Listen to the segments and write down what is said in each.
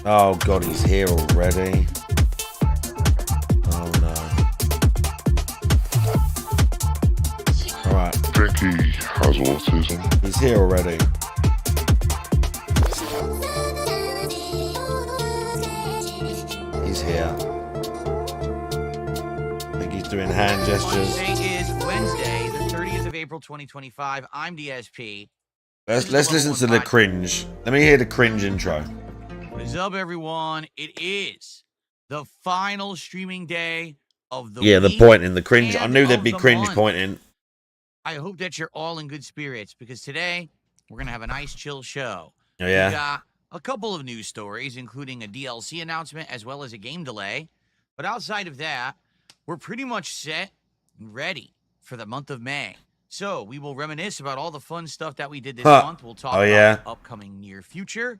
Oh god, he's here already. Oh no. Alright. I think he has autism. He's here already. He's here. I think he's doing hand gestures. Today is Wednesday, the 30th of April, 2025. I'm DSP. Let's listen to the cringe. Let me hear the cringe intro. What's up, everyone? It is the final streaming day of the the week pointing, the cringe. I and knew there'd of be the cringe month. pointing. I hope that you're all in good spirits because today we're going to have a nice, chill show. Oh, yeah? We got a couple of news stories, including a DLC announcement as well as a game delay. But outside of that, we're pretty much set and ready for the month of May. So we will reminisce about all the fun stuff that we did this month. We'll talk about the upcoming near future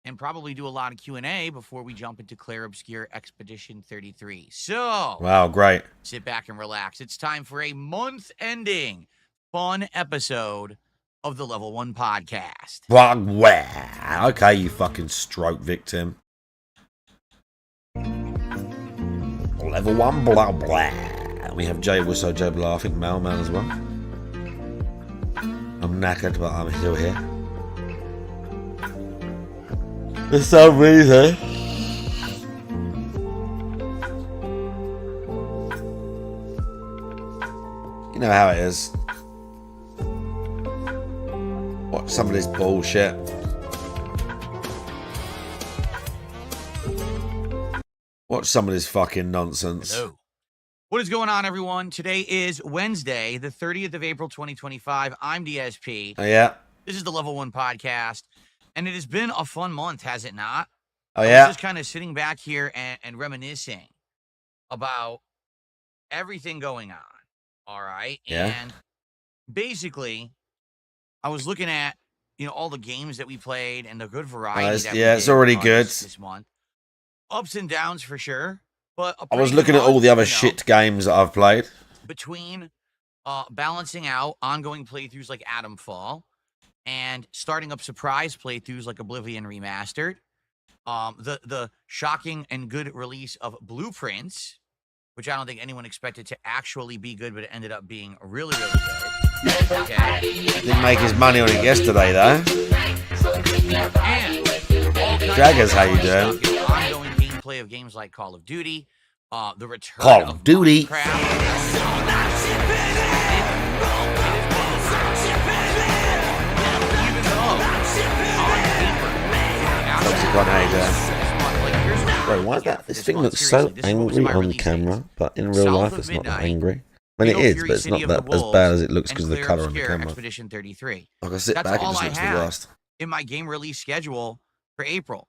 and probably do a lot of Q&A before we jump into Claire Obscure Expedition 33. So, wow, great. Sit back and relax. It's time for a month-ending fun episode of the Level 1 podcast. Wow. Okay, you fucking stroke victim. Level 1, blah, blah. We have Jay Wisso, Joe Blah, I think Mailman as well. I'm knackered, but I'm still here. For some reason. You know how it is. Watch some of this bullshit. Watch some of this fucking nonsense. Hello. What is going on, everyone? Today is Wednesday, the 30th of April, 2025. I'm DSP. Oh, yeah. This is the Level 1 podcast, and it has been a fun month, has it not? Oh, I yeah. was just kind of sitting back here and reminiscing about everything going on, all right? Yeah. And basically, I was looking at, all the games that we played and the good variety that we did it's already good. this month. Ups and downs for sure. But I was looking at all the other shit games that I've played. Between balancing out ongoing playthroughs like Atomfall and starting up surprise playthroughs like Oblivion Remastered, the shocking and good release of Blueprints, which I don't think anyone expected to actually be good, but it ended up being really, really good. Okay. Didn't make his money on it yesterday, though. And Draggers, how you doing? Ongoing gameplay of games like Call of Duty, the return Call of Duty. Bro, why is that? This thing looks so angry on camera, but in real life it's not that angry. I mean, it is, but it's not that as bad as it looks because of the color on the camera. Expedition 33. I can sit back and just look to the last. In my game release schedule for April.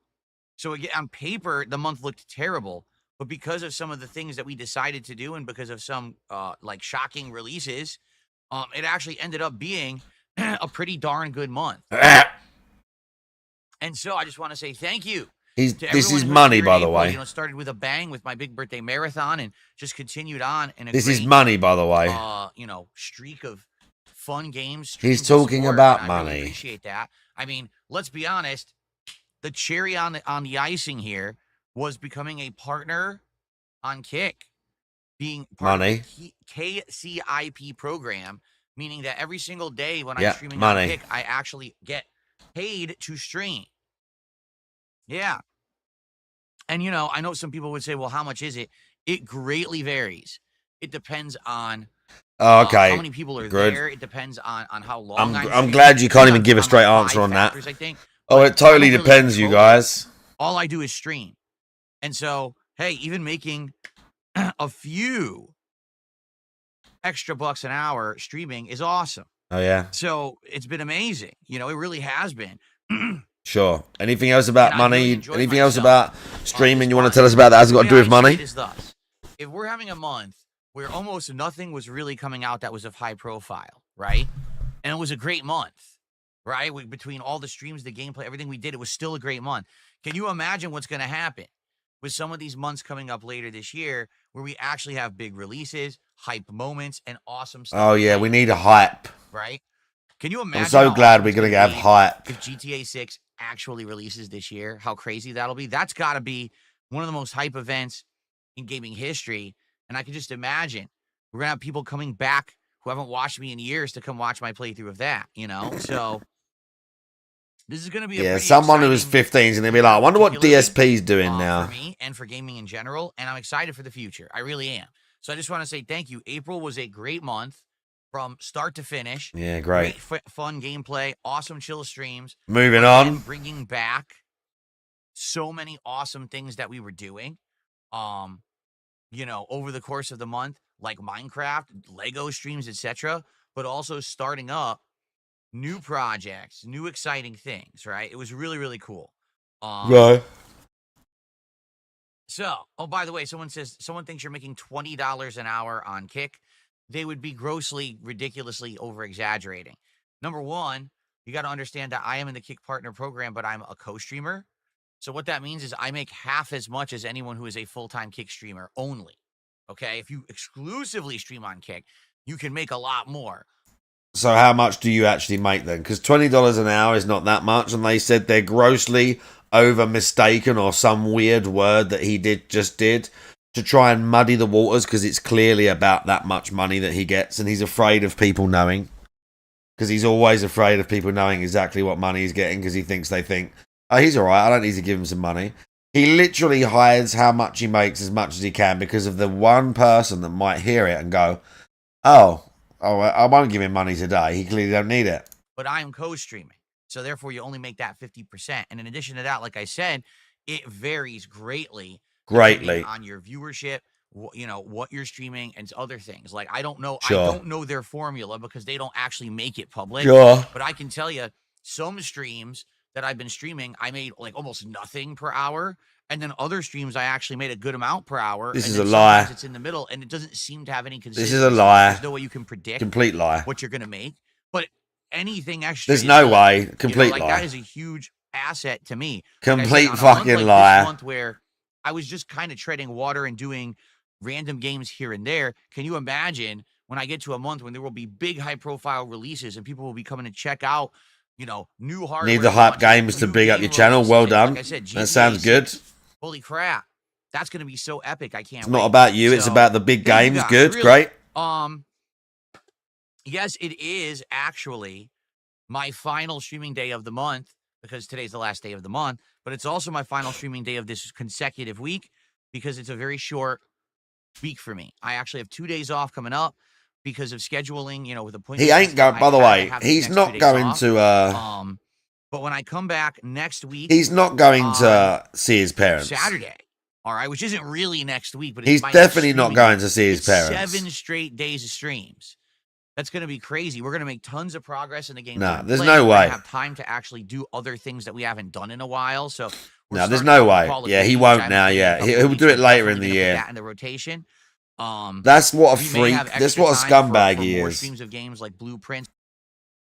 So again, on paper, the month looked terrible, but because of some of the things that we decided to do and because of some like shocking releases, it actually ended up being a pretty darn good month. And so I just want to say thank you. This is money, by the way. It started with a bang with my big birthday marathon and just continued on. And this is money, by the way. Streak of fun games. He's talking about I money. really appreciate that. I mean, let's be honest. The cherry on the icing here was becoming a partner on Kick, being part of the KCIP program, meaning that every single day when I'm streaming on Kick, I actually get paid to stream. Yeah. And, I know some people would say, well, how much is it? It greatly varies. It depends on how many people are there. It depends on how long I'm glad you can't even give a straight answer on that. I think. Oh, it totally depends, you guys. All I do is stream. And so, hey, even making a few extra bucks an hour streaming is awesome. Oh, yeah. So it's been amazing. It really has been. Sure. Anything else about money? Anything else about streaming you want to tell us about that has got to do with money? If we're having a month where almost nothing was really coming out that was of high profile, right? And it was a great month. Right? Between all the streams, the gameplay, everything we did, it was still a great month. Can you imagine what's going to happen with some of these months coming up later this year where we actually have big releases, hype moments, and awesome stuff? Oh, yeah, we need a hype. Right? Can you imagine? I'm so glad we're going to have hype. If GTA 6 actually releases this year, how crazy that'll be. That's got to be one of the most hype events in gaming history. And I can just imagine we're going to have people coming back who haven't watched me in years to come watch my playthrough of that, you know? So this is going to be a pretty someone who was exciting 15 is going to be like, I wonder what particularly, DSP's doing now. for me and for gaming in general. And I'm excited for the future. I really am. So I just want to say thank you. April was a great month from start to finish. Yeah, great. Fun gameplay, awesome chill streams. Moving on. Bringing back so many awesome things that we were doing, you know, over the course of the month, like Minecraft, Lego streams, etc. But also starting up new projects, new exciting things, right? It was really, really cool. Right. So, oh, by the way, someone thinks you're making $20 an hour on Kick. They would be grossly, ridiculously over-exaggerating. Number one, you got to understand that I am in the Kick Partner program, but I'm a co-streamer. So what that means is I make half as much as anyone who is a full-time Kick streamer only. Okay? If you exclusively stream on Kick, you can make a lot more. So how much do you actually make then? Because $20 an hour is not that much, and they said they're grossly over mistaken or some weird word that he just did to try and muddy the waters, because it's clearly about that much money that he gets, and he's afraid of people knowing, because he's always afraid of people knowing exactly what money he's getting, because he thinks they think, oh, he's all right, I don't need to give him some money. He literally hides how much he makes as much as he can because of the one person that might hear it and go, oh, I won't give him money today. He clearly don't need it. But I'm co-streaming. So therefore, you only make that 50%. And in addition to that, like I said, it varies greatly on your viewership, you know, what you're streaming and other things. Like, I don't know. Sure. I don't know their formula because they don't actually make it public. Sure. But I can tell you some streams that I've been streaming, I made like almost nothing per hour. And then other streams, I actually made a good amount per hour. This is a lie. It's in the middle, and it doesn't seem to have any consistency. This is a lie. There's no way you can predict. Complete lie. What you're going to make. But anything extra. There's no way. Complete lie. That is a huge asset to me. Complete fucking lie. This month where I was just kind of treading water and doing random games here and there. Can you imagine when I get to a month when there will be big high-profile releases and people will be coming to check out, you know, new hardware? Need the hype games to big up your channel. Well done. Like I said, that sounds good. Holy crap. That's going to be so epic. I can't wait. It's not about you. It's about the big games. Good. Really, great. Yes, it is actually my final streaming day of the month because today's the last day of the month, but it's also my final streaming day of this consecutive week because it's a very short week for me. I actually have 2 days off coming up because of scheduling, you know, with appointments. He ain't going, by the way, he's not going to, but when I come back next week, he's not going to see his parents. Saturday, all right, which isn't really next week, but he's definitely not going to see his parents. 7 straight days of streams. That's going to be crazy. We're going to make tons of progress in the game. No, there's no way. We have time to actually do other things that we haven't done in a while. So no, there's no way. Yeah, he won't now. Yeah, he'll do it later in the year. That in the rotation. That's what a freak. That's what a scumbag he is. Streams of games like Blueprints.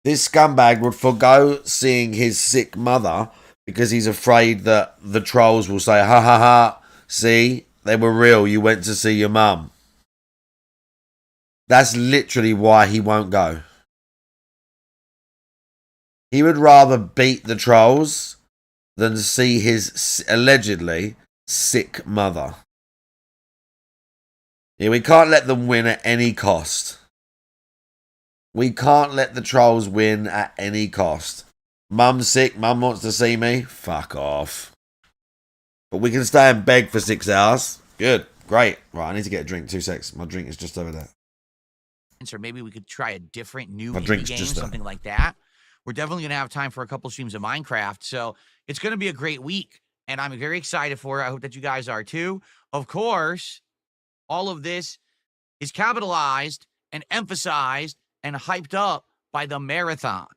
This scumbag would forgo seeing his sick mother because he's afraid that the trolls will say, ha ha ha, see, they were real, you went to see your mum. That's literally why he won't go. He would rather beat the trolls than see his allegedly sick mother. Yeah, we can't let them win at any cost. We can't let the trolls win at any cost. Mum's sick, mum wants to see me. Fuck off. But we can stay and beg for 6 hours. Good, great. Right, I need to get a drink. 2 secs. My drink is just over there. Or maybe we could try a different new game, something like that. We're definitely going to have time for a couple streams of Minecraft. So it's going to be a great week. And I'm very excited for it. I hope that you guys are too. Of course, all of this is capitalized and emphasized and hyped up by the marathon.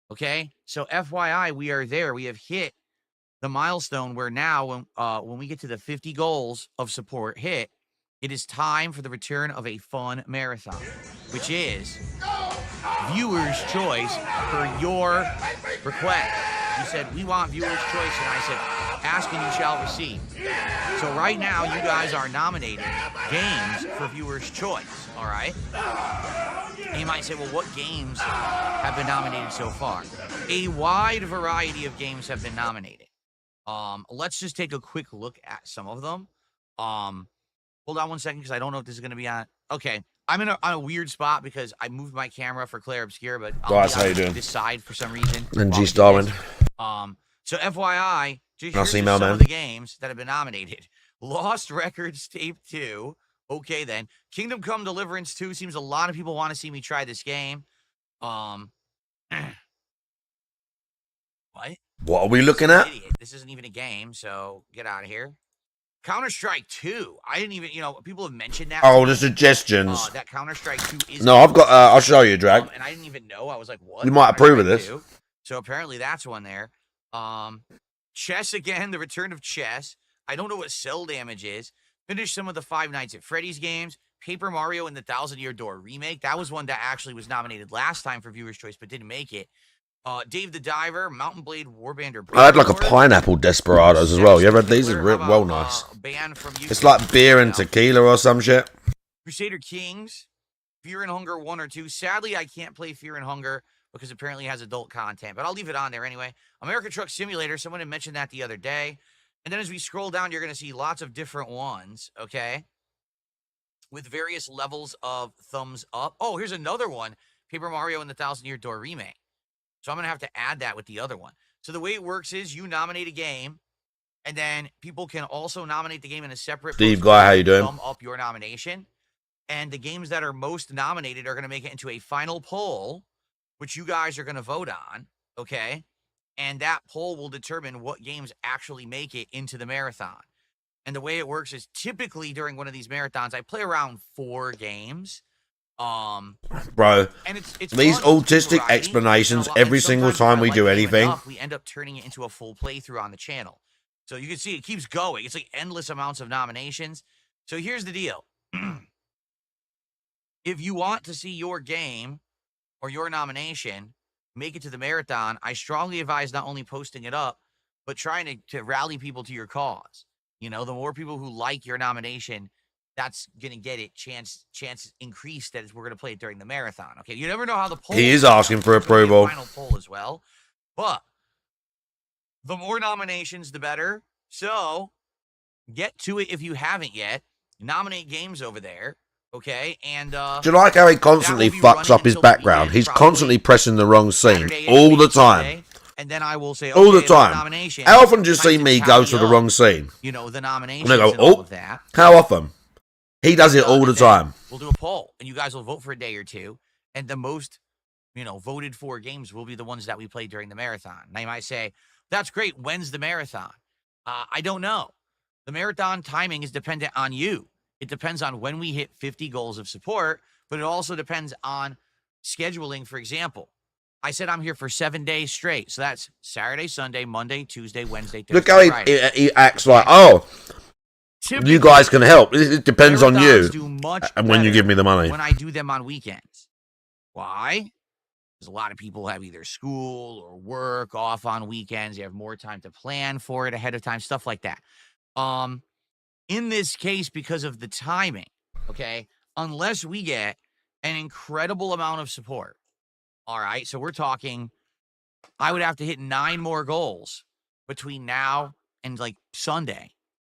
Okay? So FYI, we are there. We have hit the milestone where now when we get to the 50 goals of support hit, it is time for the return of a fun marathon, which is viewer's choice for your request. You said, we want viewer's choice, and I said, ask and you shall receive. So right now, you guys are nominating games for viewer's choice, all right? And you might say, well, what games have been nominated so far? A wide variety of games have been nominated. Let's just take a quick look at some of them. Hold on one second, because I don't know if this is going to be on. Okay, I'm on a weird spot because I moved my camera for Claire Obscure, but I'll Guys, be how you on doing? this side for some reason. And while we G do Starwin. this. So FYI, just Nice here's email, just some man. of the games that have been nominated. Lost Records Tape 2. Okay, then. Kingdom Come Deliverance 2. Seems a lot of people want to see me try this game. What? What are we looking at? Idiot. This isn't even a game, so get out of here. Counter-Strike 2. I didn't even, people have mentioned that. Oh, the suggestions. That Counter-Strike 2 is. No, I've got. I'll show you, Drag. And I didn't even know. I was like, what? You might approve of this. 2? So apparently that's one there. Chess again, the return of chess. I don't know what cell damage is. Finish some of the Five Nights at Freddy's games. Paper Mario and the Thousand Year Door remake. That was one that actually was nominated last time for Viewer's Choice, but didn't make it. Dave the Diver, Mountain Blade Warband. I had like a pineapple Desperados as well. You ever had these? Are well nice. It's like beer and tequila or some shit. Crusader Kings, Fear and Hunger 1 or 2. Sadly, I can't play Fear and Hunger because apparently it has adult content, but I'll leave it on there anyway. American Truck Simulator, someone had mentioned that the other day. And then as we scroll down, you're going to see lots of different ones, okay? With various levels of thumbs up. Oh, here's another one. Paper Mario and the Thousand Year Door remake. So I'm going to have to add that with the other one. So the way it works is you nominate a game, and then people can also nominate the game in a separate. Steve Guy, how you doing? Thumb up your nomination. And the games that are most nominated are going to make it into a final poll, which you guys are going to vote on, okay? And that poll will determine what games actually make it into the marathon. And the way it works is typically during one of these marathons, I play around 4 games. Bro, and it's these autistic explanations every single time we do anything. We end up turning it into a full playthrough on the channel. So you can see it keeps going. It's like endless amounts of nominations. So here's the deal. If you want to see your game or your nomination make it to the marathon, I strongly advise not only posting it up, but trying to rally people to your cause. The more people who like your nomination, that's going to get it chances increased that we're going to play it during the marathon. Okay, you never know how the poll. He is asking for approval. Final poll as well, but the more nominations, the better. So get to it if you haven't yet. Nominate games over there. Okay, and do you like how he constantly fucks up his background? He's constantly pressing the wrong scene all the time. And then I will say, all the time. How often do you see me go to the wrong scene? The nominations and I go, and all of that. How often? He does it all the time. We'll do a poll, and you guys will vote for a day or two, and the most, voted for games will be the ones that we play during the marathon. Now you might say, that's great. When's the marathon? I don't know. The marathon timing is dependent on you. It depends on when we hit 50 goals of support, but it also depends on scheduling. For example, I said I'm here for 7 days straight. So that's Saturday, Sunday, Monday, Tuesday, Wednesday, Thursday, Look how Friday. he acts like, you guys can help. It depends on you and when you give me the money. When I do them on weekends. Why? Because a lot of people have either school or work off on weekends. They have more time to plan for it ahead of time, stuff like that. In this case, because of the timing, okay, unless we get an incredible amount of support, all right, so we're talking, I would have to hit 9 more goals between now and like Sunday.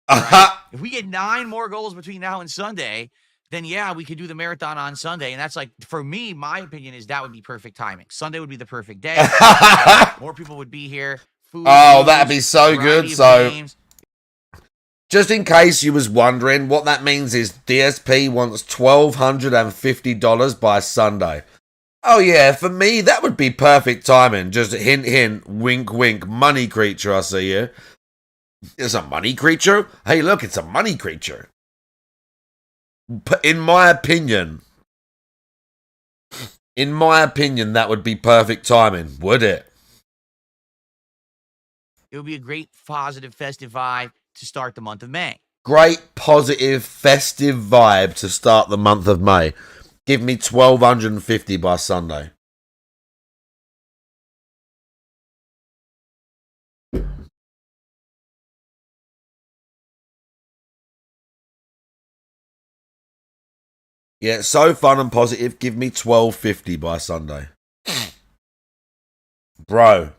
Right? If we get 9 more goals between now and Sunday, then yeah, we could do the marathon on Sunday. And that's like, for me, my opinion is that would be perfect timing. Sunday would be the perfect day. More people would be here. Food, that'd be so good. So games. Just in case you was wondering, what that means is DSP wants $1,250 by Sunday. Oh yeah, for me, that would be perfect timing. Just hint, hint, wink, wink, money creature, I see you. It's a money creature? Hey, look, it's a money creature. But in my opinion, that would be perfect timing, would it? It would be a great, positive, festive vibe to start the month of May. Great, positive, festive vibe to start the month of May. Give me $1,250 by Sunday. Yeah, so fun and positive. Give me 12.50 by Sunday. Bro.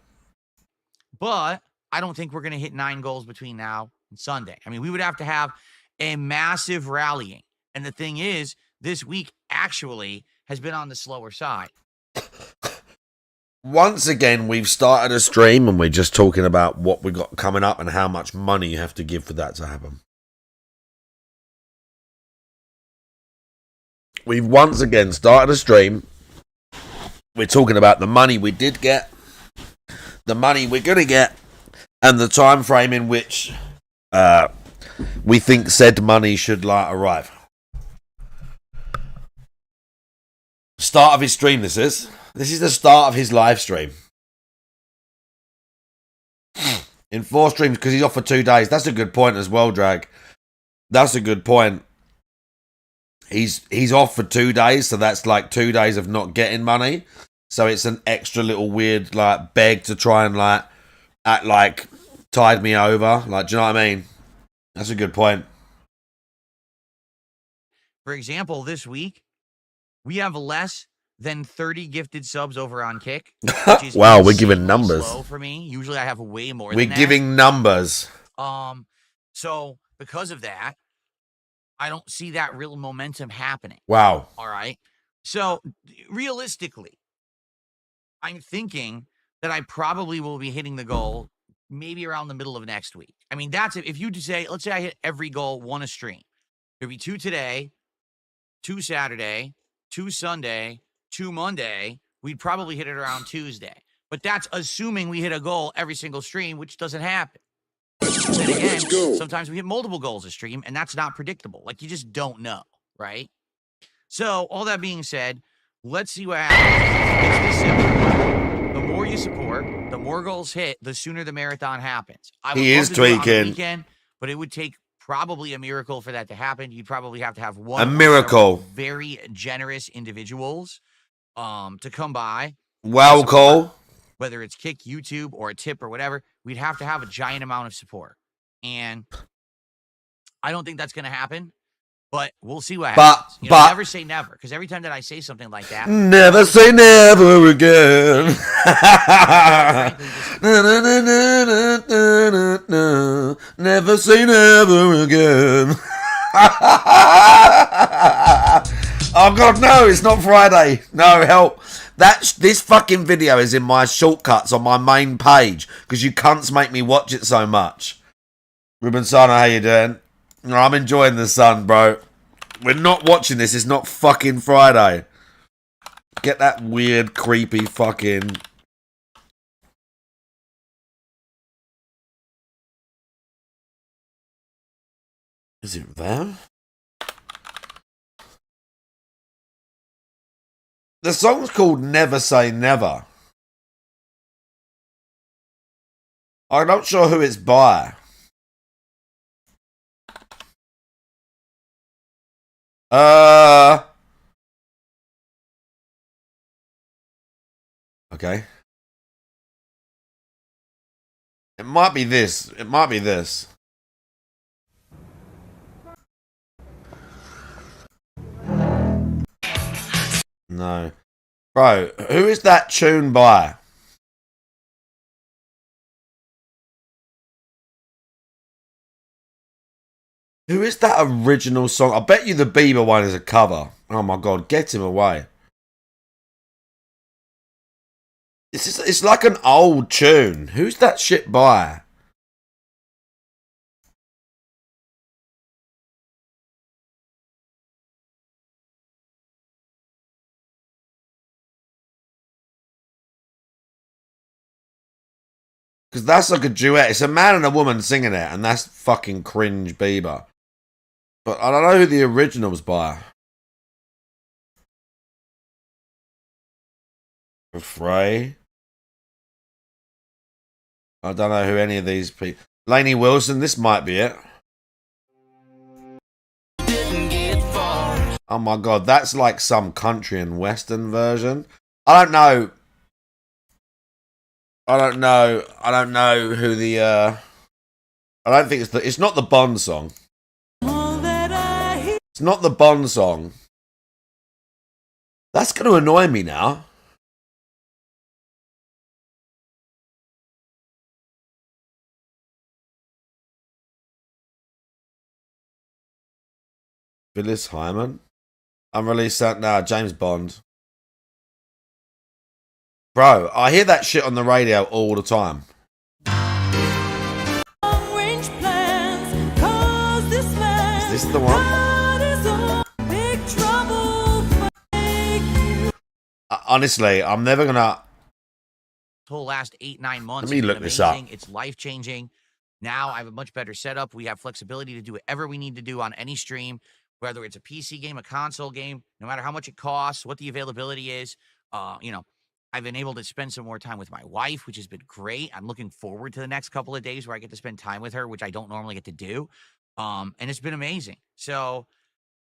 But I don't think we're going to hit 9 goals between now and Sunday. I mean, we would have to have a massive rallying. And the thing is, this week actually has been on the slower side. Once again, we've started a stream and we're just talking about what we got coming up and how much money you have to give for that to happen. We've once again started a stream. We're talking about the money we did get, the money we're going to get, and the time frame in which we think said money should arrive. Start of his stream, this is. This is the start of his live stream. In 4 streams, because he's off for 2 days. That's a good point as well, Drag. That's a good point. He's off for 2 days, so that's like 2 days of not getting money. So it's an extra little weird beg to try and act like tide me over. Do you know what I mean? That's a good point. For example, this week we have less than 30 gifted subs over on Kick. Which is wow, we're giving numbers. Slow for me. Usually I have way more. We're giving numbers. So because of that, I don't see that real momentum happening. Wow. All right. So realistically, I'm thinking that I probably will be hitting the goal maybe around the middle of next week. I mean, that's if you say, let's say I hit every goal, 1 a stream. There'd be 2 today, 2 Saturday, 2 Sunday, 2 Monday. We'd probably hit it around Tuesday. But that's assuming we hit a goal every single stream, which doesn't happen. Then again, sometimes we hit multiple goals a stream, and that's not predictable. You just don't know, right? So, all that being said, let's see what happens. It's this simple. The more you support, the more goals hit, the sooner the marathon happens. He is tweaking. Weekend, but it would take probably a miracle for that to happen. You'd probably have to have one. A miracle. Very generous individuals to come by. Wow, Cole. Whether it's Kick, YouTube, or a tip or whatever, we'd have to have a giant amount of support. And I don't think that's going to happen, but we'll see what happens. Never say never, because every time that I say something like that... Never say never again. Never say never again. Oh, God, no, it's not Friday. No, help. This fucking video is in my shortcuts on my main page because you cunts make me watch it so much. Ruben Sana, how you doing? I'm enjoying the sun, bro. We're not watching this. It's not fucking Friday. Get that weird, creepy fucking... Is it there? The song's called Never Say Never. I'm not sure who it's by. Okay. It might be this. It might be this. No. Bro, who is that tune by? Who is that original song? I bet you the Bieber one is a cover. Oh my God, get him away. It's like an old tune. Who's that shit by? Because that's like a duet. It's a man and a woman singing it, and that's fucking cringe Bieber. But I don't know who the original's by. Frey. I don't know who any of these people... Lainey Wilson, this might be it. Oh my God, that's like some country and western version. I don't know. I don't know who the... I don't think it's not the Bond song. It's not the Bond song. That's going to annoy me now. Phyllis Hyman. Unreleased sound. Nah, James Bond. Bro, I hear that shit on the radio all the time. Is this the one? Honestly, I'm never gonna. Whole last 8-9 months. Let me look this up. It's life changing. Now I have a much better setup. We have flexibility to do whatever we need to do on any stream, whether it's a PC game, a console game, no matter how much it costs, what the availability is. I've been able to spend some more time with my wife, which has been great. I'm looking forward to the next couple of days where I get to spend time with her, which I don't normally get to do. And it's been amazing. So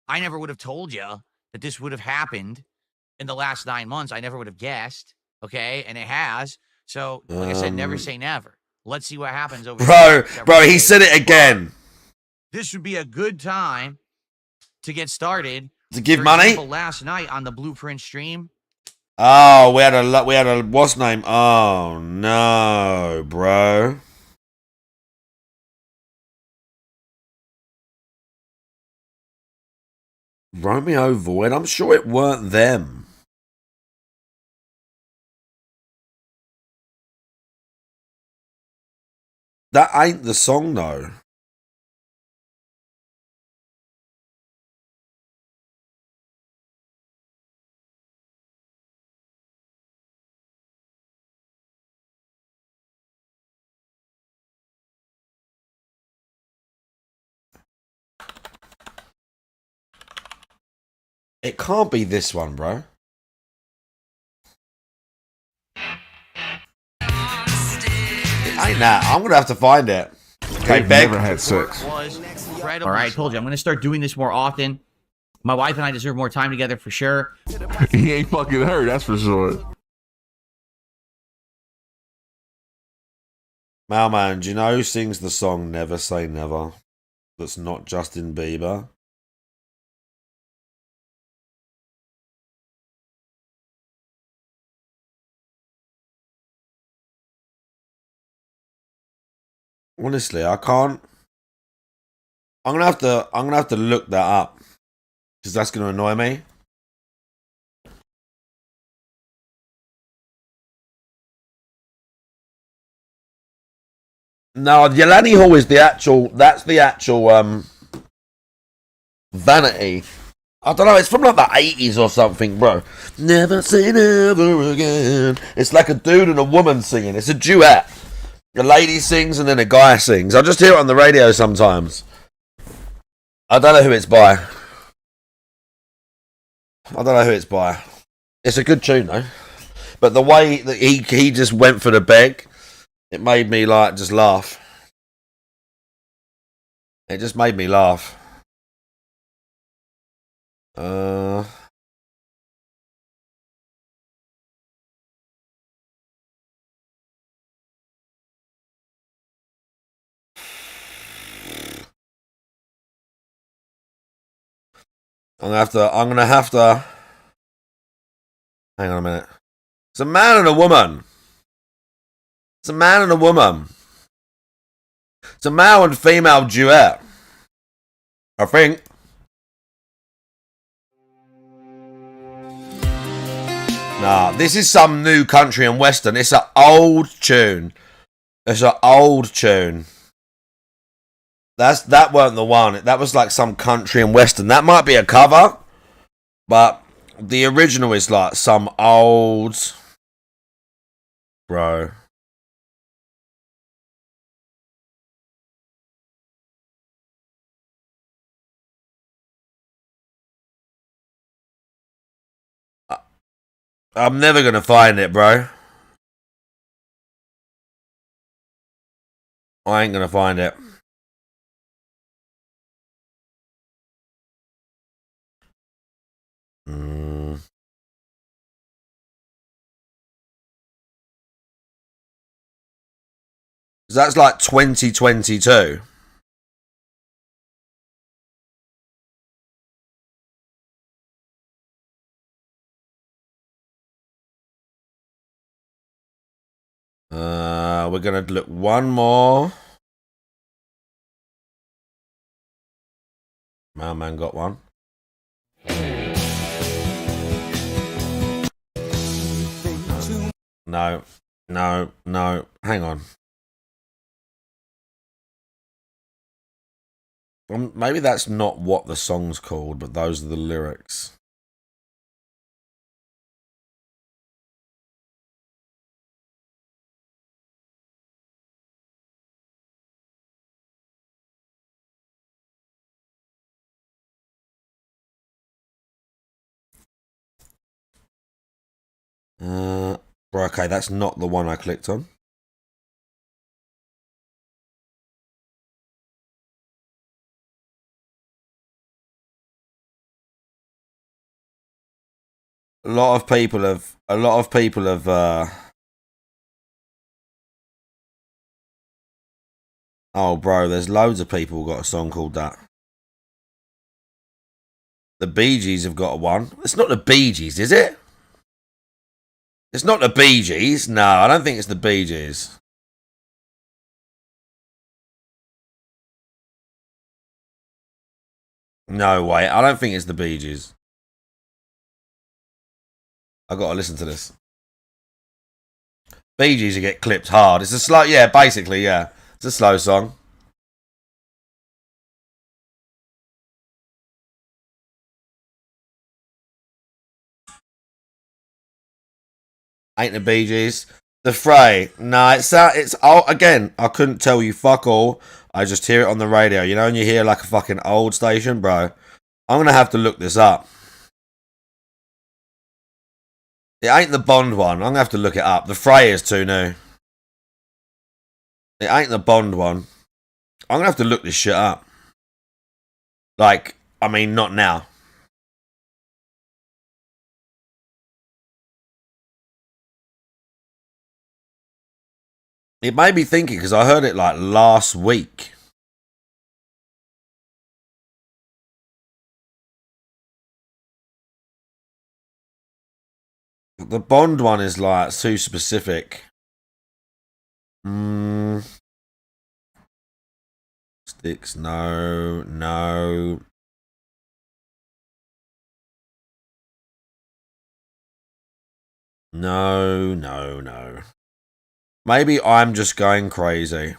I never would have told you that this would have happened in the last 9 months. I never would have guessed. Okay. And it has. So like I said, never say never. Let's see what happens over Bro, he said it again. This would be a good time to get started. To give For money? example, last night on the Blueprint stream. Oh, we had a what's name? Oh no, bro. Romeo Void. I'm sure it weren't them. That ain't the song though. It can't be this one, bro. It ain't that. I'm gonna have to find it. Okay, Never had sex. All right, I told you I'm going to start doing this more often. My wife and I deserve more time together for sure. He ain't fucking her, that's for sure. Malman, do you know who sings the song Never Say Never? That's not Justin Bieber. Honestly, I can't. I'm gonna have to look that up because that's gonna annoy me. No, Yelani Hall is the actual. That's the actual Vanity. I don't know. It's from like the 80s or something, bro. Never say never again. It's like a dude and a woman singing. It's a duet. A lady sings and then a guy sings. I just hear it on the radio sometimes. I don't know who it's by. I don't know who it's by. It's a good tune though. But the way that he just went for the beg, it made me like just laugh. It just made me laugh. I'm gonna have to. Hang on a minute. It's a man and a woman. It's a man and a woman. It's a male and female duet. I think. Nah, this is some new country and western. It's an old tune. It's an old tune. That weren't the one. That was like some country and western. That might be a cover, but the original is like some old, bro. I'm never gonna find it, bro. I ain't gonna find it. That's like 2022. We're gonna look one more. Mailman got one. No, no, no. Hang on. Maybe that's not what the song's called, but those are the lyrics. Okay, that's not the one I clicked on. A lot of people have. Oh, bro, there's loads of people who got a song called that. The Bee Gees have got one. It's not the Bee Gees, is it? It's not the Bee Gees. No, I don't think it's the Bee Gees. No way. I don't think it's the Bee Gees. I gotta listen to this. Bee Gees, you get clipped hard. It's a slow, yeah, basically, yeah. It's a slow song. Ain't the Bee Gees. The Fray. No, it's oh, again, I couldn't tell you fuck all. I just hear it on the radio. You know, when you hear like a fucking old station, bro. I'm gonna have to look this up. It ain't the Bond one. I'm gonna have to look it up. The Fray is too new. It ain't the Bond one. I'm gonna have to look this shit up. Like, I mean, not now. It made me thinking because I heard it like last week. The Bond one is like too specific. Sticks, no, no. No, no, no. Maybe I'm just going crazy.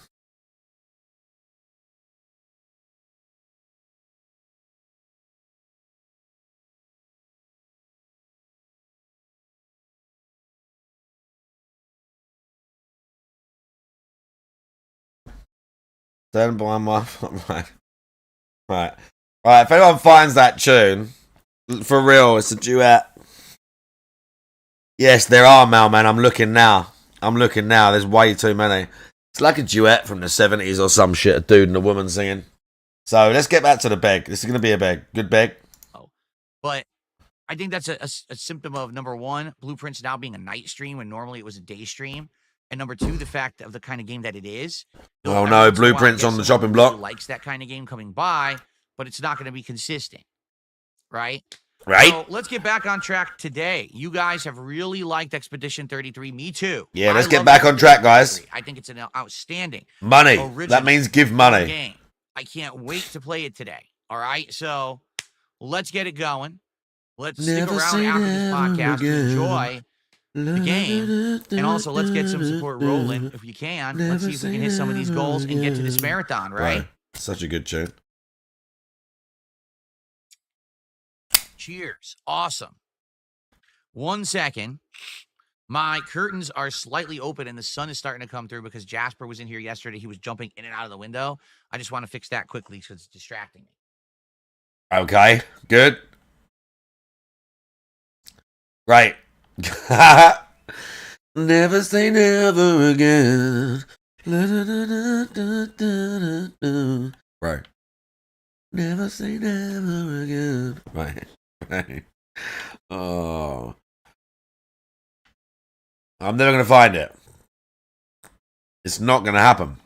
Stand by my right. If anyone finds that tune, for real, it's a duet. Yes, there are, Mailman. I'm looking now. There's way too many. It's like a duet from the 70s or some shit. A dude and a woman singing. So let's get back to the beg. This is going to be a beg. Good beg. Oh, but I think that's a symptom of, number one, Blueprints now being a night stream when normally it was a day stream. And number two, the fact of the kind of game that it is. Oh no, Blueprints on the chopping block. Really likes that kind of game coming by, but it's not going to be consistent, right? Right. So let's get back on track today. You guys have really liked Expedition 33. Me too. Yeah, let's get back on track, guys. I think it's an outstanding money. That means give money. Game. I can't wait to play it today. All right, so let's get it going. Let's stick around after this podcast to enjoy the game. And also, let's get some support rolling if you can. Let's see if we can hit some of these goals and get to this marathon, right? Such a good tune. Cheers. Awesome. 1 second. My curtains are slightly open and the sun is starting to come through because Jasper was in here yesterday. He was jumping in and out of the window. I just want to fix that quickly because it's distracting me. Okay, good. Right. Never say never again. Right. Never say never again. Right. Right. Oh. I'm never going to find it. It's not going to happen.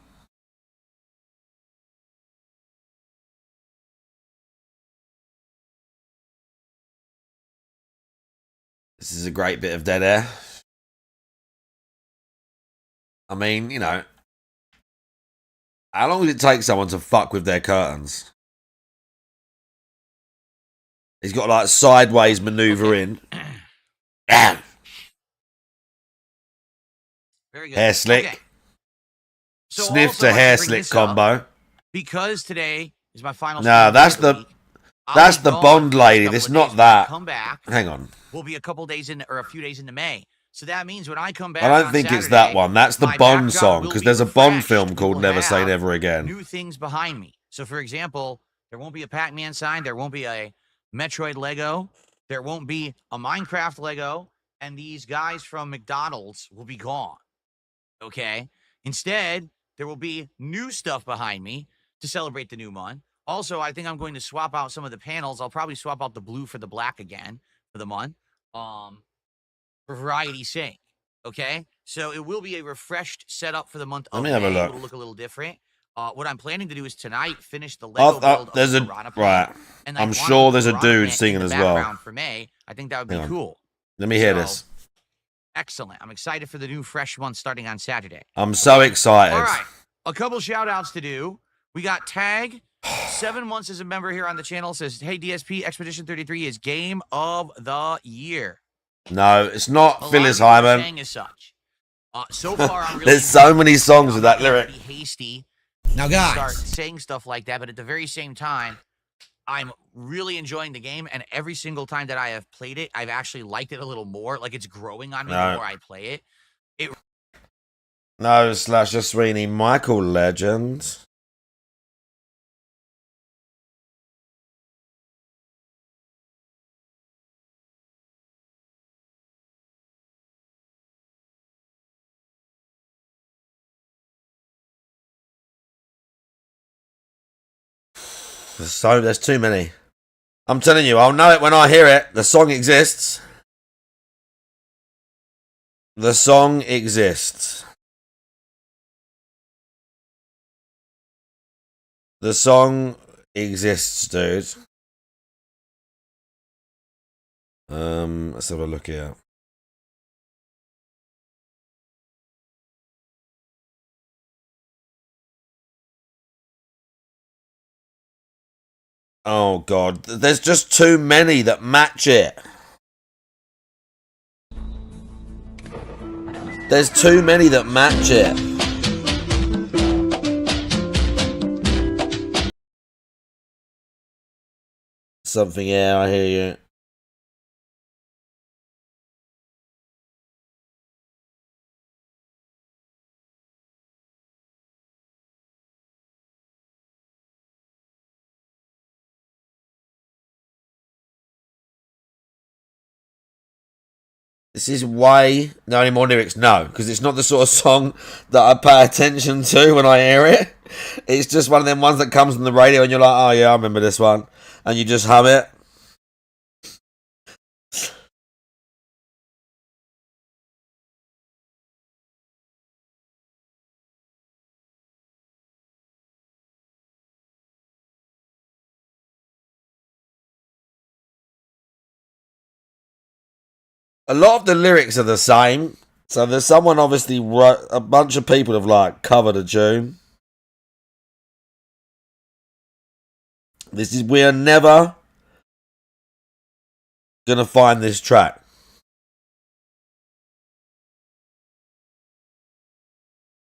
This is a great bit of dead air. I mean, you know, how long does it take someone to fuck with their curtains? He's got like sideways maneuver in. Very good. Hair slick. Okay. So Sniff also, to I hair bring slick this up combo. because today is my final. Nah, stream that's of the week. that's I'll the be gone Bond for lady. a couple It's of not days. When I that. come back. Hang on. We'll be a couple days in or a few days into May. So that means when I come back, I don't on think Saturday, it's that one. That's the my Bond backdrop song will because be there's a Bond refreshed. film We called will Never Say have Never Again. New things behind me. So, for example, there won't be a Pac-Man sign. There won't be a Metroid Lego. There won't be a Minecraft Lego. And these guys from McDonald's will be gone. Okay? Instead, there will be new stuff behind me to celebrate the new month. Also, I think I'm going to swap out some of the panels. I'll probably swap out the blue for the black again for the month. For variety's sake. Okay? So it will be a refreshed setup for the month of Let me have a May. look. It'll look a little different. What I'm planning to do is tonight finish the Lego build There's of a Piranha Plant, right. and I'm I sure wanna put there's a Piranha dude Plant singing in the as well. background for May. I think that would be Hang on. cool. Let me hear So, this. Excellent. I'm excited for the new fresh one starting on Saturday. I'm so excited. All right. A couple shout outs to do. We got Tag, 7 months as a member here on the channel, says, hey, DSP, Expedition 33 is game of the year. No, it's not A Phyllis lot of people are Hyman. saying as such. So far, I'm really There's so many songs with that I'm not lyric. gonna be hasty. Now, Start guys, saying stuff like that, but at the very same time, I'm really enjoying the game, and every single time that I have played it, I've actually liked it a little more. Like it's growing on me the No. more I play it. No, Slasher Sweeney, Michael Legend. There's too many. I'm telling you, I'll know it when I hear it. The song exists. The song exists. The song exists, dude. Let's have a look here. Oh god, there's just too many that match it. There's too many that match it. Something, yeah, I hear you. This is way... No, any more lyrics? No, because it's not the sort of song that I pay attention to when I hear it. It's just one of them ones that comes on the radio and you're like, oh yeah, I remember this one. And you just hum it. A lot of the lyrics are the same. So there's someone obviously wrote... A bunch of people have like covered a tune. We are never gonna find this track.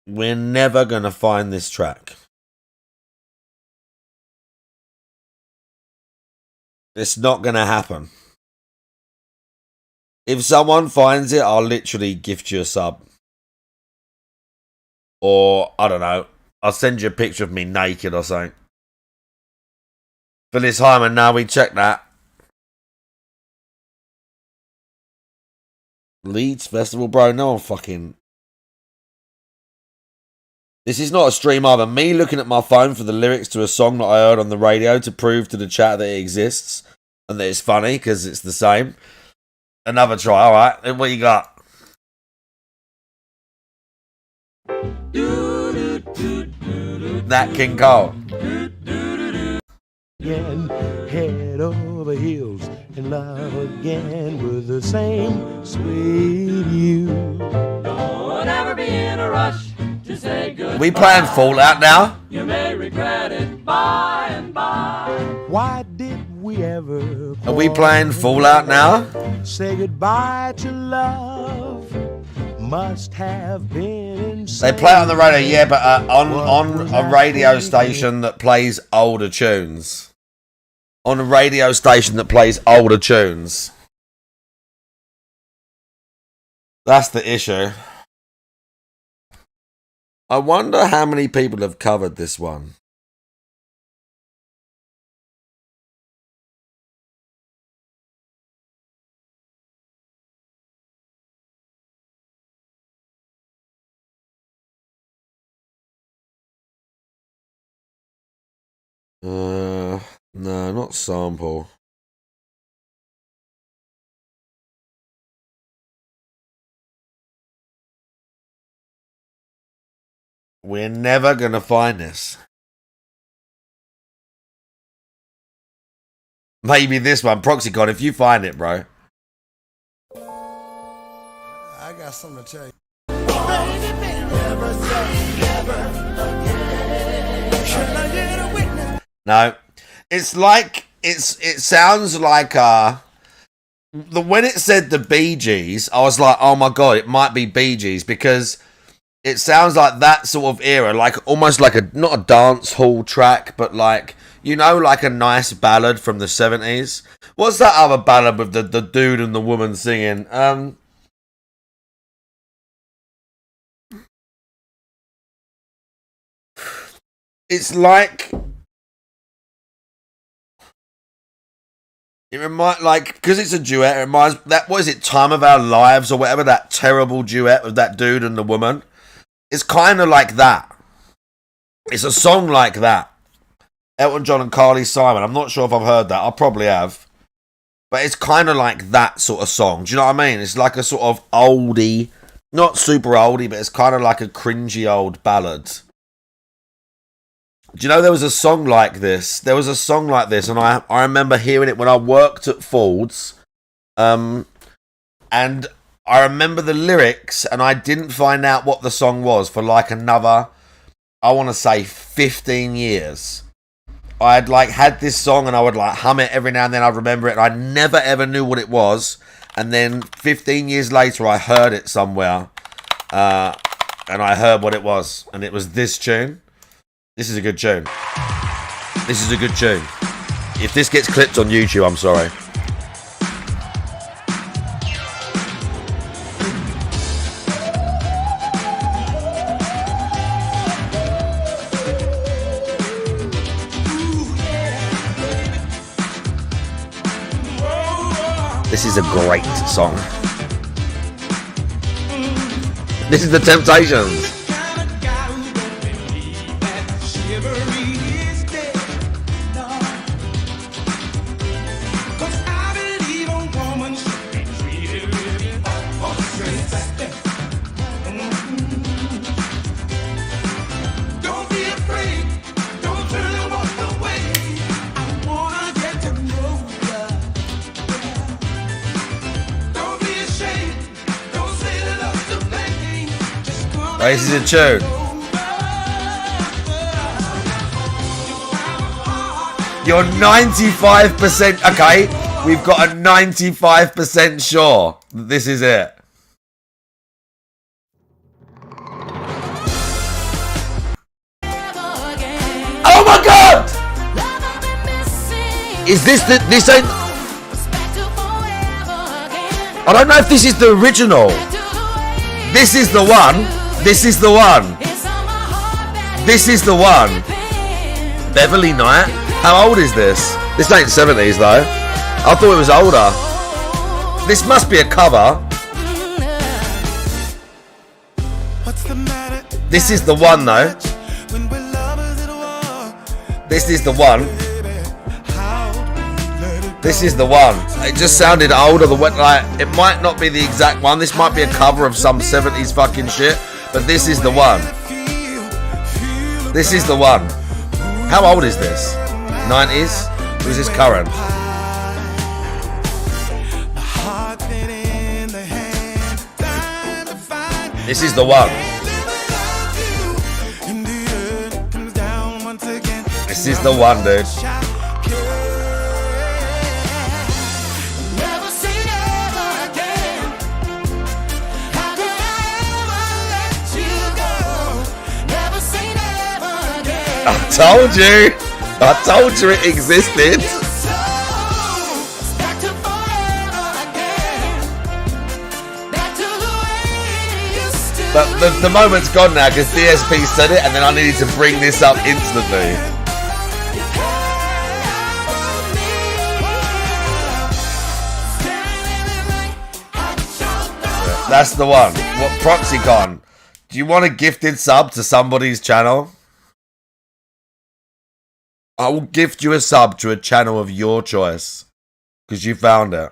We're never gonna find this track. It's not gonna happen. If someone finds it, I'll literally gift you a sub. Or, I don't know, I'll send you a picture of me naked or something. Phyllis Hyman, now we check that. Leeds Festival, bro, no one fucking... This is not a stream either. Me looking at my phone for the lyrics to a song that I heard on the radio to prove to the chat that it exists. And that it's funny, because it's the same. Another try, alright. Then what you got? Nat King Cole. Again, head over heels in love again with the same sweet you. Don't ever be in a rush. Are we playing Fallout now? Why did we ever Are we playing Fallout now? say goodbye to love? Must have been They play it on the radio, yeah, but on a radio station that plays older tunes. On a radio station that plays older tunes. That's the issue. I wonder how many people have covered this one. No, not sample. We're never gonna find this. Maybe this one, ProxyCon, if you find it, bro. I got something to tell you. No. It's like it sounds like when it said the Bee Gees, I was like, oh my god, it might be Bee Gees, because it sounds like that sort of era, like almost like not a dance hall track, but like, you know, like a nice ballad from the 70s. What's that other ballad with the dude and the woman singing? It's like it reminds, like, because it's a duet, it reminds that, what is it, Time of Our Lives or whatever, that terrible duet with that dude and the woman. It's kind of like that. It's a song like that. Elton John and Carly Simon. I'm not sure if I've heard that. I probably have. But it's kind of like that sort of song. Do you know what I mean? It's like a sort of oldie, not super oldie, but it's kind of like a cringy old ballad. Do you know there was a song like this? There was a song like this, and I remember hearing it when I worked at Ford's. And I remember the lyrics, and I didn't find out what the song was for like another, I want to say 15 years. I had like had this song, and I would like hum it every now and then. I'd remember it, and I never ever knew what it was. And then 15 years later, I heard it somewhere, and I heard what it was, and it was this tune. This is a good tune. This is a good tune. If this gets clipped on YouTube, I'm sorry. This is a great song. This is the Temptations. This is a tune. You're 95% okay. We've got a 95% sure that this is it. Oh my god! Is this this ain't? I don't know if this is the original. This is the one. This is the one. This is the one. Beverly Knight? How old is this? This ain't 70s though. I thought it was older. This must be a cover. This is the one though. This is the one. This is the one. It just sounded older. Like, it might not be the exact one. This might be a cover of some 70s fucking shit. But this is the one. This is the one. How old is this? 90s? Or is this current? This is the one. This is the one, dude. I told you. I told you it existed. But the moment's gone now because DSP said it and then I needed to bring this up instantly. Yeah, that's the one. What ProxyCon? Do you want a gifted sub to somebody's channel? I will gift you a sub to a channel of your choice because you found it.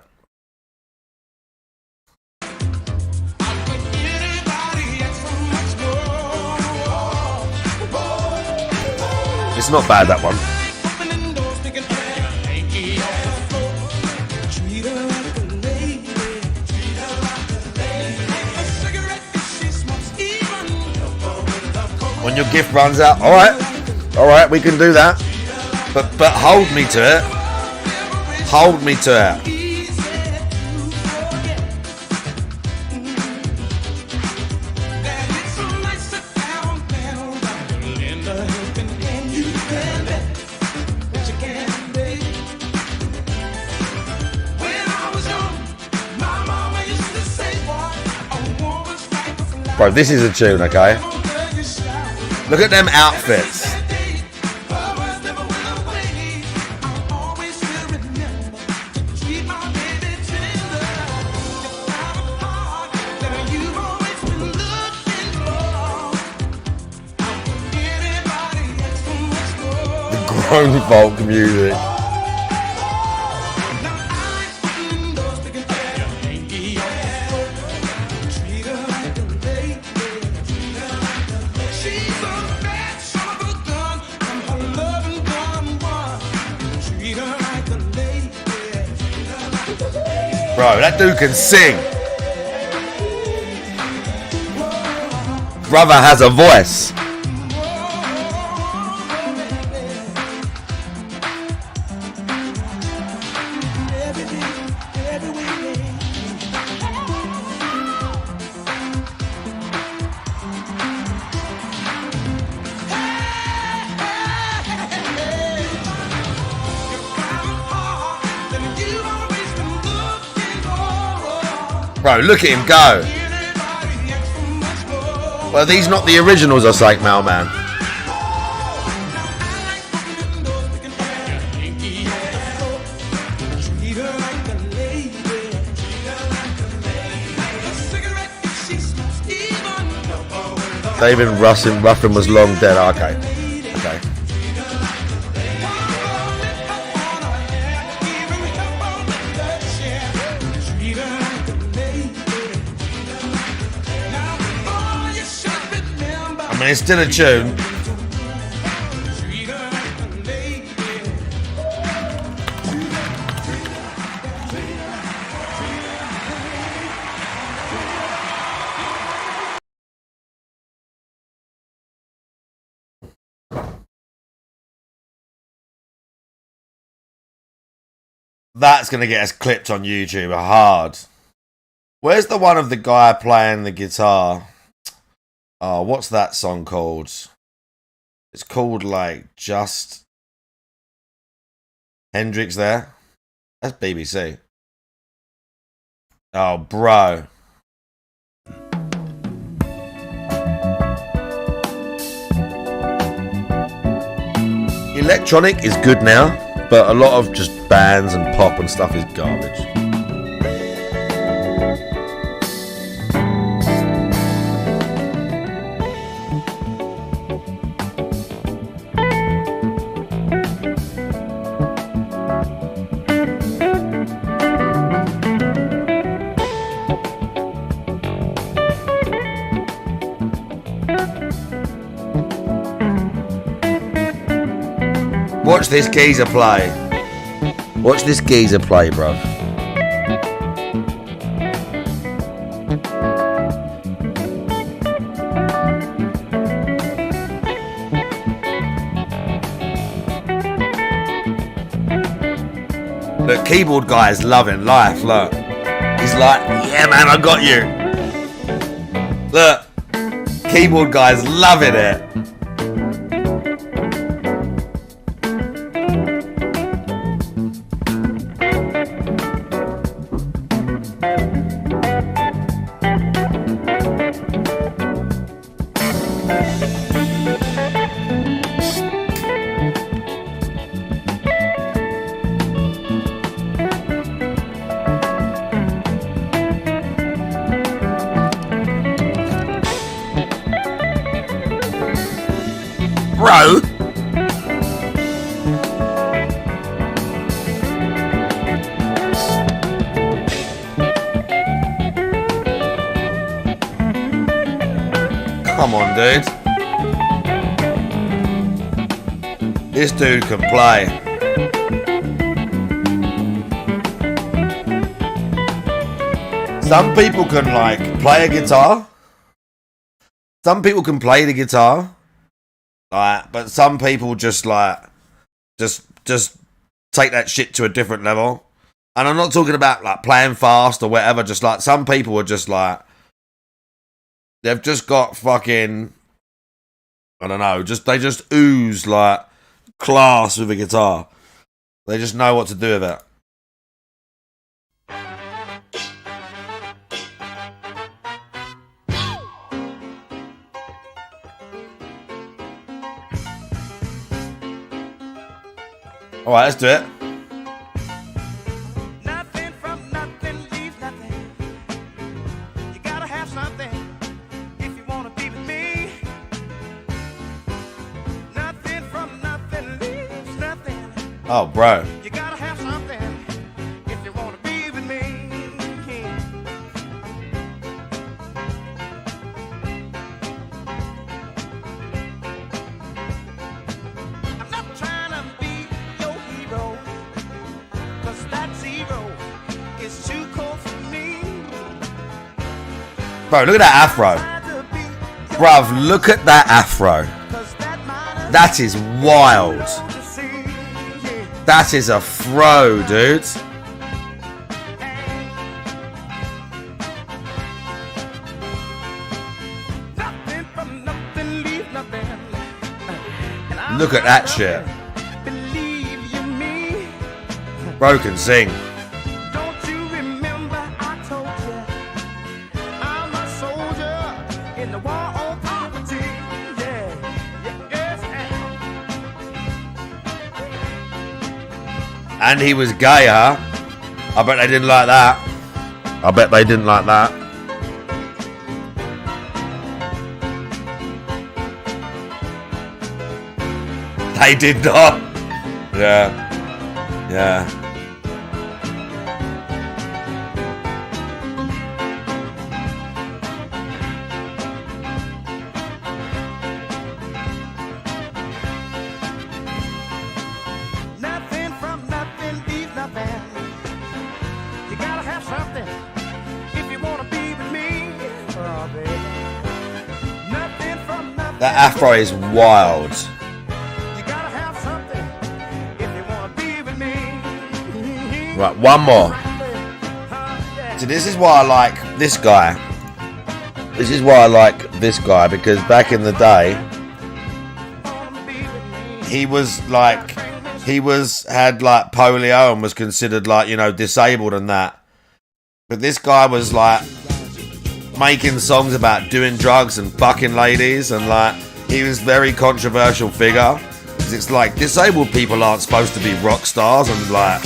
It's not bad, that one. When your gift runs out, all right, we can do that. But hold me to it. Hold me to it. Bro, this is a tune, okay? Look at them outfits. The grown folk music. Bro, that dude can sing. Brother has a voice. Bro, look at him go. Well, are these not the originals or something, Mailman? David Ruffin was long dead. Okay. Okay. I mean, it's still a tune. That's going to get us clipped on YouTube hard. Where's the one of the guy playing the guitar? Oh, what's that song called? It's called like Just Hendrix there. That's BBC. Oh, bro. Electronic is good now, but a lot of just bands and pop and stuff is garbage. Watch this geezer play. Watch this geezer play, bro. Look, keyboard guy is loving life. Look, he's like, yeah, man, I got you. Look, keyboard guy's loving it. Bro. Come on, dude. This dude can play. Some people can like play a guitar. Some people can play the guitar. Like, but some people just like just take that shit to a different level. And I'm not talking about like playing fast or whatever, just like some people are just like they've just got fucking I don't know, they just ooze like class with a guitar. They just know what to do with it. All right, let's do it. Nothing from nothing leaves nothing. You gotta have something if you wanna be with me. Nothing from nothing leaves nothing. Oh, bro. You gotta have something if you wanna be with me. I'm not trying to be your hero, 'cause that zero is too cold for me. Bro, look at that afro. Bruv, look at that afro. That is wild. That is a fro, dude. Nothing from nothing leave nothing. And I Look at that shit. believe you me. Bro can sing. Don't you remember I told you I'm a soldier in the war on poverty? Yeah, yes. And he was gay, huh? I bet they didn't like that. I bet they didn't like that. They did not. Yeah. Yeah. Nothing from nothing leave nothing. You gotta have something if you wanna be with me. Oh, baby. Nothing from nothing. That afro is wild. You gotta have something if you wanna be with me. Right, one more. So this is why I like this guy. This is why I like this guy, because back in the day, he was had like polio and was considered like, you know, disabled and that. But this guy was like making songs about doing drugs and fucking ladies, and like he was very controversial figure. 'Cause it's like disabled people aren't supposed to be rock stars and like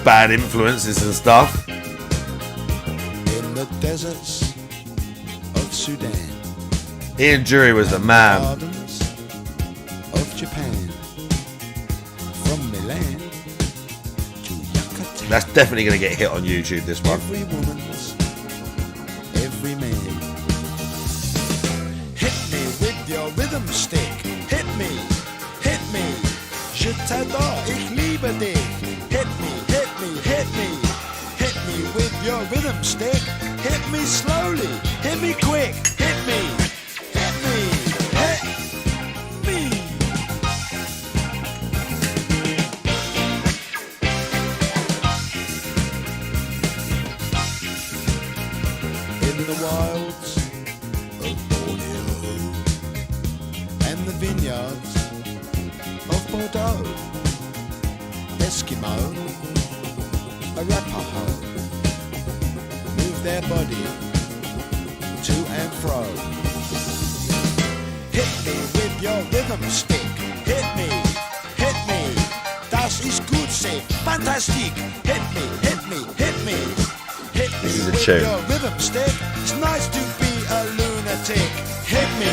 bad influences and stuff. In the deserts of Sudan, Ian Jury was the man. gardens of Japan, from Milan to Yucatan. That's definitely going to get hit on YouTube, this one. Every woman's, every man. Hit me with your rhythm stick. Hit me, hit me. Je t'adore, ich liebe dich. Hit me, hit me, hit me. Hit me with your rhythm stick. Hit me slowly, hit me quick. Hit me, hit me, hit me. yards of Bordeaux. Eskimo, Arapaho, move their body to and fro. Hit me with your rhythm stick. Hit me, das ist gut, say, fantastic. Hit me, hit me, hit me. Hit me is a with tune. your rhythm stick. It's nice to be a lunatic. Hit me,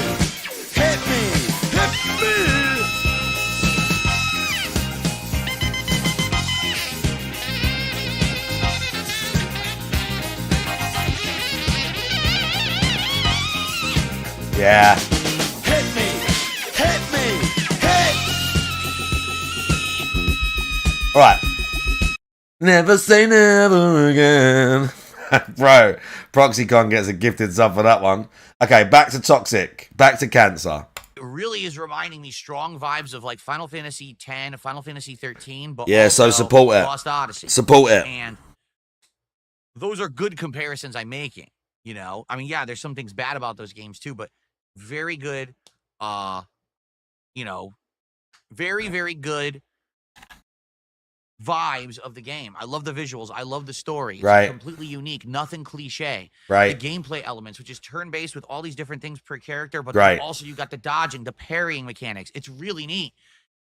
hit me, hit me. Yeah. Hit me, hit me, hit. All right. Never say never again. Bro, ProxyCon gets a gifted sub for that one. Okay, back to Toxic. Back to Cancer. It really is reminding me strong vibes of like Final Fantasy X, Final Fantasy 13, but Yeah, so also support it. Lost Odyssey. Support it. And those are good comparisons I'm making, you know? I mean, yeah, there's some things bad about those games too, but very good, you know, very, very good vibes of the game. I love the visuals. I love the story. It's Right. completely unique, nothing cliche. Right. The gameplay elements, which is turn-based with all these different things per character, but Right. then also you got the dodging, the parrying mechanics. It's really neat.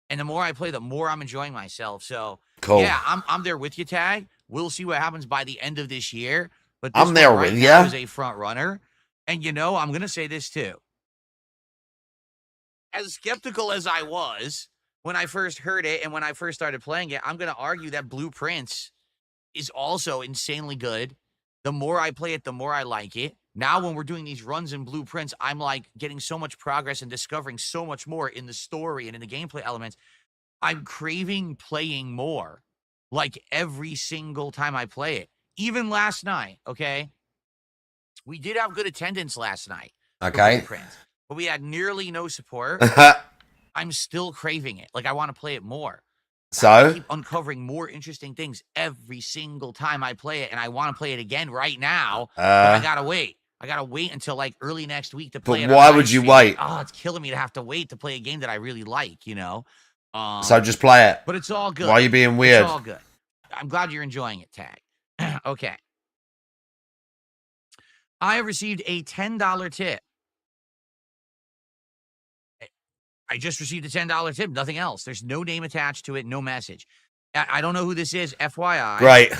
And the more I play, the more I'm enjoying myself. So Cool. yeah, I'm there with you, Tag. We'll see what happens by the end of this year. But this I'm there one right with now ya. is a front runner. And you know, I'm gonna say this too. As skeptical as I was when I first heard it and when I first started playing it, I'm gonna argue that Blueprints is also insanely good. The more I play it, the more I like it. Now, when we're doing these runs in Blueprints, I'm like getting so much progress and discovering so much more in the story and in the gameplay elements. I'm craving playing more, like every single time I play it. Even last night, okay? We did have good attendance last night. for Okay. Blueprints, but we had nearly no support. I'm still craving it. Like, I want to play it more. I So, keep uncovering more interesting things every single time I play it, and I want to play it again right now. But I gotta wait. I gotta wait until like early next week to play But it. on why live would you stream. wait? Oh, it's killing me to have to wait to play a game that I really like. You know. so just play it. But it's all good. Why are you being weird? It's all good. I'm glad you're enjoying it, Tag. Okay. I have received a $10 tip. I just received a $10 tip, nothing else. There's no name attached to it, no message. I don't know who this is, FYI. Great.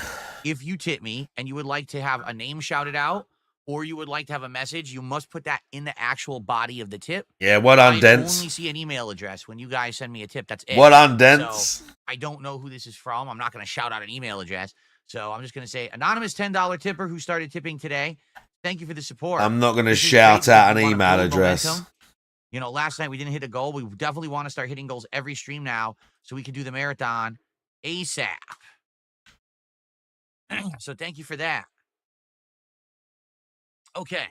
If you tip me and you would like to have a name shouted out or you would like to have a message, you must put that in the actual body of the tip. Yeah, well done, I Dents. only see an email address when you guys send me a tip. That's it. Well done, Dents. So I don't know who this is from. I'm not going to shout out an email address. So I'm just going to say, anonymous $10 tipper who started tipping today. Thank you for the support. I'm not going to This is shout great out because an we wanna email build address. momentum. You know, last night we didn't hit a goal. We definitely want to start hitting goals every stream now so we can do the marathon ASAP. So thank you for that. Okay.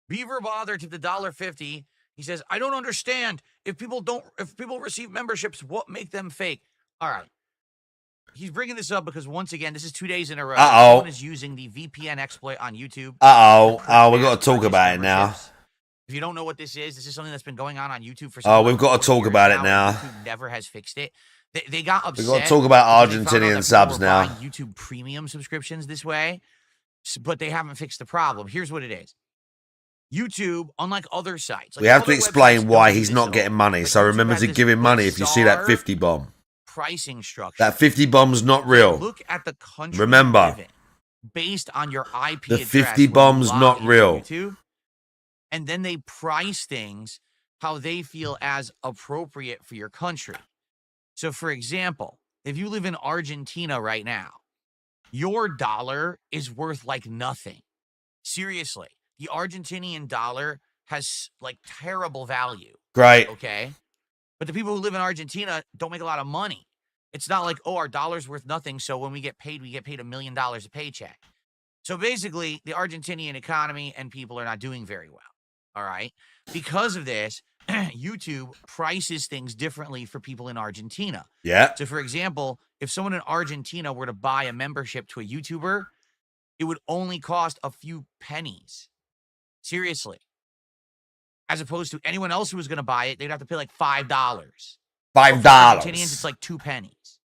Beaver Bother to the $1.50. He says, I don't understand. If people receive memberships, what make them fake? All right. He's bringing this up because once again, this is 2 days in a row. Uh-oh. Someone is using the VPN exploit on YouTube. Uh-oh. to Oh, we've got mass to talk purchase about it now. memberships. If you don't know what this is something that's been going on YouTube for some Oh, we've got to 20 talk years about it and now. YouTube never has fixed it. They got upset. We've got to talk about because they found out Argentinian that subs people were now. buying YouTube premium subscriptions this way, but they haven't fixed the problem. Here's what it is. YouTube, unlike other sites, like We have to other explain websites why don't do he's this not at getting all. money. Like, So YouTube remember has to this give him money if you see that bizarre 50 bomb. pricing structure. That 50 bomb's not real. Look at the country Remember, you live in, based on your IP the address 50 when you bomb's log not into real. YouTube, and then they price things how they feel as appropriate for your country. So, for example, if you live in Argentina right now, your dollar is worth like nothing. Seriously, the Argentinian dollar has like terrible value. Great. Okay. But the people who live in Argentina don't make a lot of money. It's not like, oh, our dollar's worth nothing. So when we get paid $1 million a paycheck. So basically, the Argentinian economy and people are not doing very well. All right. Because of this, YouTube prices things differently for people in Argentina. Yeah. So, for example, if someone in Argentina were to buy a membership to a YouTuber, it would only cost a few pennies. Seriously. As opposed to anyone else who was going to buy it, they'd have to pay like $5. $5. Argentinians, it's like 2 pennies.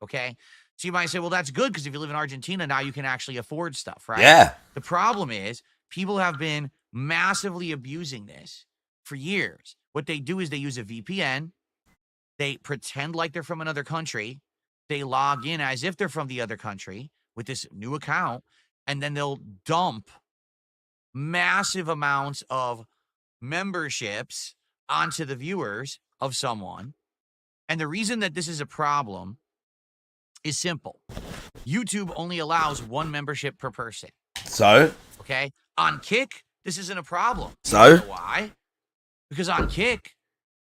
Okay? So you might say, well, that's good because if you live in Argentina, now you can actually afford stuff, right? Yeah. The problem is people have been massively abusing this for years. What they do is they use a VPN. They pretend like they're from another country. They log in as if they're from the other country with this new account, and then they'll dump massive amounts of memberships onto the viewers of someone. And the reason that this is a problem is simple. YouTube only allows 1 membership per person. So? Okay? On Kick, this isn't a problem. So? You know why? Because on Kick,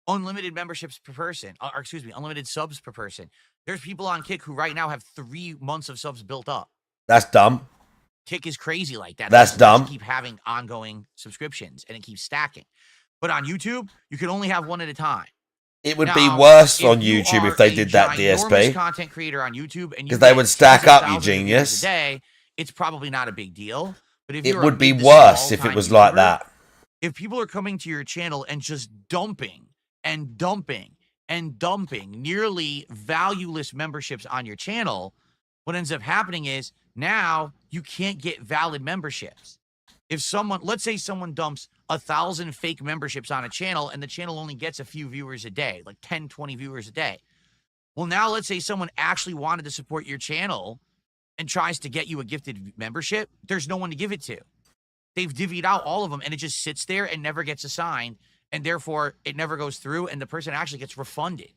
unlimited memberships per person, or excuse me, unlimited subs per person. There's people on Kick who right now have 3 months of subs built up. That's dumb. Kick is crazy like that. That's dumb. Keep having ongoing subscriptions and it keeps stacking. But on YouTube, you can only have 1 at a time. It would Now, be worse on you YouTube are if they a did that, ginormous DSP. content creator on YouTube, and Because they would stack up, you genius. a day, it's probably not a big deal. But if It you're a would be mid to worse if it small-time was like YouTuber, that. If people are coming to your channel and just dumping and dumping and dumping nearly valueless memberships on your channel, what ends up happening is now you can't get valid memberships. If someone, let's say someone dumps 1,000 fake memberships on a channel and the channel only gets a few viewers a day, like 10, 20 viewers a day. Well, now let's say someone actually wanted to support your channel and tries to get you a gifted membership. There's no one to give it to. They've divvied out all of them and it just sits there and never gets assigned. And therefore it never goes through and the person actually gets refunded.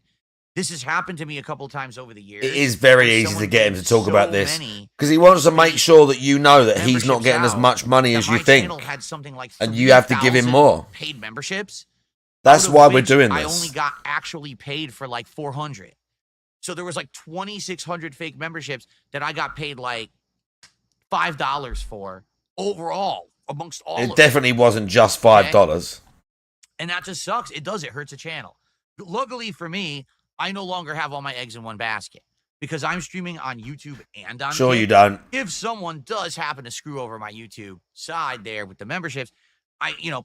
This has happened to me a couple times over the years. It is very where easy someone to get him gave to talk so about this. many Because he wants to make sure that you know that he's not memberships getting as out much money that as you my think. channel had something like And you have to give him 3,000 more. paid memberships. That's out of why we're which doing I this. only got actually paid for like 400. So there was like 2,600 fake memberships that I got paid like $5 for overall amongst all of It them. definitely wasn't just $5. And that just sucks. It does. It hurts a channel. Luckily for me, I no longer have all my eggs in one basket because I'm streaming on YouTube and on Sure Kick. you don't. If someone does happen to screw over my YouTube side there with the memberships,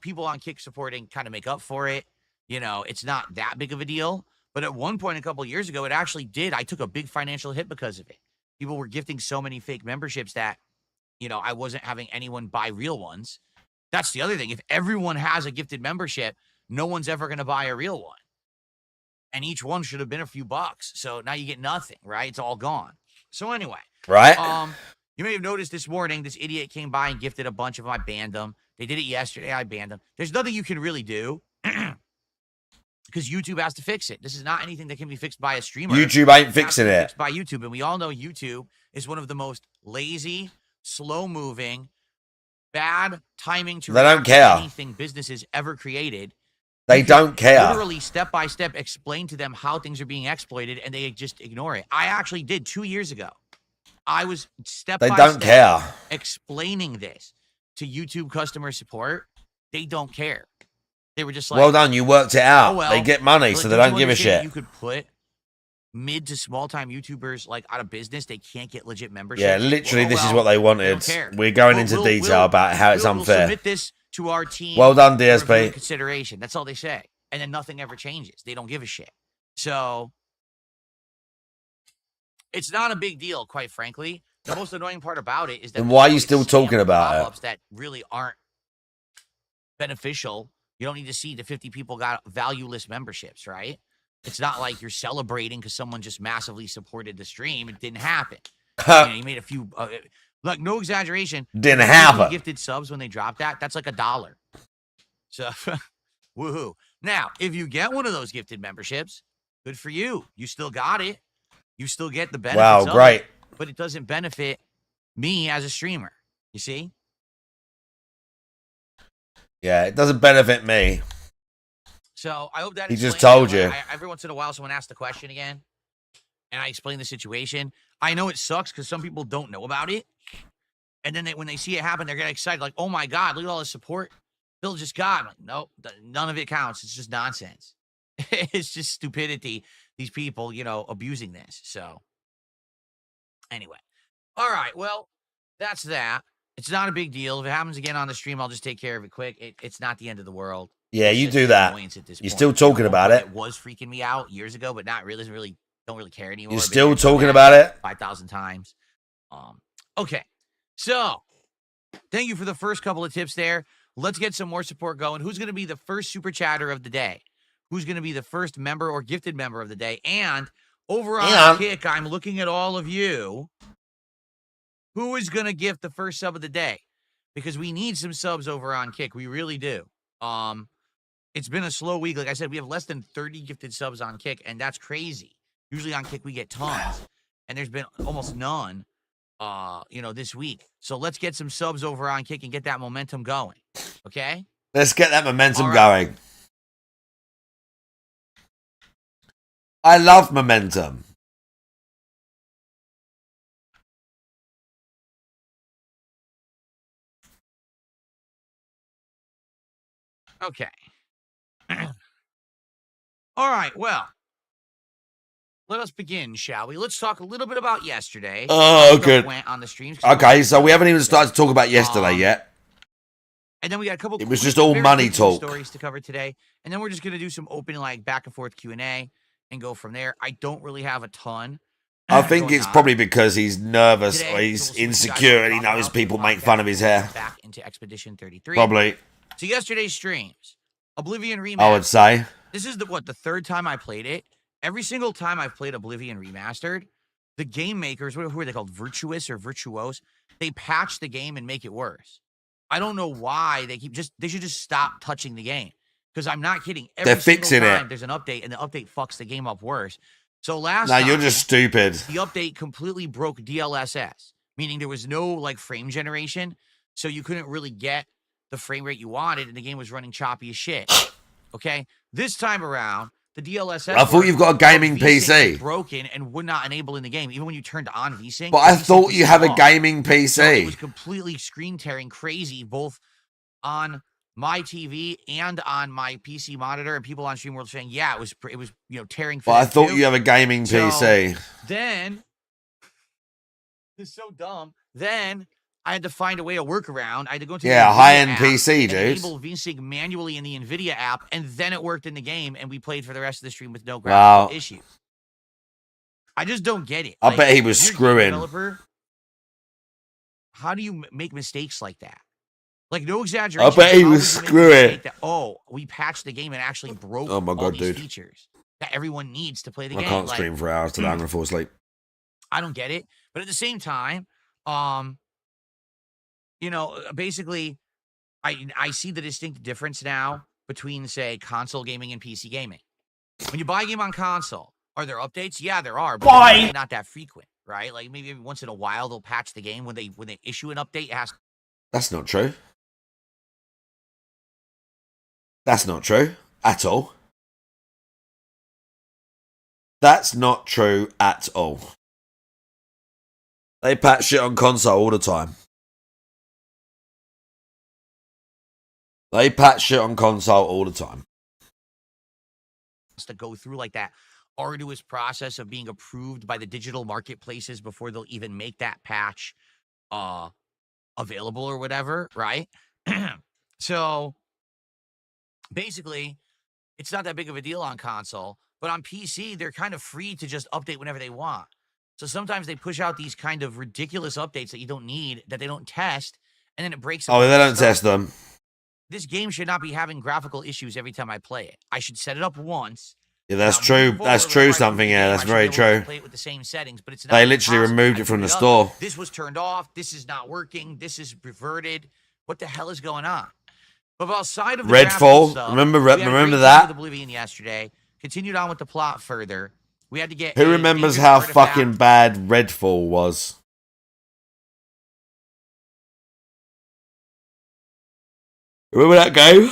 people on Kick supporting kind of make up for it. It's not that big of a deal. But at one point a couple of years ago, it actually did. I took a big financial hit because of it. People were gifting so many fake memberships that, I wasn't having anyone buy real ones. That's the other thing. If everyone has a gifted membership, no one's ever going to buy a real one. And each one should have been a few bucks. So now you get nothing, right? It's all gone. So anyway. Right? You may have noticed this morning, this idiot came by and gifted a bunch of them. I banned them. They did it yesterday. I banned them. There's nothing you can really do because YouTube has to fix it. This is not anything that can be fixed by a streamer. YouTube ain't It has to fixing be it. fixed by YouTube. And we all know YouTube is one of the most lazy, slow-moving, bad timing to They don't react to care. anything businesses ever created. They You can don't care. Literally step by step explain to them how things are being exploited and they just ignore it. I actually did 2 years ago. I was step They by don't step care. explaining this to YouTube customer support. They don't care. They were just like, Well done, you worked it out. oh, well. They get money, Like, so they don't you don't give a understand shit. You could put mid to small time YouTubers like out of business. They can't get legit memberships. Yeah, literally, Well, this is well, what they they wanted. don't care. We're going We'll- into we'll- detail we'll- about how it's We'll unfair. submit this to our team. Well done, for DSP. review and consideration. That's all they say. And then nothing ever changes. They don't give a shit. So it's not a big deal, quite frankly. The most annoying part about it is that Then why are you there's still scam talking about it? pop-ups that really aren't beneficial. You don't need to see the 50 people got valueless memberships, right? It's not like you're celebrating because someone just massively supported the stream. It didn't happen. You made a few, like no exaggeration. Didn't people happen. Gifted subs when they drop that. That's like $1. So, woohoo. Now, if you get one of those gifted memberships, good for you. You still got it. You still get the benefits Wow, of great. it, but it doesn't benefit me as a streamer. You see? Yeah, it doesn't benefit me. So I hope that He just explains told it. you. Every once in a while, someone asks the question again, and I explain the situation. I know it sucks because some people don't know about it, and then when they see it happen, they're getting excited, like, "Oh my god, look at all the support Bill just got." I'm like, nope, none of it counts. It's just nonsense. It's just stupidity. These people, abusing this. So anyway, all right. Well, that's that. It's not a big deal. If it happens again on the stream, I'll just take care of it quick. It's not the end of the world. Yeah, It's you just do an that. annoyance at this You're point. still talking At one about point, it. It was freaking me out years ago, but not really. Don't really care anymore. You're I've been still there, done talking that about it. 5,000 times. Okay, so thank you for the first couple of tips there. Let's get some more support going. Who's going to be the first super chatter of the day? Who's going to be the first member or gifted member of the day? And over on Kick, I'm looking at all of you. Who is going to gift the first sub of the day? Because we need some subs over on Kick. We really do. It's been a slow week. Like I said, we have less than 30 gifted subs on Kick, and that's crazy. Usually on Kick, we get tons, and there's been almost none, this week. So let's get some subs over on Kick and get that momentum going, okay? Let's get that momentum All right. going. I love momentum. Okay. All right, well, let us begin, shall we? Let's talk a little bit about yesterday. Oh, Stuff good. went on the streams. Okay, so we haven't even started to talk about yesterday yet. And then we got a couple. It was quick, just all very money quick talk. stories to cover today, and then we're just gonna do some open, like, back and forth Q&A and go from there. I don't really have a ton. I think it's on. probably because he's nervous Today, or so he's we'll see what you guys insecure and he talk about knows for people the make podcast fun of his hair. Back into Expedition 33. Probably, So yesterday's streams, Oblivion Remastered. I would say. This is the third time I played it. Every single time I've played Oblivion Remastered, the game makers, who are they called, Virtuous or Virtuose, they patch the game and make it worse. I don't know why they should just stop touching the game. Because I'm not kidding. Every They're fixing time it. There's an update, and the update fucks the game up worse. So last No, time, you're just stupid. the update completely broke DLSS, meaning there was no, like, frame generation, so you couldn't really get the frame rate you wanted, and the game was running choppy as shit. Okay? This time around, the DLSS... I thought you've got a gaming PC. was broken and would not enable in the game, even when you turned on VSync. But I the VSync thought was you have a off. gaming So it PC. was completely screen tearing crazy, both on my TV and on my PC monitor, and people on stream were saying, yeah, it was tearing. But I thought you have a gaming PC. Then it's so dumb. Then I had to find a way to work around. I had to go to the NVIDIA high-end app PC, and dude. enable VSync manually in the NVIDIA app, and then it worked in the game, and we played for the rest of the stream with no graphical issues. I just don't get it. I bet he was if you're a screwing. developer, how do you make mistakes like that? Like, no exaggeration. I bet he how was would you make a screwing. mistake that, we patched the game and actually broke Oh my all God, these dude. features that everyone needs to play the I game. can't Like, stream for hours today. I'm going to fall asleep. I don't get it. But at the same time, basically, I see the distinct difference now between, say, console gaming and PC gaming. When you buy a game on console, are there updates? Yeah, there are, but they're not that frequent, right? Like, maybe every once in a while they'll patch the game when they issue an update. It has That's not true. That's not true at all. That's not true at all. They patch shit on console all the time. They patch shit on console all the time. to go through like that arduous process of being approved by the digital marketplaces before they'll even make that patch available or whatever, right? So basically, it's not that big of a deal on console, but on PC, they're kind of free to just update whenever they want. So sometimes they push out these kind of ridiculous updates that you don't need, that they don't test, and then it breaks. Oh, they don't test them. This game should not be having graphical issues every time I play it. I should set it up once. Yeah, that's Now, true. moving That's forward, true. whenever I Something. boot the Yeah, game, that's I should very be able to true. play it with the same settings, but it's not They literally possible. removed I it from boot the up, store. This was turned off. This is not working. This is reverted. What the hell is going on? But outside of the graphical Redfall. stuff, Remember we had a great remember time that? with Oblivion yesterday. Continued on with the plot further. We had to get. Who a remembers major how artifact. fucking bad Redfall was? Remember that game?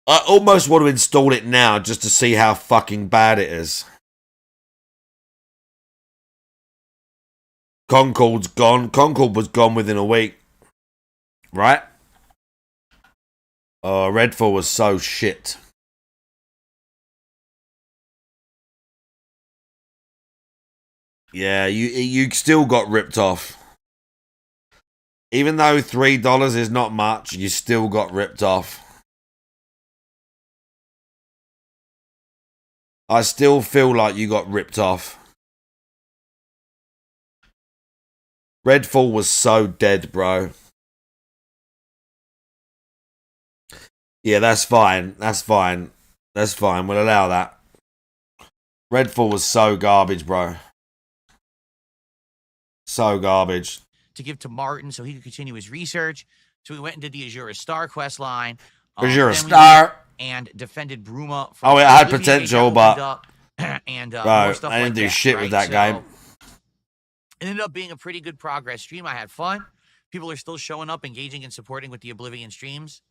I almost want to install it now just to see how fucking bad it is. Concord's gone. Concord was gone within a week. Right? Oh, Redfall was so shit. Yeah, you still got ripped off. Even though $3 is not much, you still got ripped off. I still feel like you got ripped off. Redfall was so dead, bro. Yeah, that's fine. That's fine. That's fine. We'll allow that. Redfall was so garbage, bro. So garbage. To give to Martin so he could continue his research. So we went and did the Azure Star quest line. Azure then we Star. went and defended Bruma. From Oh, it had Oblivion potential, Gate that opened but up, and bro, more stuff I didn't like do that, shit right? with that game. It ended up being a pretty good progress stream. I had fun. People are still showing up, engaging, and supporting with the Oblivion streams.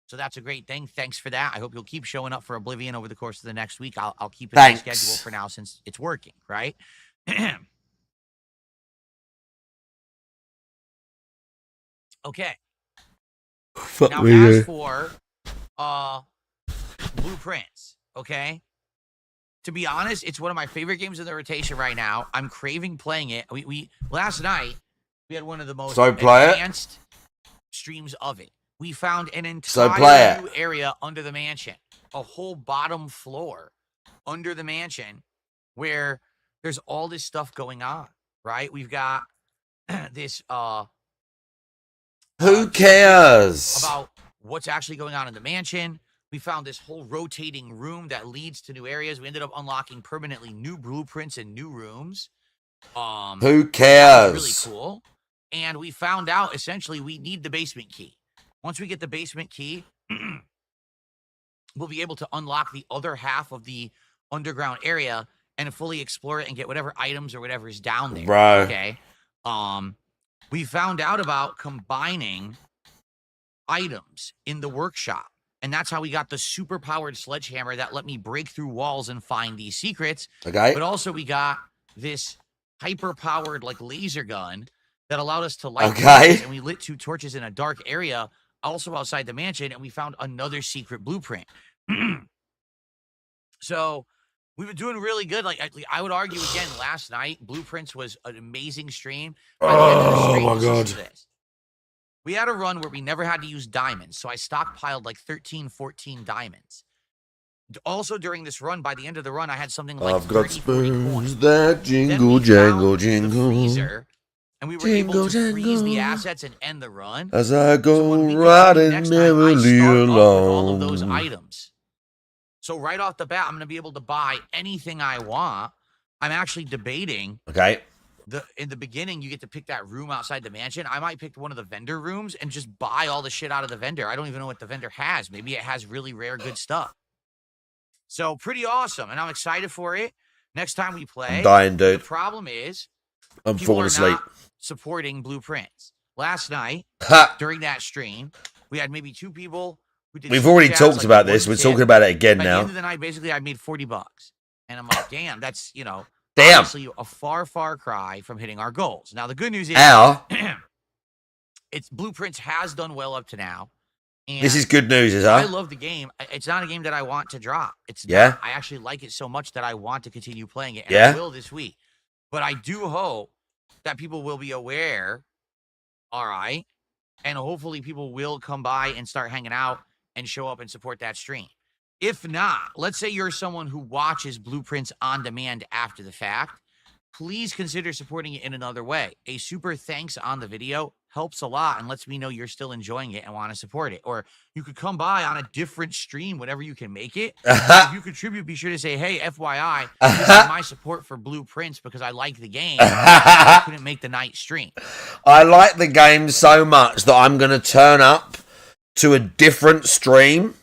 So that's a great thing. Thanks for that. I hope you'll keep showing up for Oblivion over the course of the next week. I'll keep it on the schedule for now since it's working, right? Okay. Fuck now, me, as for Blueprints, okay? To be honest, it's one of my favorite games in the rotation right now. I'm craving playing it. We last night we had one of the most advanced streams of it. We found an entire new area under the mansion, a whole bottom floor under the mansion where there's all this stuff going on, right? We've got this who cares about what's actually going on in the mansion. We found this whole rotating room that leads to new areas. We ended up unlocking permanently new blueprints and new rooms. Who cares? Really cool. And we found out essentially we need the basement key. Once we get the basement key, we'll be able to unlock the other half of the underground area and fully explore it and get whatever items or whatever is down there. Bro. Okay. We found out about combining items in the workshop. And that's how we got the super powered sledgehammer that let me break through walls and find these secrets. Okay. But also we got this hyper powered like laser gun that allowed us to light torches, and we lit 2 torches in a dark area also outside the mansion, and we found another secret blueprint. So we've been doing really good. Like I would argue again, last night Blueprints was an amazing stream. Oh my god. We had a run where we never had to use diamonds, so I stockpiled like 13, 14 diamonds. Also during this run, by the end of the run, I had something like I've got 30, 40 spoons coins. that jingle, jangle, jingle. Freezer, and we were able to freeze the assets and end the run. As I go so riding merrily along. All of those items. So right off the bat, I'm going to be able to buy anything I want. I'm actually debating. Okay. In the beginning, you get to pick that room outside the mansion. I might pick one of the vendor rooms and just buy all the shit out of the vendor. I don't even know what the vendor has. Maybe it has really rare good stuff. So pretty awesome, and I'm excited for it. Next time we play, I'm dying, dude. The problem is, I'm falling asleep. Supporting Blueprints. Last night, during that stream, we had maybe 2 people who did. We've already talked about this. We're talking about it again now. At the end of the night, basically, I made $40, and I'm like, damn, that's damn, obviously a far cry from hitting our goals. Now the good news is, it's Blueprints has done well up to now. And this is good news, I love the game. It's not a game that I want to drop. It's not. I actually like it so much that I want to continue playing it, and I will this week. But I do hope that people will be aware, all right, and hopefully people will come by and start hanging out and show up and support that stream. If not, let's say you're someone who watches Blueprints on demand after the fact, please consider supporting it in another way. A super thanks on the video helps a lot and lets me know you're still enjoying it and want to support it. Or you could come by on a different stream whenever you can make it. If you contribute, be sure to say, hey, FYI, this is my support for Blueprints because I like the game. I couldn't make the night stream. I like the game so much that I'm going to turn up to a different stream.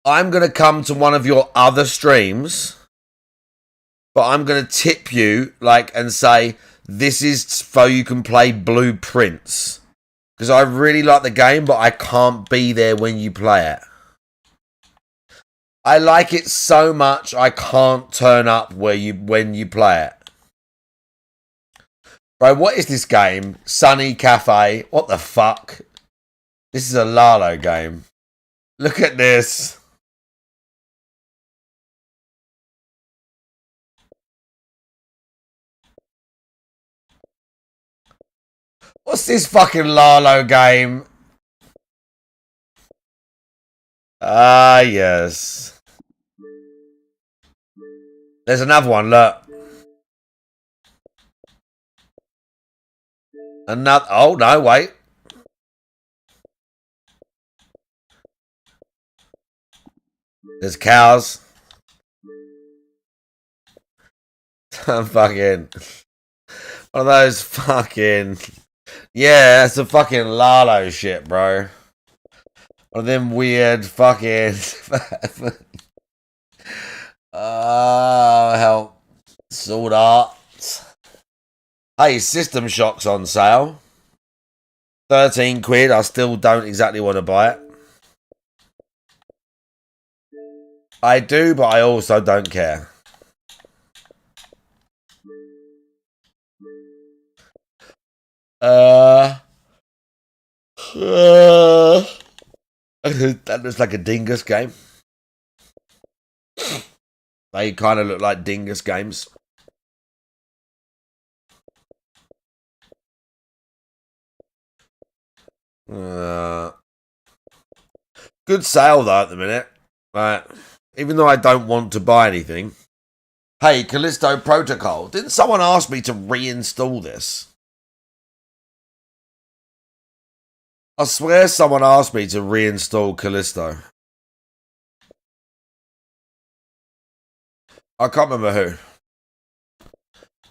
I'm going to come to one of your other streams, but I'm going to tip you and say, this is so you can play Blueprints. Because I really like the game, but I can't be there when you play it. I like it so much, I can't turn up when you play it. Bro, what is this game? Sunny Cafe. What the fuck? This is a Lalo game. Look at this. What's this fucking Lalo game? Ah, yes. There's another one, look. Another. Oh, no, wait. There's cows. Fucking. One of those fucking. Yeah, that's a fucking Lalo shit, bro. One of them weird fucking. Oh, help. Sword art. Hey, System Shock's on sale. 13 quid. I still don't exactly want to buy it. I do, but I also don't care. That looks like a Dingus game. They kind of look like Dingus games. Good sale though at the minute. Right. Even though I don't want to buy anything. Hey, Callisto Protocol. Didn't someone ask me to reinstall this? I swear someone asked me to reinstall Callisto. I can't remember who.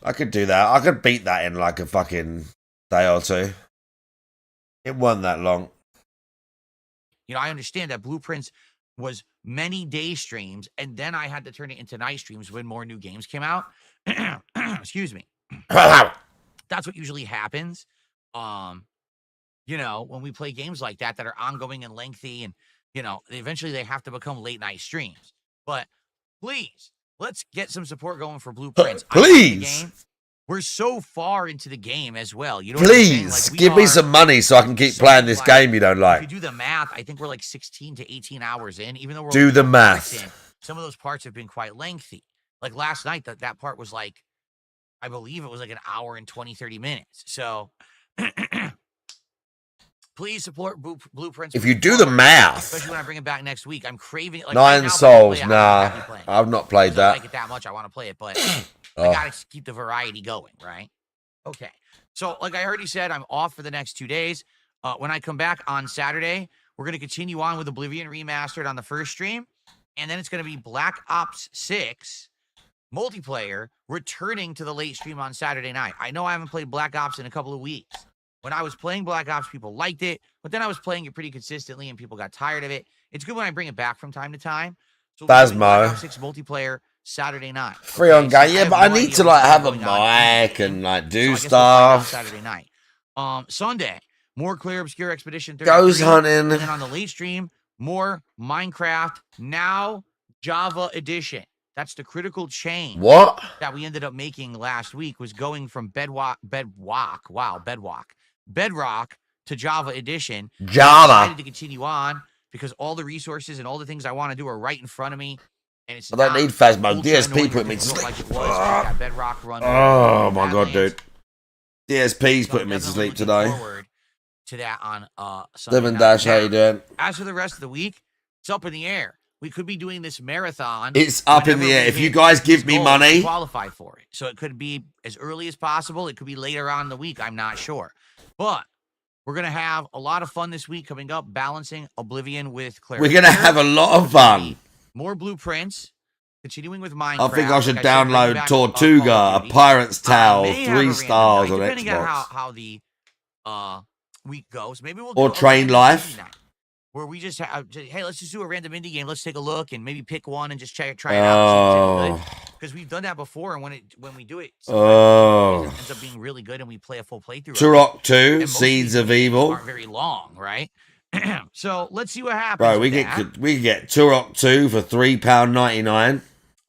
I could do that. I could beat that in like a fucking day or two. It wasn't that long. You know, I understand that Blueprints was many day streams, and then I had to turn it into night streams when more new games came out. Excuse me. That's what usually happens. You know, when we play games like that are ongoing and lengthy, and you know, eventually they have to become late night streams. But please, let's get some support going for Blueprints. Please. We're so far into the game as well. You know, please give me some money so I can keep playing this game you don't like. If you do the math, I think we're like 16 to 18 hours in. Even though we're do the math. Some of those parts have been quite lengthy. Like last night, that part was like, I believe it was like an hour and 20, 30 minutes. So please support Blueprints. If you do the math, especially when I bring it back next week, I'm craving it. Like 9 Souls. Nah, I've not played that. I like it that much. I want to play it, but I gotta keep the variety going, right? Okay. So, like I already said, I'm off for the next 2 days. When I come back on Saturday, we're gonna continue on with Oblivion Remastered on the first stream, and then it's gonna be Black Ops 6 multiplayer returning to the late stream on Saturday night. I know I haven't played Black Ops in a couple of weeks. When I was playing Black Ops, people liked it, but then I was playing it pretty consistently and people got tired of it. It's good when I bring it back from time to time. So Black Ops 6 multiplayer Saturday night. Free on game, yeah, but I need to like have a mic and like do stuff. Saturday night. Sunday, more Clear Obscure Expedition 33. Goes hunting. And then on the late stream, more Minecraft Now Java Edition. That's the critical change. What? That we ended up making last week was going from Bedrock to Java Edition. Java. I decided to continue on because all the resources and all the things I want to do are right in front of me. And it's I don't need Phasmo. DSP put me to sleep. Like it was, that Bedrock run. Oh my god, dude. DSP's putting me to sleep today. To that on Sunday 7 Dash, how you doing? As for the rest of the week, it's up in the air. We could be doing this marathon. It's up in the air. If you guys give me money, qualify for it. So it could be as early as possible. It could be later on in the week. I'm not sure. But we're going to have a lot of fun this week coming up, balancing Oblivion with Claire. We're going to have a lot of fun. More Blueprints. Continuing with Minecraft. I think I should download Tortuga, A Pirate's Tale, 3 stars on depending Xbox. On how the week goes. Maybe we'll or do Train Life. Where we just have, hey, let's just do a random indie game. Let's take a look and maybe pick one and just try it out. Because we've done that before, and when we do it, it ends up being really good, and we play a full playthrough. Turok 2, Seeds of Evil. Aren't very long, right? So let's see what happens. Bro, we get Turok 2 for £3.99.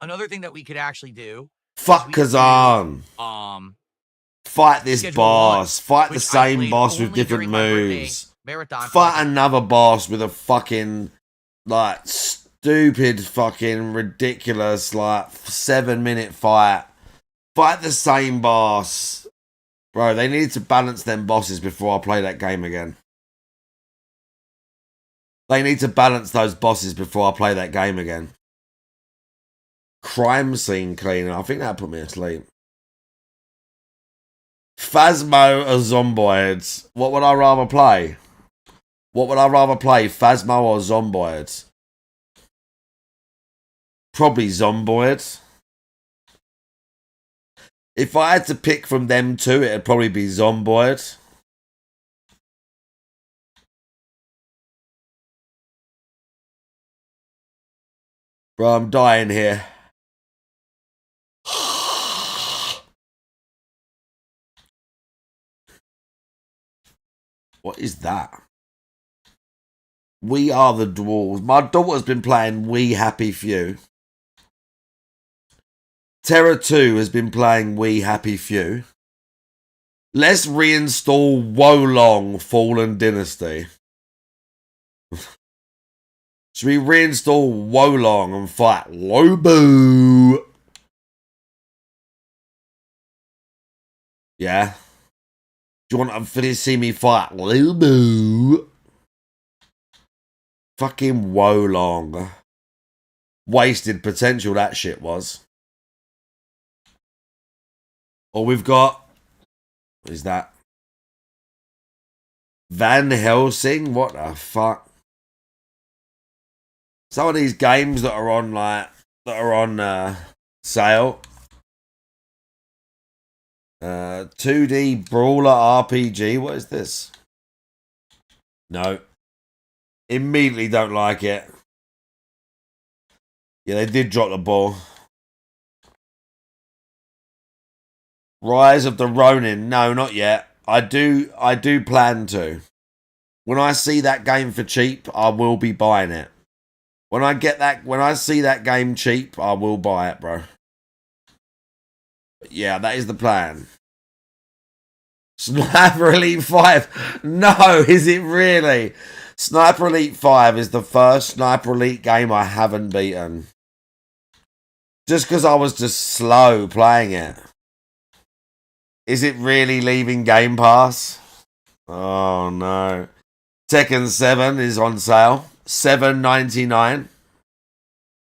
Another thing that we could actually do. Fuck Kazan. Fight this boss. Fight the same boss with different moves. Marathon fight another boss with a fucking like stupid fucking ridiculous like 7-minute fight. Fight the same boss. Bro, they need to balance them bosses before I play that game again. They need to balance those bosses before I play that game again. Crime scene cleaner. I think that put me asleep. Phasmo or Zomboids? What would I rather play? What would I rather play? Phasmo or Zomboids? Probably Zomboids. If I had to pick from them two, it'd probably be Zomboids. Bro, I'm dying here. What is that? We Are the Dwarves. My daughter's been playing We Happy Few. Terra 2 has been playing We Happy Few. Let's reinstall Wolong Fallen Dynasty. Should we reinstall Wolong and fight Lobo? Yeah. Do you want to see me fight Lobo? Fucking Wolong. Wasted potential that shit was. Or we've got... What is that? Van Helsing? What the fuck? Some of these games that are on, like... That are on sale. 2D Brawler RPG. What is this? No. Immediately don't like it. Yeah, they did drop the ball. Rise of the Ronin. No, not yet. I do plan to. When I see that game for cheap, I will be buying it. When I see that game cheap, I will buy it, bro. But yeah, that is the plan. Sniper Elite 5. No, is it really? Sniper Elite 5 is the first Sniper Elite game I haven't beaten. Just because I was just slow playing it. Is it really leaving Game Pass? Oh no. Tekken 7 is on sale. $7.99.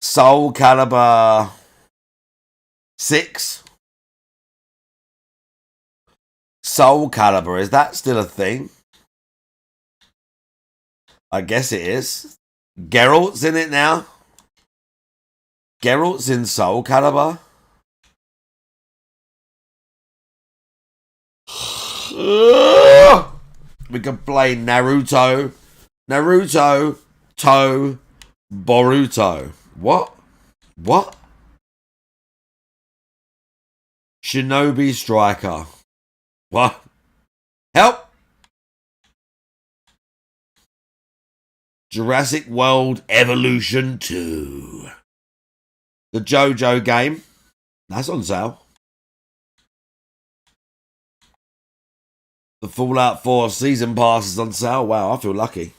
Soul Calibur 6. Soul Calibur, is that still a thing? I guess it is. Geralt's in it now. Geralt's in Soul Calibur. We can play Naruto. Naruto, To, Boruto. What? What? Shinobi Striker. What? Help! Jurassic World Evolution 2. The JoJo game. That's on sale. The Fallout 4 Season Pass is on sale. Wow, I feel lucky.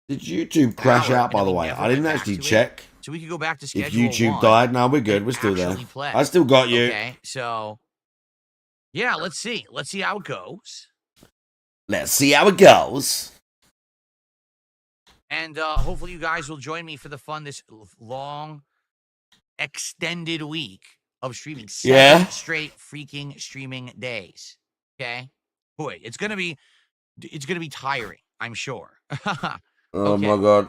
Did YouTube crash out, by the way? I didn't actually check. So we could go back to schedule if YouTube 1 died. No, we're good. We're still there. I still got you. Okay, so... Yeah, let's see. Let's see how it goes. Let's see how it goes. And hopefully you guys will join me for the fun this long, extended week of streaming. 7 straight freaking streaming days. Okay? Boy, it's gonna be tiring, I'm sure. Oh my god.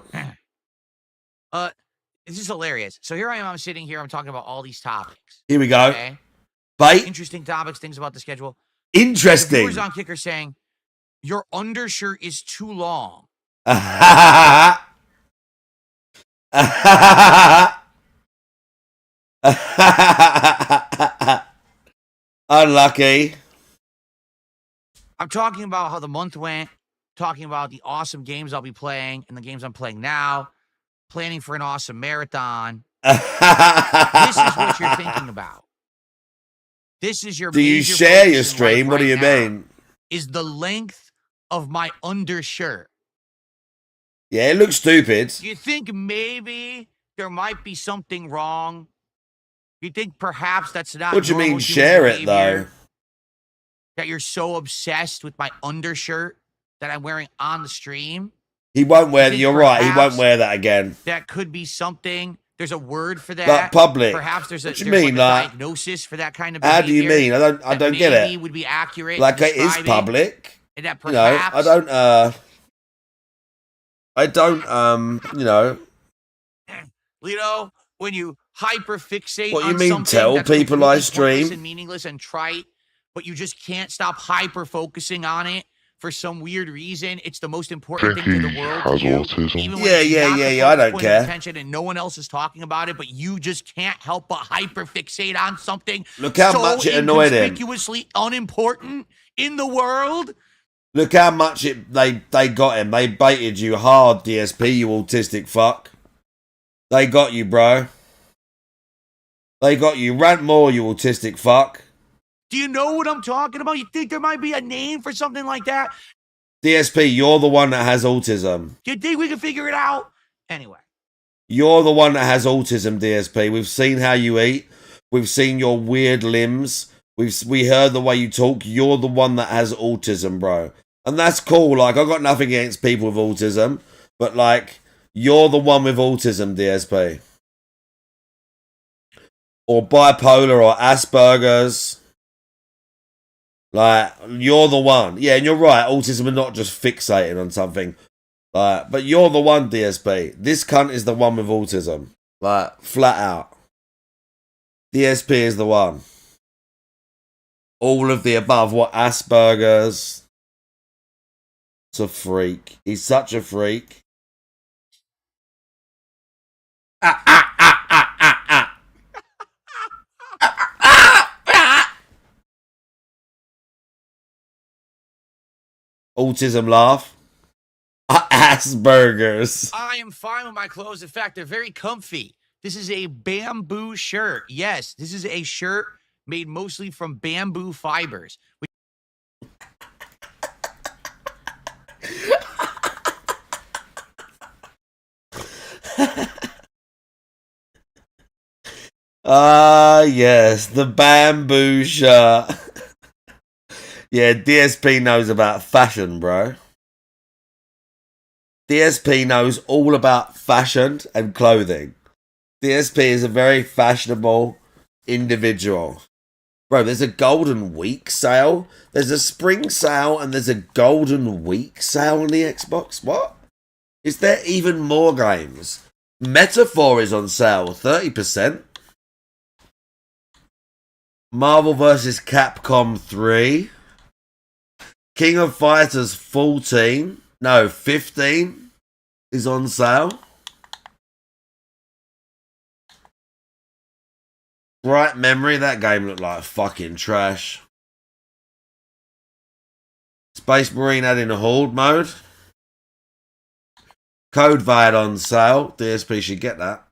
It's just hilarious. So here I am, I'm sitting here, I'm talking about all these topics. Here we go. Okay? Bite. Interesting topics, things about the schedule. Interesting. The viewers on Kicker saying, your undershirt is too long. Unlucky. I'm talking about how the month went, talking about the awesome games I'll be playing and the games I'm playing now, planning for an awesome marathon. This is what you're thinking about. This is your Do you major share focus your in stream? life What do right you now mean? Is the length of my undershirt. Yeah, it looks stupid. You think maybe there might be something wrong? You think perhaps that's not What do you mean normal human share it, behavior? though? that you're so obsessed with my undershirt that I'm wearing on the stream? He won't wear. think You're right. He won't perhaps wear that again. That could be something. There's a word for that. Like public. Perhaps there's What you there's mean, like a like, diagnosis for that kind of how behavior. do you mean? I don't get maybe it. would be accurate. Like in it is describing, public. And that You know, perhaps I don't you know. when you hyperfixate What on you mean, something tell that's people completely I pointless stream? and meaningless and trite, but you just can't stop hyper focusing on it for some weird reason. It's the most important Think thing to he the world. has to you, autism? even when Yeah, it's yeah, not yeah, the yeah, I focus don't point of care. attention and no one else is talking about it, but you just can't help but hyperfixate on something. Look how so much it annoyed him. Inconspicuously unimportant in the world. Look how much they got him. They baited you hard, DSP, you autistic fuck. They got you, bro. They got you. Rant more, you autistic fuck. Do you know what I'm talking about? You think there might be a name for something like that? DSP, you're the one that has autism. Do you think we can figure it out? Anyway. You're the one that has autism, DSP. We've seen how you eat. We've seen your weird limbs. We heard the way you talk. You're the one that has autism, bro. And that's cool. Like, I've got nothing against people with autism. But, like, you're the one with autism, DSP. Or bipolar or Asperger's. Like, you're the one. Yeah, and you're right. Autism is not just fixating on something. Like, but you're the one, DSP. This cunt is the one with autism. Like, flat out. DSP is the one. All of the above. What, Asperger's? It's a freak. He's such a freak. Autism laugh. Asperger's. I am fine with my clothes. In fact, they're very comfy. This is a bamboo shirt. Yes, this is a shirt made mostly from bamboo fibers. Yes, the bamboo shirt. Yeah, DSP knows about fashion, bro. DSP knows all about fashion and clothing. DSP is a very fashionable individual. Bro, there's a Golden Week sale. There's a spring sale and there's a Golden Week sale on the Xbox. What? Is there even more games? Metaphor is on sale, 30%. Marvel vs. Capcom 3. King of Fighters 15 is on sale. Bright Memory, that game looked like fucking trash. Space Marine adding a Horde mode. Code Vein on sale. DSP should get that.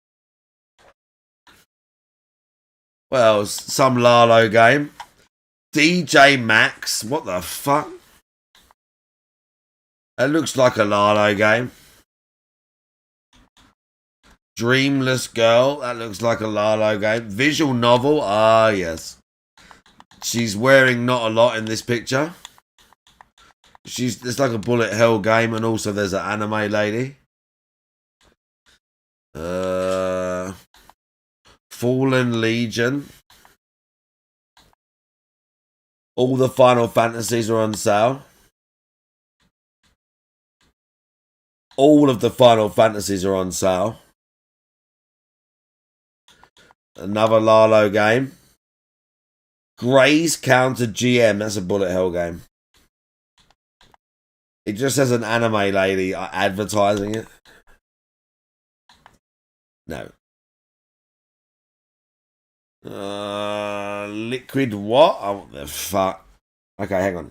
Well, some Lalo game. DJ Max, what the fuck? It looks like a Lalo game. Dreamless Girl, that looks like a Lalo game. Visual novel, yes. She's wearing not a lot in this picture. It's like a bullet hell game, and also there's an anime lady. Fallen Legion. All the Final Fantasies are on sale. All of the Final Fantasies are on sale. Another Lalo game. Grey's Counter GM. That's a bullet hell game. It just has an anime lady advertising it. No. Liquid what? Oh, what the fuck? Okay, hang on.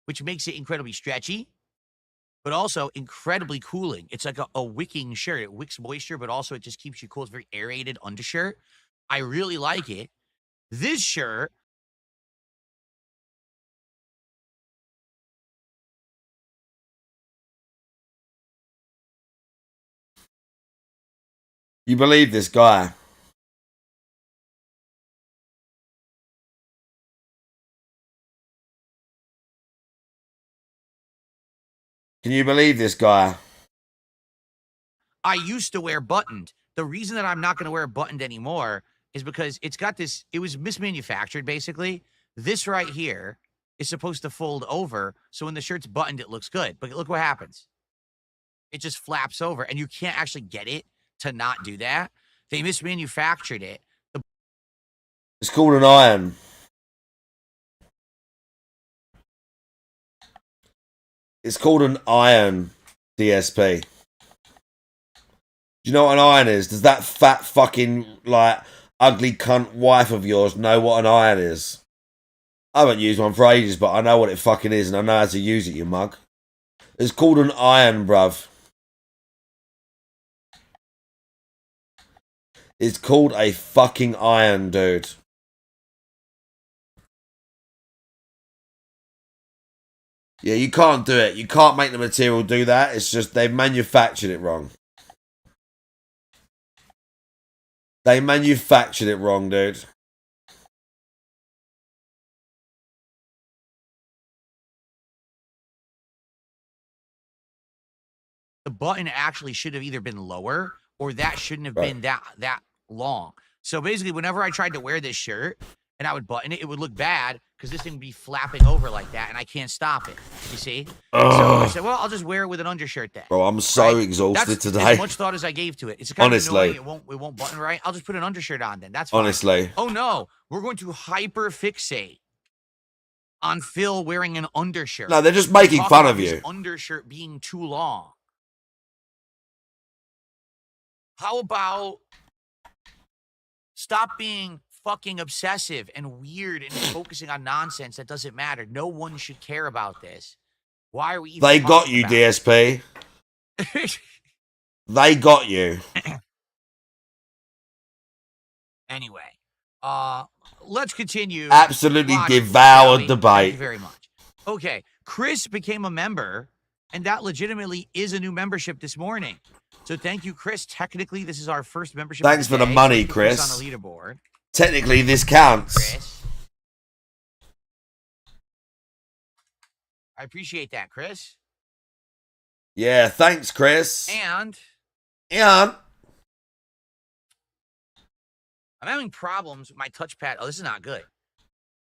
Which makes it incredibly stretchy, but also incredibly cooling. It's like a wicking shirt. It wicks moisture, but also it just keeps you cool. It's very aerated undershirt. I really like it. This shirt. You believe this guy? Can you believe this guy? I used to wear buttoned. The reason that I'm not going to wear buttoned anymore is because it's got this, it was mismanufactured basically. This right here is supposed to fold over. So when the shirt's buttoned, it looks good. But look what happens. It just flaps over and you can't actually get it to not do that. They mismanufactured it. It's called an iron. It's called an iron, DSP. Do you know what an iron is? Does that fat fucking, like, ugly cunt wife of yours know what an iron is? I haven't used one for ages, but I know what it fucking is and I know how to use it, you mug. It's called an iron, bruv. It's called a fucking iron, dude. Yeah, you can't do it. You can't make the material do that. It's just they've manufactured it wrong. They manufactured it wrong, dude. The button actually should have either been lower or that shouldn't have been that long. So basically, whenever I tried to wear this shirt and I would button it, it would look bad because this thing would be flapping over like that and I can't stop it. You see? So I said, well, I'll just wear it with an undershirt then. Bro, I'm so exhausted That's today. as much thought as I gave to it. It's kind Honestly. of annoying. It won't button right. I'll just put an undershirt on then. That's fine. Honestly. Oh no, we're going to hyper fixate on Phil wearing an undershirt. No, they're just making Talk fun about of his you. undershirt being too long. How about stop being fucking obsessive and weird and focusing on nonsense that doesn't matter? No one should care about this. Why are we even They got talking you, about DSP. it? They got you. Anyway, let's continue. Absolutely Logically, devoured shall we? debate. Thank you very much. Okay, Chris became a member, and that legitimately is a new membership this morning. So thank you, Chris. Technically, this is our first membership. Thanks of the for the day. money, Put Chris. this on the leaderboard. Technically, this counts. Chris. I appreciate that, Chris. Yeah, thanks, Chris. And Yeah. I'm having problems with my touchpad. Oh, this is not good.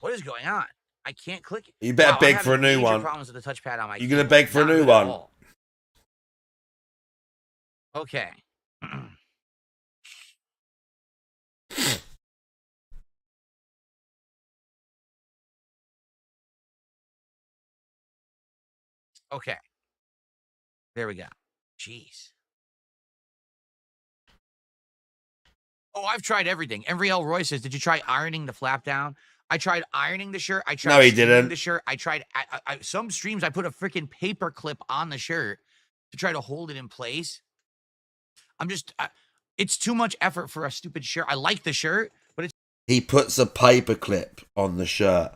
What is going on? I can't click it. You better Wow, beg I'm for a having new major one. Problems with the touchpad on my You gonna keyboard. beg for a Not new good at one? all. Okay. Okay. There we go. Jeez. Oh, I've tried everything. Every Roy says, did you try ironing the flap down? I tried ironing the shirt. I tried No, he steaming didn't. the shirt. I tried some streams. I put a freaking paper clip on the shirt to try to hold it in place. I'm just, it's too much effort for a stupid shirt. I like the shirt, but it's He puts a paperclip on the shirt.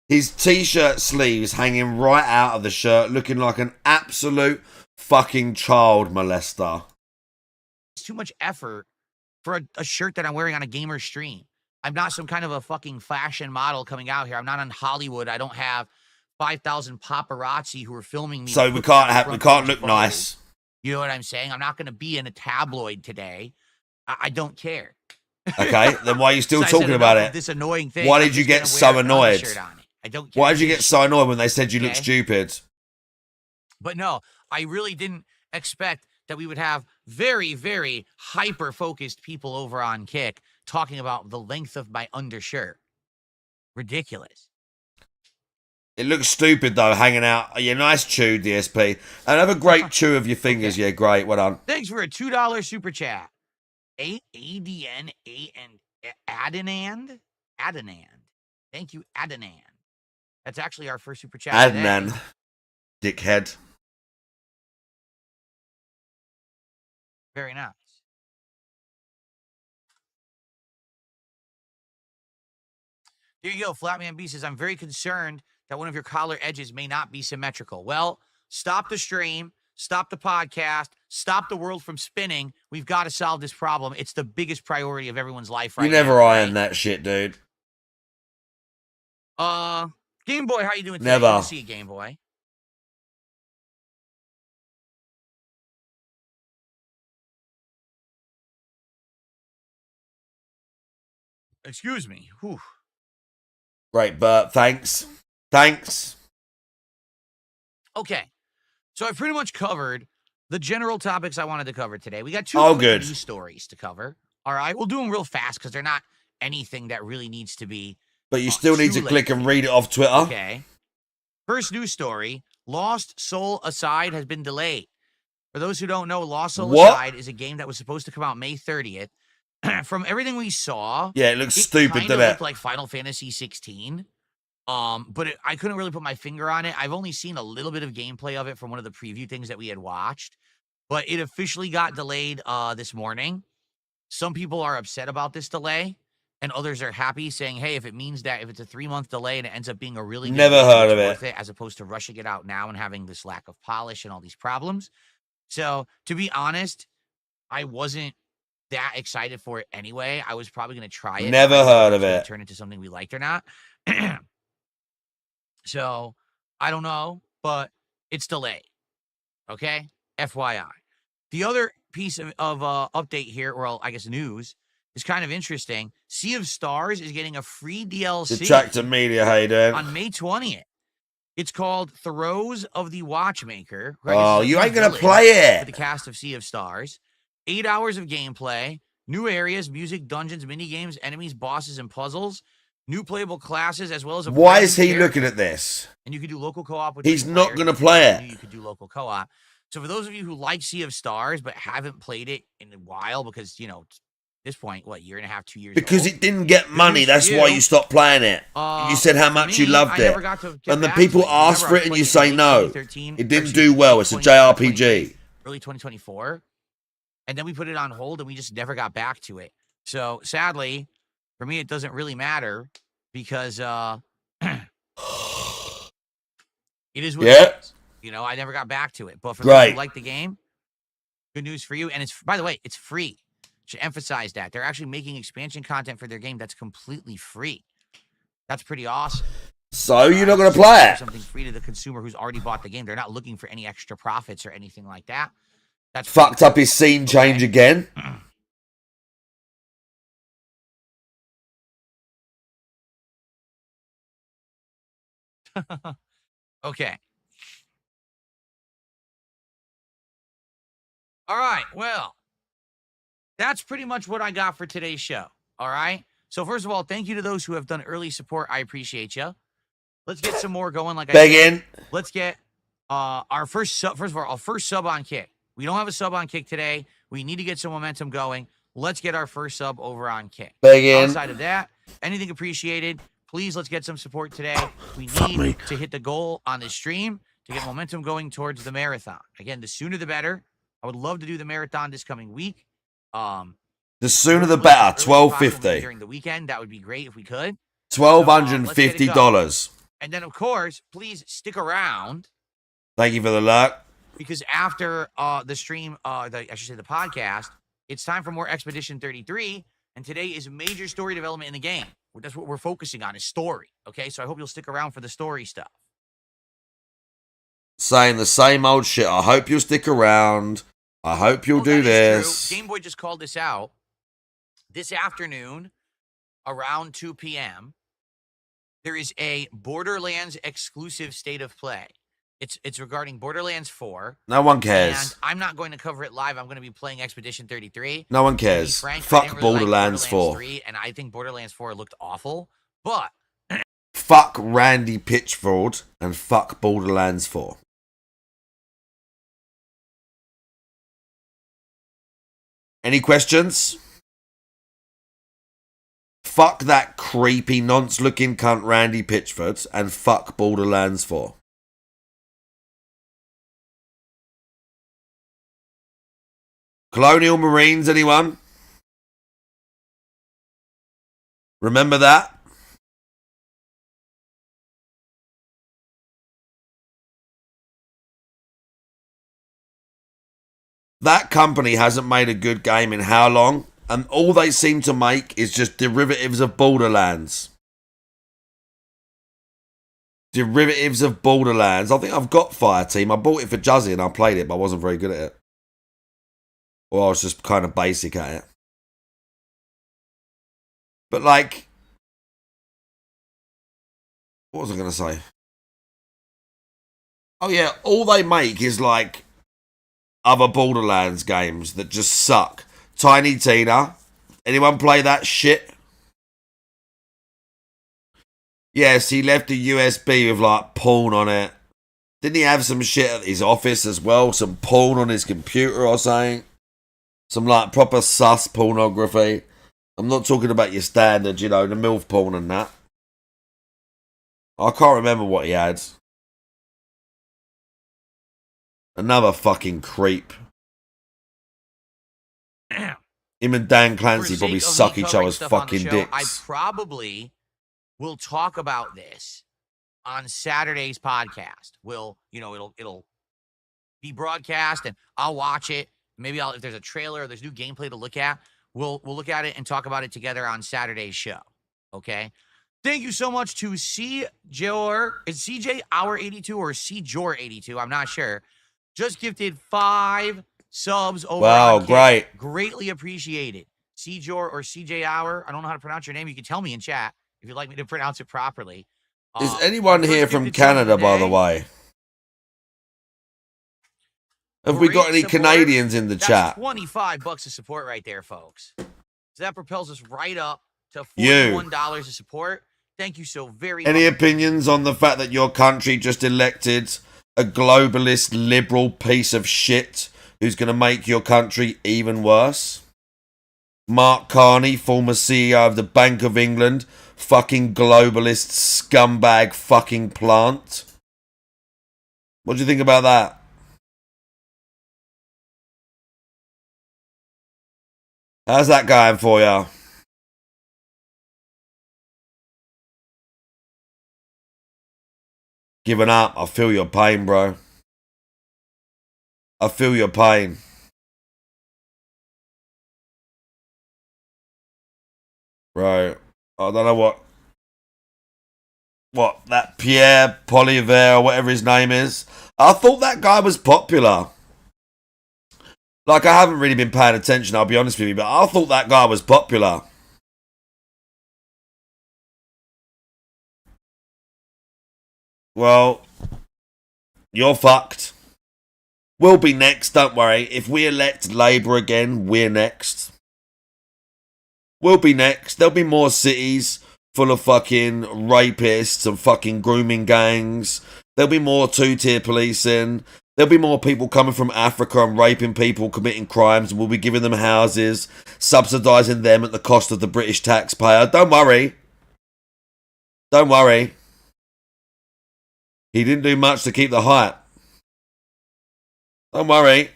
His t-shirt sleeves hanging right out of the shirt, looking like an absolute fucking child molester. too much effort for a shirt that I'm wearing on a gamer stream. I'm not some kind of a fucking fashion model coming out here. I'm not on Hollywood. I don't have 5,000 paparazzi who are filming me. So we can't look nice. You know what I'm saying? I'm not going to be in a tabloid today. I don't care. Okay, then why are you still So I said talking about enough of it? This annoying thing. Why I'm did you just get gonna so wear an annoyed? undershirt on it. I don't care. Why did you get so annoyed when they said you look Okay. stupid? But no, I really didn't expect that we would have very, very hyper-focused people over on Kick talking about the length of my undershirt. Ridiculous. It looks stupid though, hanging out. Yeah, nice chew, DSP. And have a great chew of your fingers. Okay. Yeah, great. Well done. Thanks for a $2 super chat. ADN Adonand. Thank you, Adonand. That's actually our first super chat today. Adnan. Dickhead. Very nice. There you go. Flatman B says, I'm very concerned that one of your collar edges may not be symmetrical. Well, stop the stream, stop the podcast, stop the world from spinning. We've got to solve this problem. It's the biggest priority of everyone's life right now. You never iron that shit, dude. Game Boy, how you doing today? Never. Good to see you, Game Boy. Excuse me. Whew. Great burp. Thanks. Thanks. Okay. So I pretty much covered the general topics I wanted to cover today. We got two Oh, quick good. news stories to cover. All right. We'll do them real fast because they're not anything that really needs to be. But you still need too to click and lengthy. read it off Twitter. Okay. First news story, Lost Soul Aside has been delayed. For those who don't know, Lost Soul What? Aside is a game that was supposed to come out May 30th. From everything we saw, Yeah, it looks stupid, kind doesn't of it? looked like Final Fantasy 16. But I couldn't really put my finger on it. I've only seen a little bit of gameplay of it from one of the preview things that we had watched. But it officially got delayed this morning. Some people are upset about this delay, and others are happy, saying, hey, if it means that if it's a 3-month delay and it ends up being a really good Never game, heard it's of worth it. it, as opposed to rushing it out now and having this lack of polish and all these problems. So, to be honest, I wasn't that excited for it anyway. I was probably going to try it. Never I don't know heard if of it's gonna it. turn into something we liked or not. So, I don't know, but it's delayed. Okay? FYI. The other piece of update here, or I guess news, is kind of interesting. Sea of Stars is getting a free DLC Detractor media, how you doing? on May 20th. It's called Throes of the Watchmaker. who I guess Oh, is a you new ain't gonna village play with the it. cast of Sea of Stars. 8 hours of gameplay, new areas, music, dungeons, mini games, enemies, bosses, and puzzles. New playable classes, as well as a Why brand is new he character. looking at this? And you could do local co-op with He's two not players. gonna If play you it. knew you could do local co-op. So for those of you who like Sea of Stars but haven't played it in a while, because at this point, what, year and a half, 2 years Because old? it didn't get money. news for That's why you. you stopped playing it. You said how For much you me, loved I it. never got to get And the back to people it. ask Remember, for I it and played you in say late no. 2013, It or didn't excuse do me, well. late It's a 2020, JRPG. early 2024. And then we put it on hold and we just never got back to it. So sadly, for me, it doesn't really matter because it is what Yeah. it is. I never got back to it. But for those Great. who like the game, good news for you. And it's, by the way, it's free. Should emphasize that. They're actually making expansion content for their game that's completely free. That's pretty awesome. So you're not Right? going to So play offer it. something free to the consumer who's already bought the game. They're not looking for any extra profits or anything like that. That's pretty Fucked up cool. his scene change again. Okay. All right. Well, that's pretty much what I got for today's show. All right. So first of all, thank you to those who have done early support. I appreciate you. Let's get some more going. Like I said, Begging. let's get our first sub. First of all, our first sub on Kick. We don't have a sub on Kick today. We need to get some momentum going. Let's get our first sub over on Kick. Begging. Outside of that, anything appreciated. Please, let's get some support today. We need to hit the goal on this stream to get momentum going towards the marathon. Again, the sooner the better. I would love to do the marathon this coming week. The sooner the hopefully better. as early as possible, maybe $12.50. during the weekend. That would be great if we could. $1,250. And then, of course, please stick around Thank you for the luck. because after the stream, I should say the podcast, it's time for more Expedition 33. And today is major story development in the game. That's what we're focusing on, is story. Okay, so I hope you'll stick around for the story stuff. Saying the same old shit. I hope you'll stick around. I hope you'll do That is this. true. Game Boy just called this out. This afternoon, around 2 p.m., there is a Borderlands exclusive state of play. It's regarding Borderlands 4. No one And cares. I'm not going to cover it live. I'm going to be playing Expedition 33. No one To be cares. frank, I Fuck didn't really like Borderlands 4. 3, and I think Borderlands 4 looked awful. But Fuck Randy Pitchford and fuck Borderlands 4. Any questions? Fuck that creepy, nonce-looking cunt Randy Pitchford and fuck Borderlands 4. Colonial Marines, anyone? Remember that? That company hasn't made a good game in how long? And all they seem to make is just derivatives of Borderlands. Derivatives of Borderlands. I think I've got Fireteam. I bought it for Juzzy and I played it, but I wasn't very good at it. Or I was just kind of basic at it. But like, what was I going to say? Oh yeah, all they make is like other Borderlands games that just suck. Tiny Tina. Anyone play that shit? Yes, he left a USB with like porn on it. Didn't he have some shit at his office as well? Some porn on his computer or something? Some like proper sus pornography. I'm not talking about your standard, you know, the MILF porn and that. I can't remember what he had. Another fucking creep. Him and Dan Clancy probably suck each other's fucking dicks. I probably will talk about this on Saturday's podcast. It'll be broadcast and I'll watch it. Maybe if there's a trailer or there's new gameplay to look at, we'll look at it and talk about it together on Saturday's show. Okay. Thank you so much to CJ Hour 82 or CJor 82. I'm not sure. Just gifted 5 subs over. Wow, great. Greatly appreciated. CJor or CJ Hour. I don't know how to pronounce your name. You can tell me in chat if you'd like me to pronounce it properly. Is anyone here from Canada, by the way? Have we got any Canadians in the chat? $25 of support right there, folks. So that propels us right up to $41 of support. Thank you so very much. Any opinions on the fact that your country just elected a globalist liberal piece of shit who's going to make your country even worse? Mark Carney, former CEO of the Bank of England, fucking globalist scumbag fucking plant. What do you think about that? How's that going for you? Giving up. I feel your pain, bro. I feel your pain. Bro, I don't know what that Pierre Polivier or whatever his name is. I thought that guy was popular. Like, I haven't really been paying attention, I'll be honest with you, but I thought that guy was popular. Well, you're fucked. We'll be next, don't worry. If we elect Labour again, we're next. We'll be next. There'll be more cities full of fucking rapists and fucking grooming gangs. There'll be more two-tier policing. There'll be more people coming from Africa and raping people, committing crimes, and we'll be giving them houses, subsidising them at the cost of the British taxpayer. Don't worry. Don't worry. He didn't do much to keep the hype. Don't worry.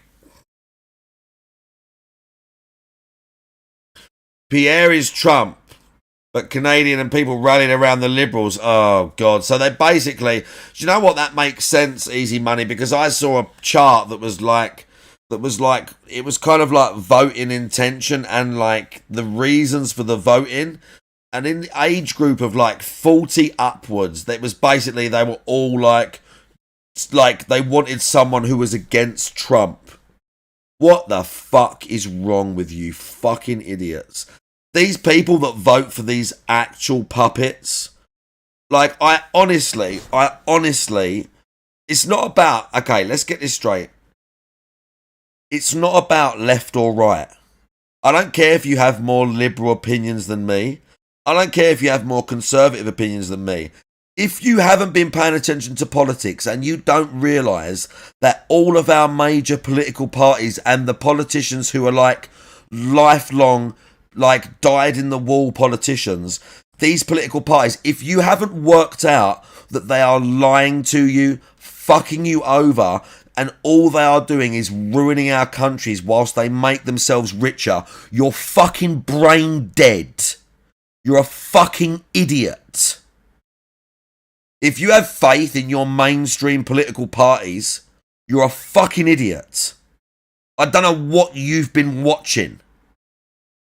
Pierre is Trump, but Canadian and people rallying around the Liberals. Oh, God. So they basically... Do you know what? That makes sense, Easy Money, because I saw a chart that was like... It was kind of like voting intention and like the reasons for the voting. And in the age group of like 40 upwards, that was basically, they were all like they wanted someone who was against Trump. What the fuck is wrong with you fucking idiots? These people that vote for these actual puppets, like, I honestly, it's not about, okay, let's get this straight. It's not about left or right. I don't care if you have more liberal opinions than me. I don't care if you have more conservative opinions than me. If you haven't been paying attention to politics and you don't realise that all of our major political parties and the politicians who are like lifelong, like dyed-in-the-wall politicians, these political parties, if you haven't worked out that they are lying to you, fucking you over, and all they are doing is ruining our countries whilst they make themselves richer, you're fucking brain dead. You're a fucking idiot. If you have faith in your mainstream political parties, you're a fucking idiot. I don't know what you've been watching.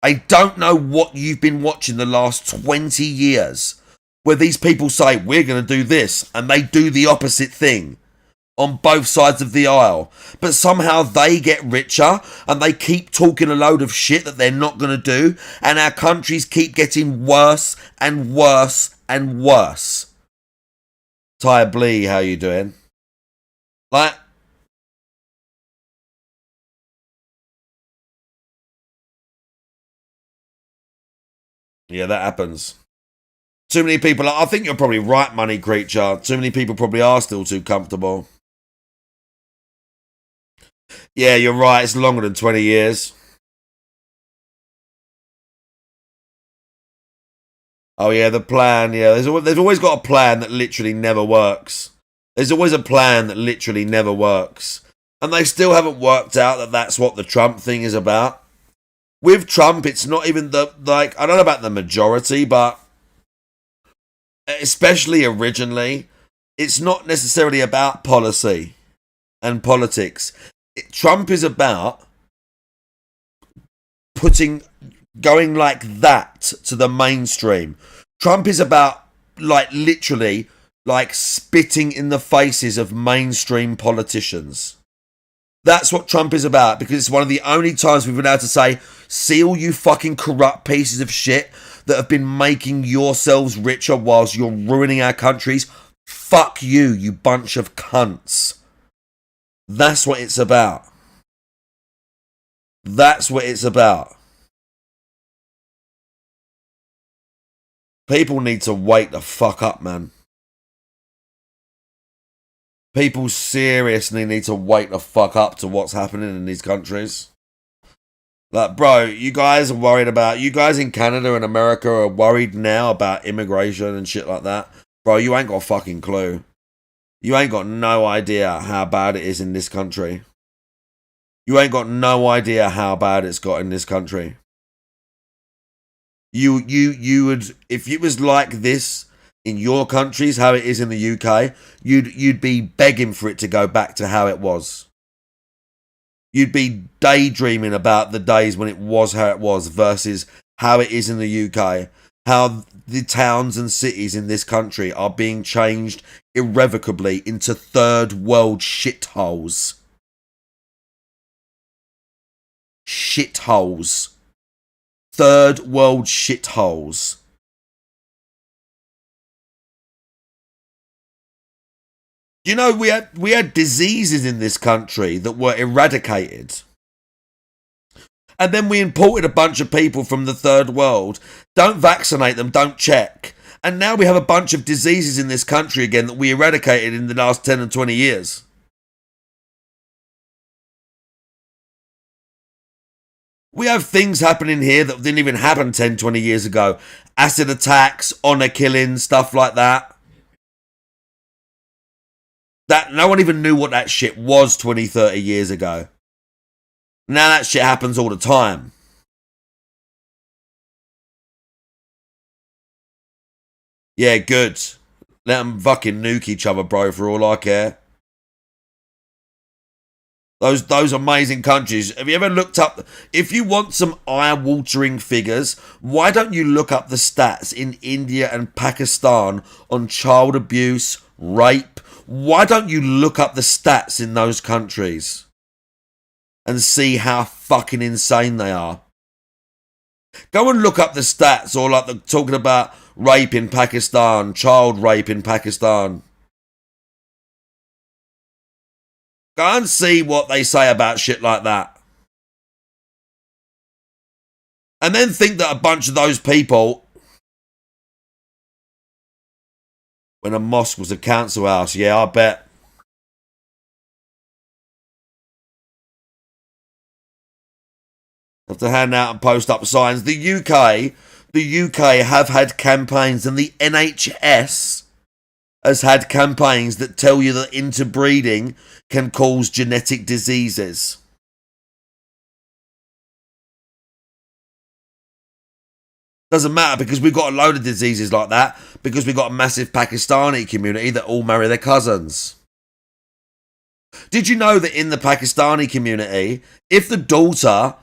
I don't know what you've been watching the last 20 years where these people say, we're going to do this, and they do the opposite thing. on both sides of the aisle. But somehow they get richer and they keep talking a load of shit that they're not going to do. And our countries keep getting worse and worse and worse. Ty Blee, how you doing? Like, yeah, that happens. Too many people, I think you're probably right, Money Creature. Too many people probably are still too comfortable. Yeah, you're right. It's longer than 20 years. Oh, yeah, the plan. Yeah, there's always got a plan that literally never works. There's always a plan that literally never works. And they still haven't worked out that that's what the Trump thing is about. With Trump, it's not even the, like, I don't know about the majority, but especially originally, it's not necessarily about policy and politics. Trump is about going like that to the mainstream. Trump is about, like, literally, like, spitting in the faces of mainstream politicians. That's what Trump is about, because it's one of the only times we've been able to say, see all you fucking corrupt pieces of shit that have been making yourselves richer whilst you're ruining our countries. Fuck you, you bunch of cunts. That's what it's about. That's what it's about. People need to wake the fuck up, man. People seriously need to wake the fuck up to what's happening in these countries. Like, bro, you guys are worried about... You guys in Canada and America are worried now about immigration and shit like that. Bro, you ain't got a fucking clue. You ain't got no idea how bad it is in this country. You ain't got no idea how bad it's got in this country. You would... If it was like this in your countries, how it is in the UK, you'd be begging for it to go back to how it was. You'd be daydreaming about the days when it was how it was versus how it is in the UK. How the towns and cities in this country are being changed irrevocably into third world shitholes. Shitholes. Third world shitholes. You know, we had diseases in this country that were eradicated. And then we imported a bunch of people from the third world. Don't vaccinate them, don't check. And now we have a bunch of diseases in this country again that we eradicated in the last 10 and 20 years. We have things happening here that didn't even happen 10, 20 years ago. Acid attacks, honour killings, stuff like that. That no one even knew what that shit was 20, 30 years ago. Now that shit happens all the time. Yeah, good. Let them fucking nuke each other, bro, for all I care. Those amazing countries. Have you ever looked up... If you want some eye-watering figures, why don't you look up the stats in India and Pakistan on child abuse, rape? Why don't you look up the stats in those countries and see how fucking insane they are? Go and look up the stats, or like talking about rape in Pakistan, child rape in Pakistan. Go and see what they say about shit like that. And then think that a bunch of those people... When a mosque was a council house, yeah, I bet. Have to hand out and post up signs. The UK have had campaigns, and the NHS has had campaigns that tell you that interbreeding can cause genetic diseases. Doesn't matter, because we've got a load of diseases like that, because we've got a massive Pakistani community that all marry their cousins. Did you know that in the Pakistani community, if the daughter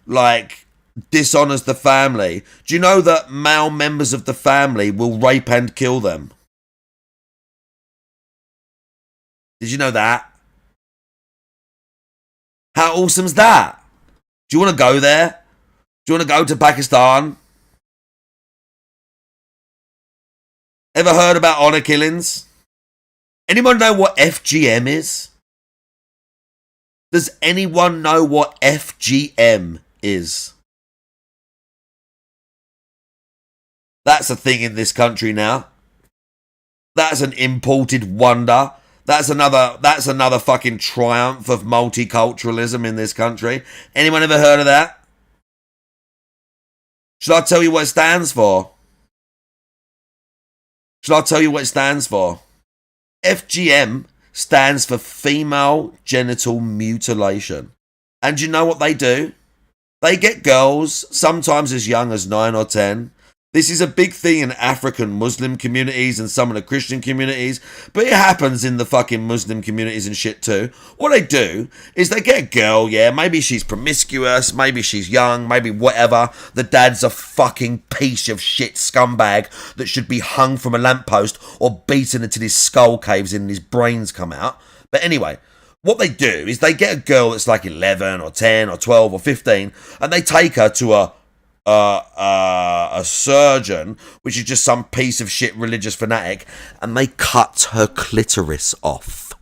like dishonors the family, do you know that male members of the family will rape and kill them? Did you know that? How awesome's that? Do you want to go there? Do you want to go to Pakistan? Ever heard about honor killings? Anyone know what FGM is? Does anyone know what FGM is? That's a thing in this country now. That's an imported wonder. That's another fucking triumph of multiculturalism in this country. Anyone ever heard of that? Should I tell you what it stands for? Should I tell you what it stands for? FGM stands for female genital mutilation. And you know what they do? They get girls, sometimes as young as 9 or 10. This is a big thing in African Muslim communities and some of the Christian communities, but it happens in the fucking Muslim communities and shit too. What they do is they get a girl, yeah, maybe she's promiscuous, maybe she's young, maybe whatever. The dad's a fucking piece of shit scumbag that should be hung from a lamppost or beaten until his skull caves in and his brains come out. But anyway, what they do is they get a girl that's like 11 or 10 or 12 or 15 and they take her to a surgeon, which is just some piece of shit religious fanatic, and they cut her clitoris off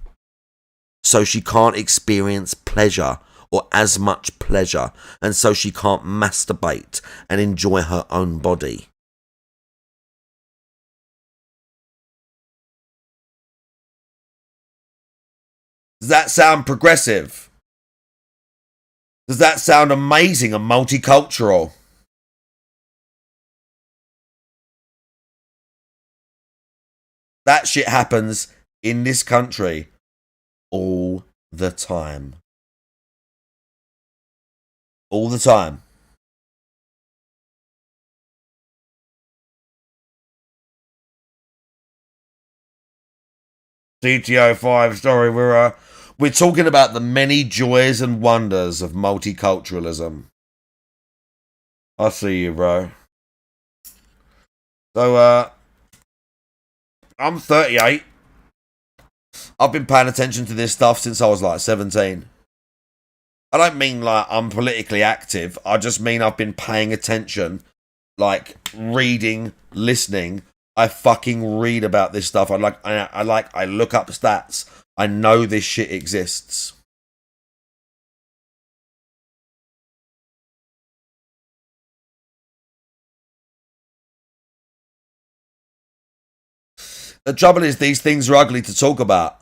so she can't experience pleasure or as much pleasure, and so she can't masturbate and enjoy her own body. Does that sound progressive? Does that sound amazing and multicultural? That shit happens in this country all the time. All the time. CTO 5, sorry, we're talking about the many joys and wonders of multiculturalism. I see you, bro. So, I'm 38. I've been paying attention to this stuff since I was like 17. I don't mean like I'm politically active. I just mean I've been paying attention, like reading, listening. I fucking read about this stuff. I look up stats. I know this shit exists. The trouble is these things are ugly to talk about.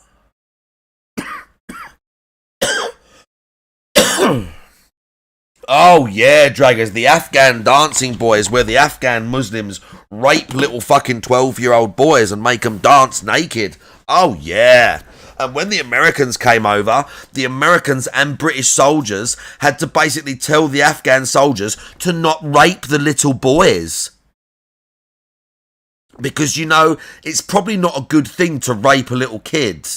Oh yeah, Draggers, the Afghan dancing boys where the Afghan Muslims rape little fucking 12-year-old boys and make them dance naked. Oh yeah. And when the Americans came over, the Americans and British soldiers had to basically tell the Afghan soldiers to not rape the little boys. Because, you know, it's probably not a good thing to rape a little kid.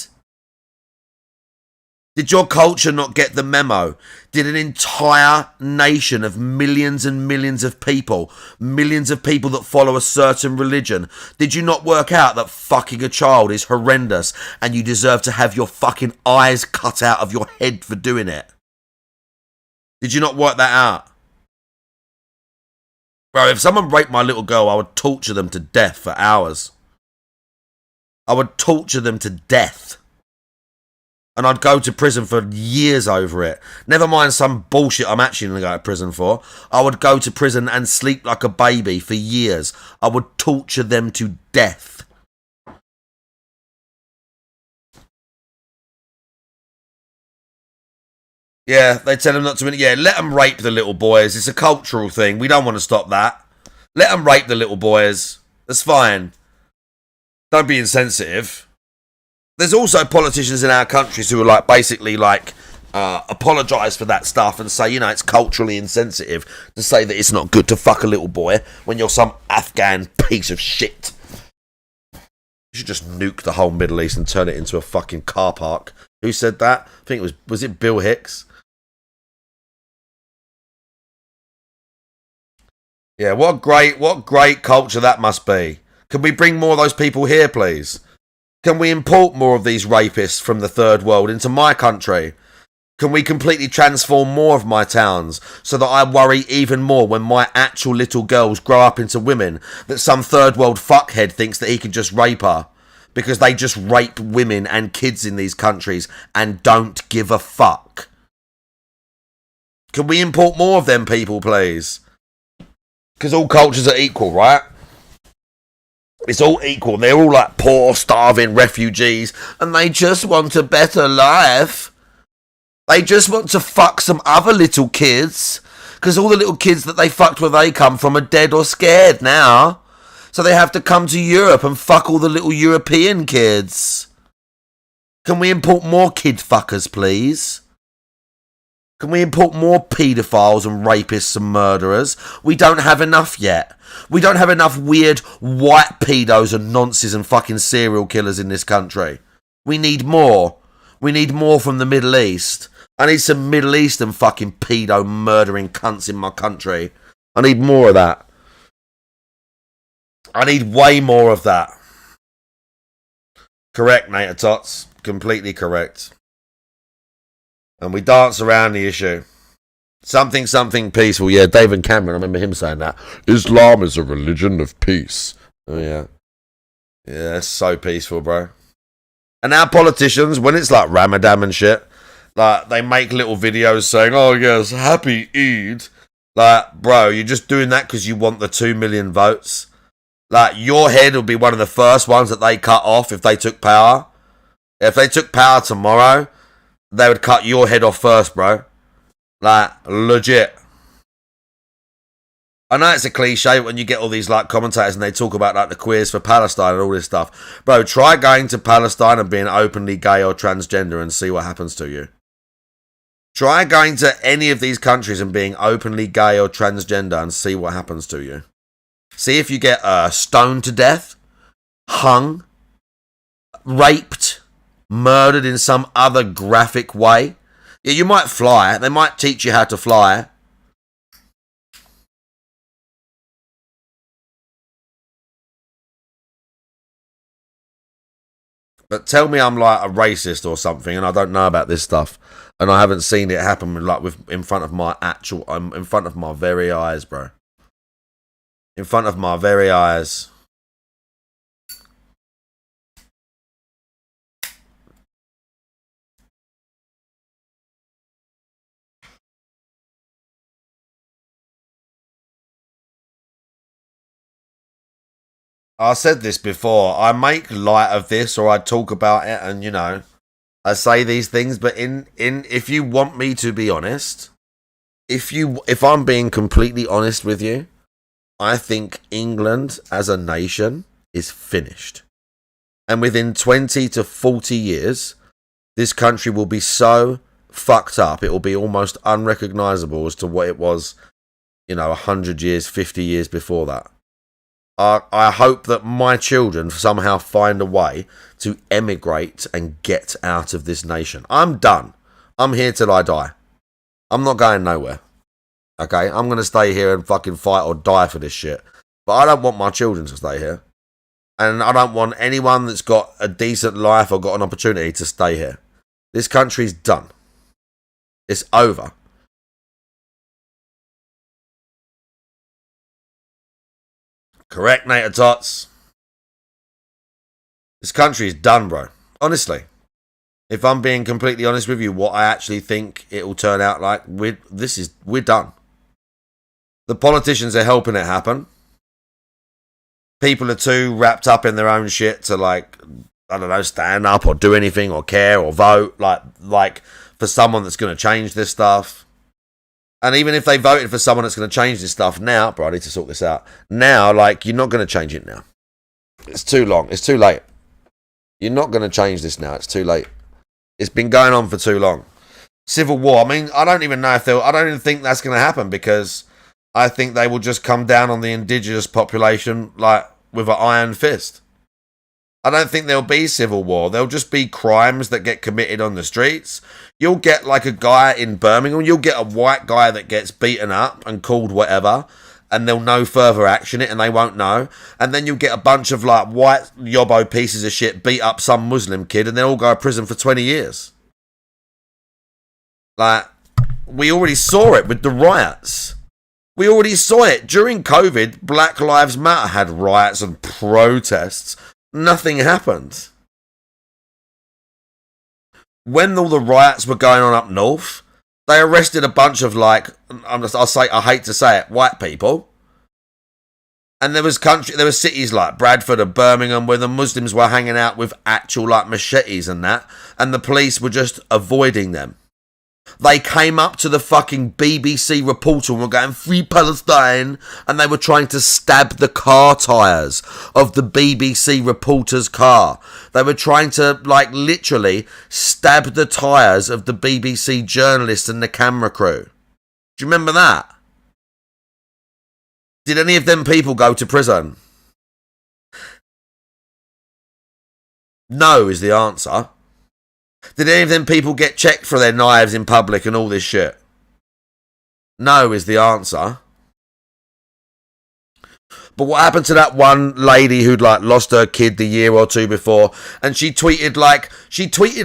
Did your culture not get the memo? Did an entire nation of millions and millions of people that follow a certain religion, did you not work out that fucking a child is horrendous and you deserve to have your fucking eyes cut out of your head for doing it? Did you not work that out? Bro, if someone raped my little girl, I would torture them to death for hours. I would torture them to death. And I'd go to prison for years over it. Never mind some bullshit I'm actually going to go to prison for. I would go to prison and sleep like a baby for years. I would torture them to death. Yeah, they tell them not to. Yeah, let them rape the little boys. It's a cultural thing. We don't want to stop that. Let them rape the little boys. That's fine. Don't be insensitive. There's also politicians in our countries who are like basically like apologise for that stuff and say, you know, it's culturally insensitive to say that it's not good to fuck a little boy when you're some Afghan piece of shit. You should just nuke the whole Middle East and turn it into a fucking car park. Who said that? I think it was it Bill Hicks? Yeah, what great culture that must be. Can we bring more of those people here, please? Can we import more of these rapists from the third world into my country? Can we completely transform more of my towns so that I worry even more when my actual little girls grow up into women that some third world fuckhead thinks that he can just rape her because they just rape women and kids in these countries and don't give a fuck? Can we import more of them people, please? Because all cultures are equal, right? It's all equal. They're all like poor, starving refugees and they just want a better life. They just want to fuck some other little kids because all the little kids that they fucked where they come from are dead or scared now. So they have to come to Europe and fuck all the little European kids. Can we import more kid fuckers, please? Can we import more paedophiles and rapists and murderers? We don't have enough yet. We don't have enough weird white pedos and nonces and fucking serial killers in this country. We need more. We need more from the Middle East. I need some Middle Eastern fucking pedo murdering cunts in my country. I need more of that. I need way more of that. Correct, Nater Tots. Completely correct. And we dance around the issue. Something peaceful. Yeah, David Cameron, I remember him saying that. Islam is a religion of peace. Oh, yeah. Yeah, it's so peaceful, bro. And our politicians, when it's like Ramadan and shit, like, they make little videos saying, oh, yes, happy Eid. Like, bro, you're just doing that because you want the 2 million votes. Like, your head will be one of the first ones that they cut off if they took power. If they took power tomorrow, they would cut your head off first, bro. Like, legit. I know it's a cliche when you get all these like commentators and they talk about like the queers for Palestine and all this stuff. Bro, try going to Palestine and being openly gay or transgender and see what happens to you. Try going to any of these countries and being openly gay or transgender and see what happens to you. See if you get stoned to death, hung, raped, murdered in some other graphic way. Yeah, you might fly. They might teach you how to fly. But tell me I'm like a racist or something and I don't know about this stuff. And I haven't seen it happen like in front of my in front of my very eyes, bro. In front of my very eyes. I said this before. I make light of this or I talk about it and, you know, I say these things, but if you want me to be honest, if I'm being completely honest with you, I think England as a nation is finished. And within 20 to 40 years, this country will be so fucked up, it will be almost unrecognizable as to what it was, you know, 100 years, 50 years before that. I hope that my children somehow find a way to emigrate and get out of this nation. I'm done. I'm here till I die. I'm not going nowhere. Okay? I'm going to stay here and fucking fight or die for this shit. But I don't want my children to stay here. And I don't want anyone that's got a decent life or got an opportunity to stay here. This country's done. It's over. Correct, Nater Tots. This country is done, bro. Honestly. If I'm being completely honest with you, what I actually think it will turn out like, we're done. The politicians are helping it happen. People are too wrapped up in their own shit to like, I don't know, stand up or do anything or care or vote like for someone that's going to change this stuff. And even if they voted for someone that's going to change this stuff now, bro, I need to sort this out. Now, like, you're not going to change it now. It's too long. It's too late. You're not going to change this now. It's too late. It's been going on for too long. Civil war. I mean, I don't even know if I don't even think that's going to happen because I think they will just come down on the indigenous population like with an iron fist. I don't think there'll be civil war. There'll just be crimes that get committed on the streets. You'll get like a guy in Birmingham. You'll get a white guy that gets beaten up and called whatever. and they'll no further action it and they won't know. And then you'll get a bunch of like white yobbo pieces of shit beat up some Muslim kid and they'll all go to prison for 20 years. Like, we already saw it with the riots. We already saw it. During COVID, Black Lives Matter had riots and protests. Nothing happened. When all the riots were going on up north, they arrested a bunch of, like, I hate to say it, white people. And there was cities like Bradford and Birmingham where the Muslims were hanging out with actual, like, machetes and that, and the police were just avoiding them. They came up to the fucking BBC reporter and were going, "Free Palestine," and they were trying to stab the car tyres of the BBC reporter's car. They were trying to, like, literally stab the tyres of the BBC journalists and the camera crew. Do you remember that? Did any of them people go to prison? No is the answer. Did any of them people get checked for their knives in public and all this shit? No is the answer. But what happened to that one lady who'd like lost her kid the year or two before, and she tweeted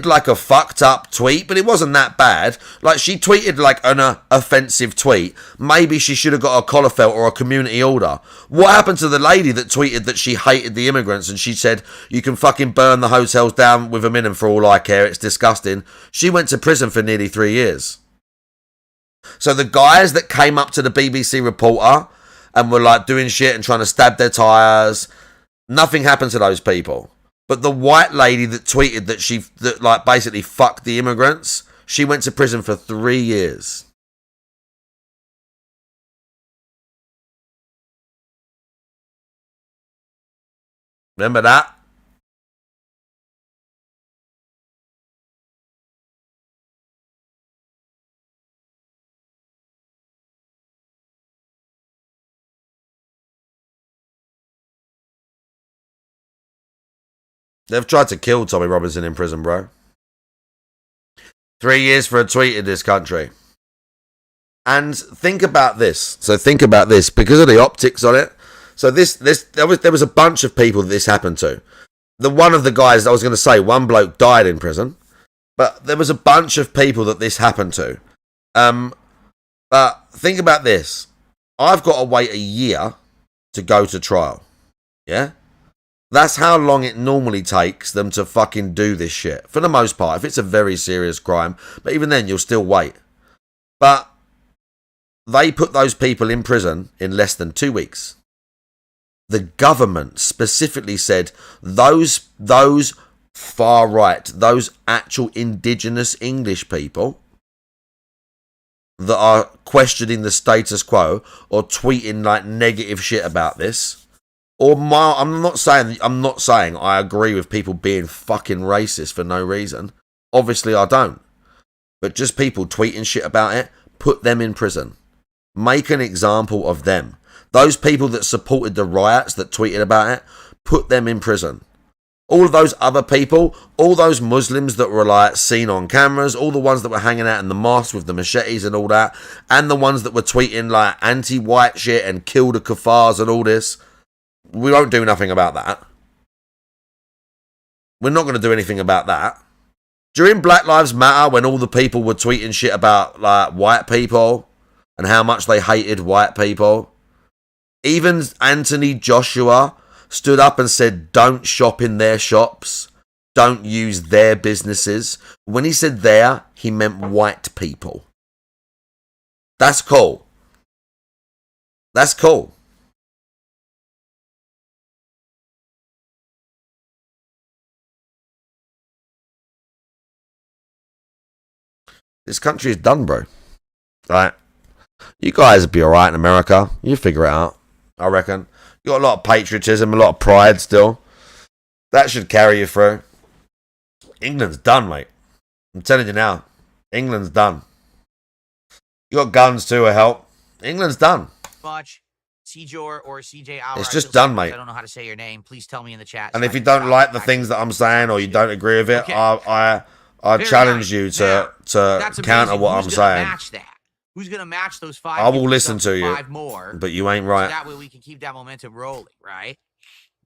like a fucked up tweet, but it wasn't that bad. Like, she tweeted like an offensive tweet. Maybe she should have got a collar felt or a community order. What happened to the lady that tweeted that she hated the immigrants and she said, "You can fucking burn the hotels down with a minimum for all I care, it's disgusting"? She went to prison for nearly 3 years. So the guys that came up to the BBC reporter and were like doing shit and trying to stab their tyres, nothing happened to those people. But the white lady that tweeted that like basically fucked the immigrants, she went to prison for 3 years. Remember that? They've tried to kill Tommy Robinson in prison, bro. 3 years for a tweet in this country. And think about this. So think about this, because of the optics on it. So there was a bunch of people that this happened to. One of the guys, I was going to say, one bloke died in prison, but there was a bunch of people that this happened to. But think about this. I've got to wait a year to go to trial. Yeah? That's how long it normally takes them to fucking do this shit. For the most part, if it's a very serious crime. But even then, you'll still wait. But they put those people in prison in less than 2 weeks. The government specifically said those far right, those actual indigenous English people that are questioning the status quo or tweeting like negative shit about this. I'm not saying I agree with people being fucking racist for no reason. Obviously I don't. But just people tweeting shit about it, put them in prison. Make an example of them. Those people that supported the riots, that tweeted about it, put them in prison. All of those other people, all those Muslims that were like seen on cameras, all the ones that were hanging out in the mosques with the machetes and all that, and the ones that were tweeting like anti-white shit and kill the kuffars and all this, we won't do nothing about that. We're not going to do anything about that. During Black Lives Matter, when all the people were tweeting shit about like white people and how much they hated white people, even Anthony Joshua stood up and said, "Don't shop in their shops. Don't use their businesses." When he said "their," he meant white people. That's cool. That's cool. This country is done, bro. Right? You guys will be alright in America. You figure it out, I reckon. You got a lot of patriotism, a lot of pride still. That should carry you through. England's done, mate. I'm telling you now. England's done. You got guns too, a help. England's done. Much. Cjor or CJ Hour. It's just done, mate. I don't know how to say your name. Please tell me in the chat. And if you don't like the things that I'm saying or you don't agree with it, Okay. I challenge you to counter what I'm saying. Match that. who's going to match those 5? I will listen to you. 5 more. But you ain't So right. that way we can keep that momentum rolling, right?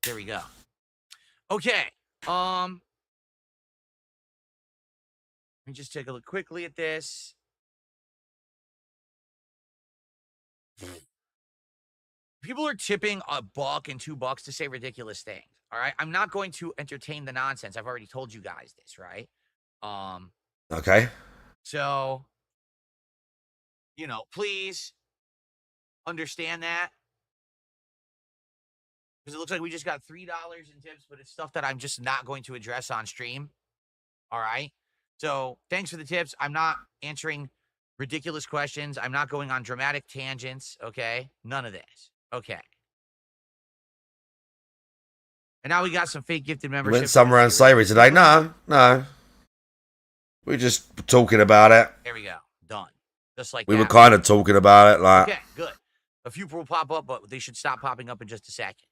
There we go. Okay. Let me just take a look quickly at this. People are tipping $1 and $2 to say ridiculous things. All right. I'm not going to entertain the nonsense. I've already told you guys this, right? Okay. So, please understand that. Because it looks like we just got $3 in tips, but it's stuff that I'm just not going to address on stream. All right. So thanks for the tips. I'm not answering ridiculous questions. I'm not going on dramatic tangents. Okay. None of this. Okay. And now we got some fake gifted You membership. went somewhere unsavory today? No. We're just talking about it. There we go. Done. Just like we that. were kind of talking about it. Like, okay, good. A few will pop up, but they should stop popping up in just a second.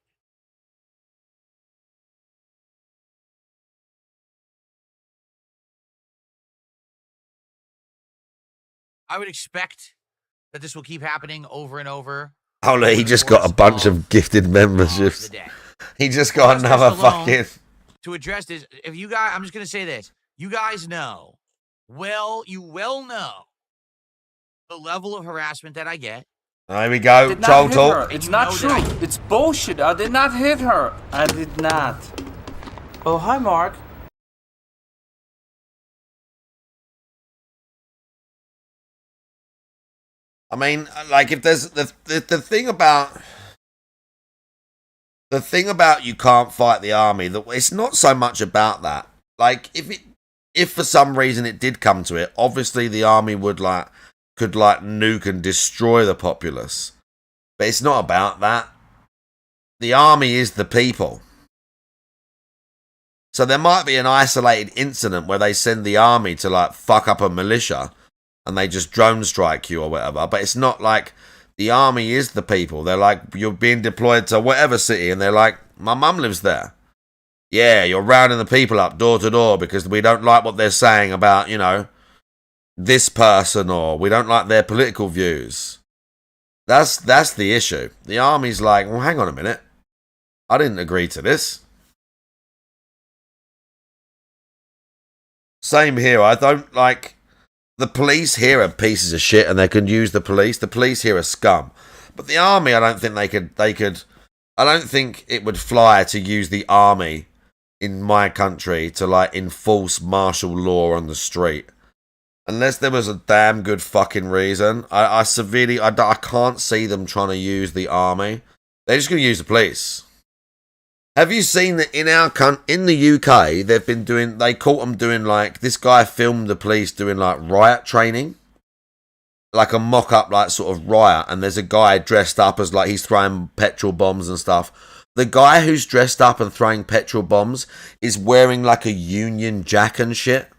I would expect that this will keep happening over and over. oh, look, he just got a bunch of gifted memberships. He just got another fucking. To address this, if you guys, I'm just going to say this. You guys know, you well know the level of harassment that I get. There we go. Troll talk. And it's not true. It's bullshit. I did not hit her. I did not. Oh, hi, Mark. I mean, like, if there's the thing about you can't fight the army, that it's not so much about that. Like, if for some reason it did come to it, obviously the army could nuke and destroy the populace. But it's not about that. The army is the people. So there might be an isolated incident where they send the army to fuck up a militia and they just drone strike you or whatever. But it's not like the army is the people. They're like, you're being deployed to whatever city and they're like, my mum lives there. Yeah, you're rounding the people up door to door because we don't like what they're saying about, this person, or we don't like their political views. That's the issue. The army's like, well, hang on a minute. I didn't agree to this. Same here. I don't like... The police here are pieces of shit and they can use the police. The police here are scum. But the army, I don't think they could... I don't think it would fly to use the army in my country to, enforce martial law on the street. Unless there was a damn good fucking reason. I can't see them trying to use the army. They're just going to use the police. Have you seen that in the UK, they caught them doing this guy filmed the police doing riot training? Like a mock-up sort of riot, and there's a guy dressed up as he's throwing petrol bombs and stuff. The guy who's dressed up and throwing petrol bombs is wearing a Union Jack and shit.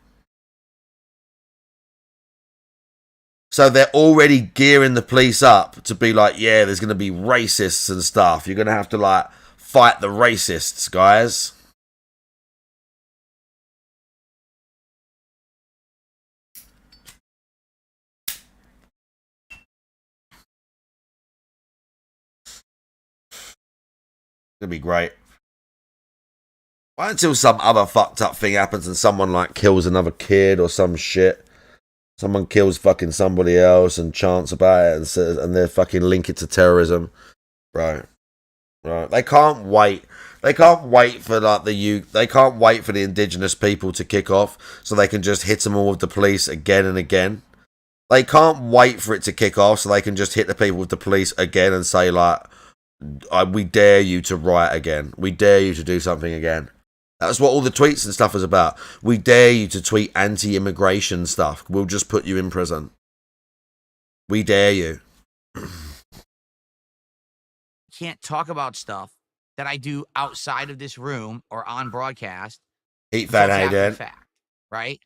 So they're already gearing the police up to be yeah, there's going to be racists and stuff. You're going to have to fight the racists, guys. It's going to be great. Why until some other fucked up thing happens and someone kills another kid or some shit. Someone kills fucking somebody else and chants about it and says, and they fucking link it to terrorism. Right. They can't wait. They can't wait for they can't wait for the indigenous people to kick off so they can just hit them all with the police again and again. They can't wait for it to kick off so they can just hit the people with the police again and say we dare you to riot again. We dare you to do something again. That's what all the tweets and stuff is about. We dare you to tweet anti-immigration stuff. We'll just put you in prison. We dare you. Can't talk about stuff that I do outside of this room or on broadcast. Eat fat, hey, Dad. Fact, right?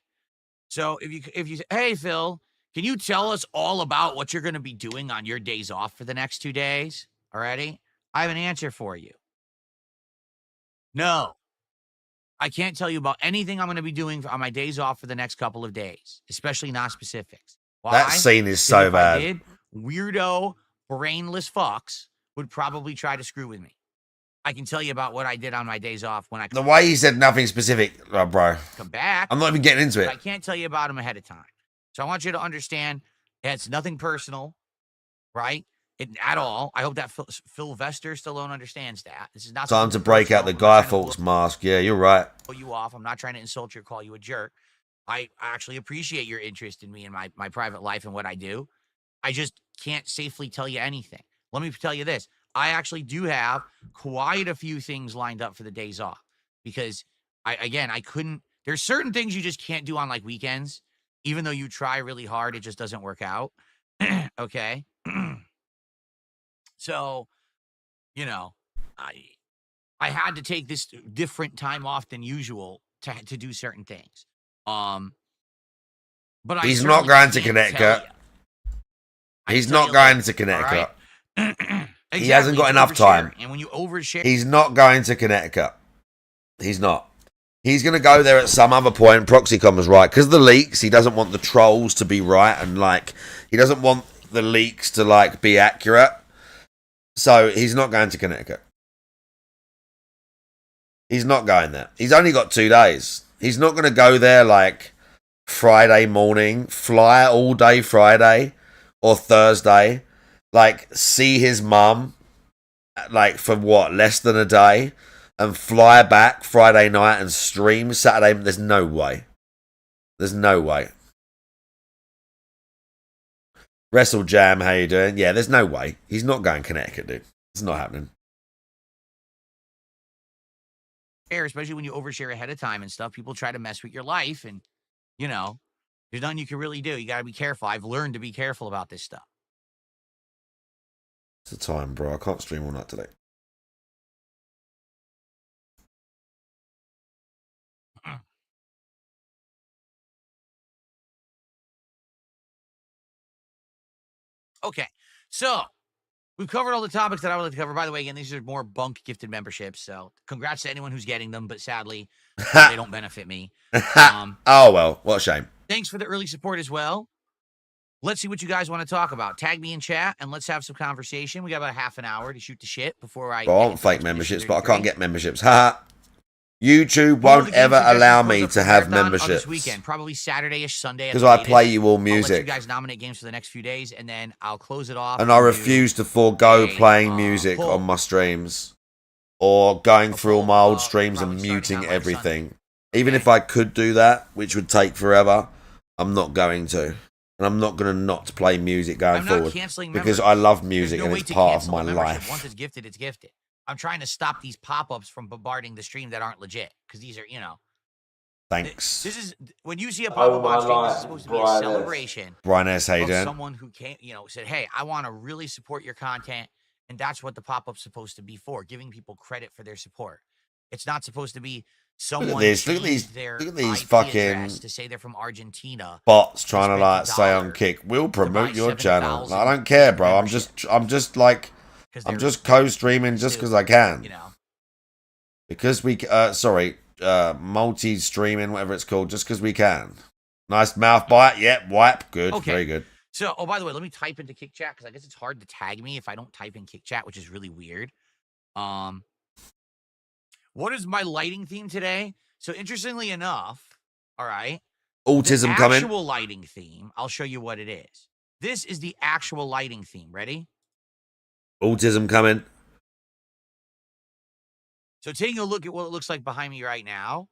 So if you say, hey, Phil, can you tell us all about what you're going to be doing on your days off for the next 2 days? Alrighty? I have an answer for you. No. I can't tell you about anything I'm going to be doing on my days off for the next couple of days, especially not specifics. Why? That scene is 'Cause so if I bad. did, weirdo, brainless fucks would probably try to screw with me. I can tell you about what I did on my days off when I The way he said nothing specific, oh, bro. come back. I'm not even getting into But I it. can't tell you about them ahead of time. So I want you to understand it's nothing personal, right? At all. I hope that Sylvester Stallone understands that. This is not Time to something break out the personal. I'm not Guy trying to Fawkes mask. Yeah, you're right. blow you off. I'm not trying to insult you or call you a jerk. I actually appreciate your interest in me and my private life and what I do. I just can't safely tell you anything. Let me tell you this. I actually do have quite a few things lined up for the days off because I couldn't. There's certain things you just can't do on like weekends, even though you try really hard, it just doesn't work out. Okay. So, you know, I had to take this different time off than usual to do certain things. But He's I not certainly going to can't Connecticut. tell ya. I He's can tell not you going later, to Connecticut. all right? He hasn't got it's enough oversharing, time. And when you overshare, He's not going to Connecticut. He's not. He's going to go there at some other point. Proxycom was right. Because the leaks, he doesn't want the trolls to be right. And, like, he doesn't want the leaks to, like, be accurate. So, he's not going to Connecticut. He's not going there. He's only got 2 days. He's not going to go there, like, Friday morning, fly all day Friday or Thursday, like, see his mum, like, for what, less than a day, and fly back Friday night and stream Saturday. There's no way. There's no way. Wrestle Jam, how you doing? Yeah, there's no way. He's not going Connecticut, dude. It's not happening. especially when you overshare ahead of time and stuff, people try to mess with your life. And, you know, there's nothing you can really do. You got to be careful. I've learned to be careful about this stuff. It's the time, bro. I can't stream all night today. Okay. So we've covered all the topics that I would like to cover. By the way, again, these are more bunk gifted memberships. So congrats to anyone who's getting them. But sadly, they don't benefit me. Oh, well, what a shame. Thanks for the early support as well. Let's see what you guys want to talk about. Tag me in chat and let's have some conversation. We got about half an hour to shoot the shit before I. Well, I want fake memberships, but I can't get memberships. Haha. YouTube won't ever allow me to have memberships. This weekend, probably Saturday-ish, Sunday. Because I play you all I'll let music. you guys nominate games for the next few days, and then I'll close it off. And I refuse to forego a, playing music poll. on my streams. Or going through all my old poll, streams and probably starting muting on, like, everything. Sunday. Even Okay. if I could do that, which would take forever, I'm not going to. And I'm not going to not play music going I'm not forward. canceling Because memberships. I love There's music no and way it's to part of cancel my a membership. life. Once it's gifted, it's gifted. I'm trying to stop these pop-ups from bombarding the stream that aren't legit, because these are, you know. Thanks. This is when you see a pop-up on stream. This is supposed to be a Brian S. celebration Brian S. How you of doing? someone who came, you know, said, "Hey, I want to really support your content," and that's what the pop-up's supposed to be for, giving people credit for their support. It's not supposed to be someone this, look at changed these- their look at these IP fucking address to say they're from Argentina. Bots trying to spent like say on $1 Kick, we'll buy promote your channel. 7,000 Like, I don't care, bro. I'm just like 'Cause I'm they're just co-streaming just still, because I can. you know. Because we multi-streaming, whatever it's called, just because we can. Nice mouth bite. Yep, wipe. Good. Okay. Very good. So, oh, by the way, let me type into Kick Chat because I guess it's hard to tag me if I don't type in Kick Chat, which is really weird. What is my lighting theme today? So, interestingly enough, all right, Autism the coming. actual lighting theme. I'll show you what it is. This is the actual lighting theme. Ready? Autism coming. So, taking a look at what it looks like behind me right now,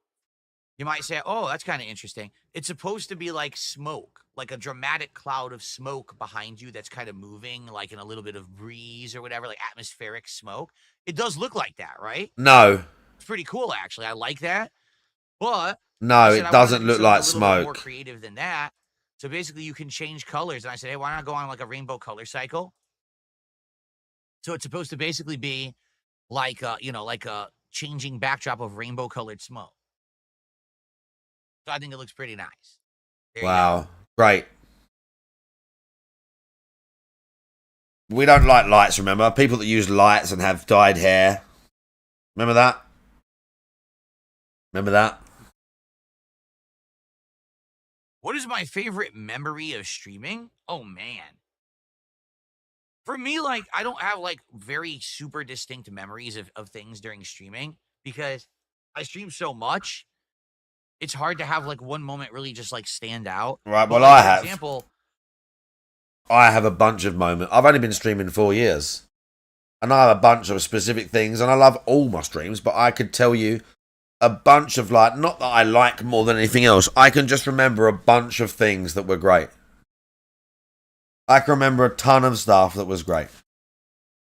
you might say, "Oh, that's kind of interesting." It's supposed to be like smoke, like a dramatic cloud of smoke behind you that's kind of moving, like in a little bit of breeze or whatever, like atmospheric smoke. It does look like that, right? No. It's pretty cool, actually. I like that. But No, I said it I wanted doesn't to do look something like a little bit more smoke. creative than that. So basically, you can change colors. And I said, hey, why not go on like a rainbow color cycle? So it's supposed to basically be like like a changing backdrop of rainbow colored smoke. So I think it looks pretty nice. There you go. Wow. Great. We don't like lights, remember? People that use lights and have dyed hair. Remember that? Remember that? What is my favorite memory of streaming? Oh, man. For me, like, I don't have, like, very super distinct memories of things during streaming because I stream so much. It's hard to have, like, one moment really just, like, stand out. Right, But, well, like, I for have. example, I have a bunch of moments. I've only been streaming 4 years. And I have a bunch of specific things, and I love all my streams, but I could tell you a bunch of, like, not that I like more than anything else. I can just remember a bunch of things that were great. I can remember a ton of stuff that was great.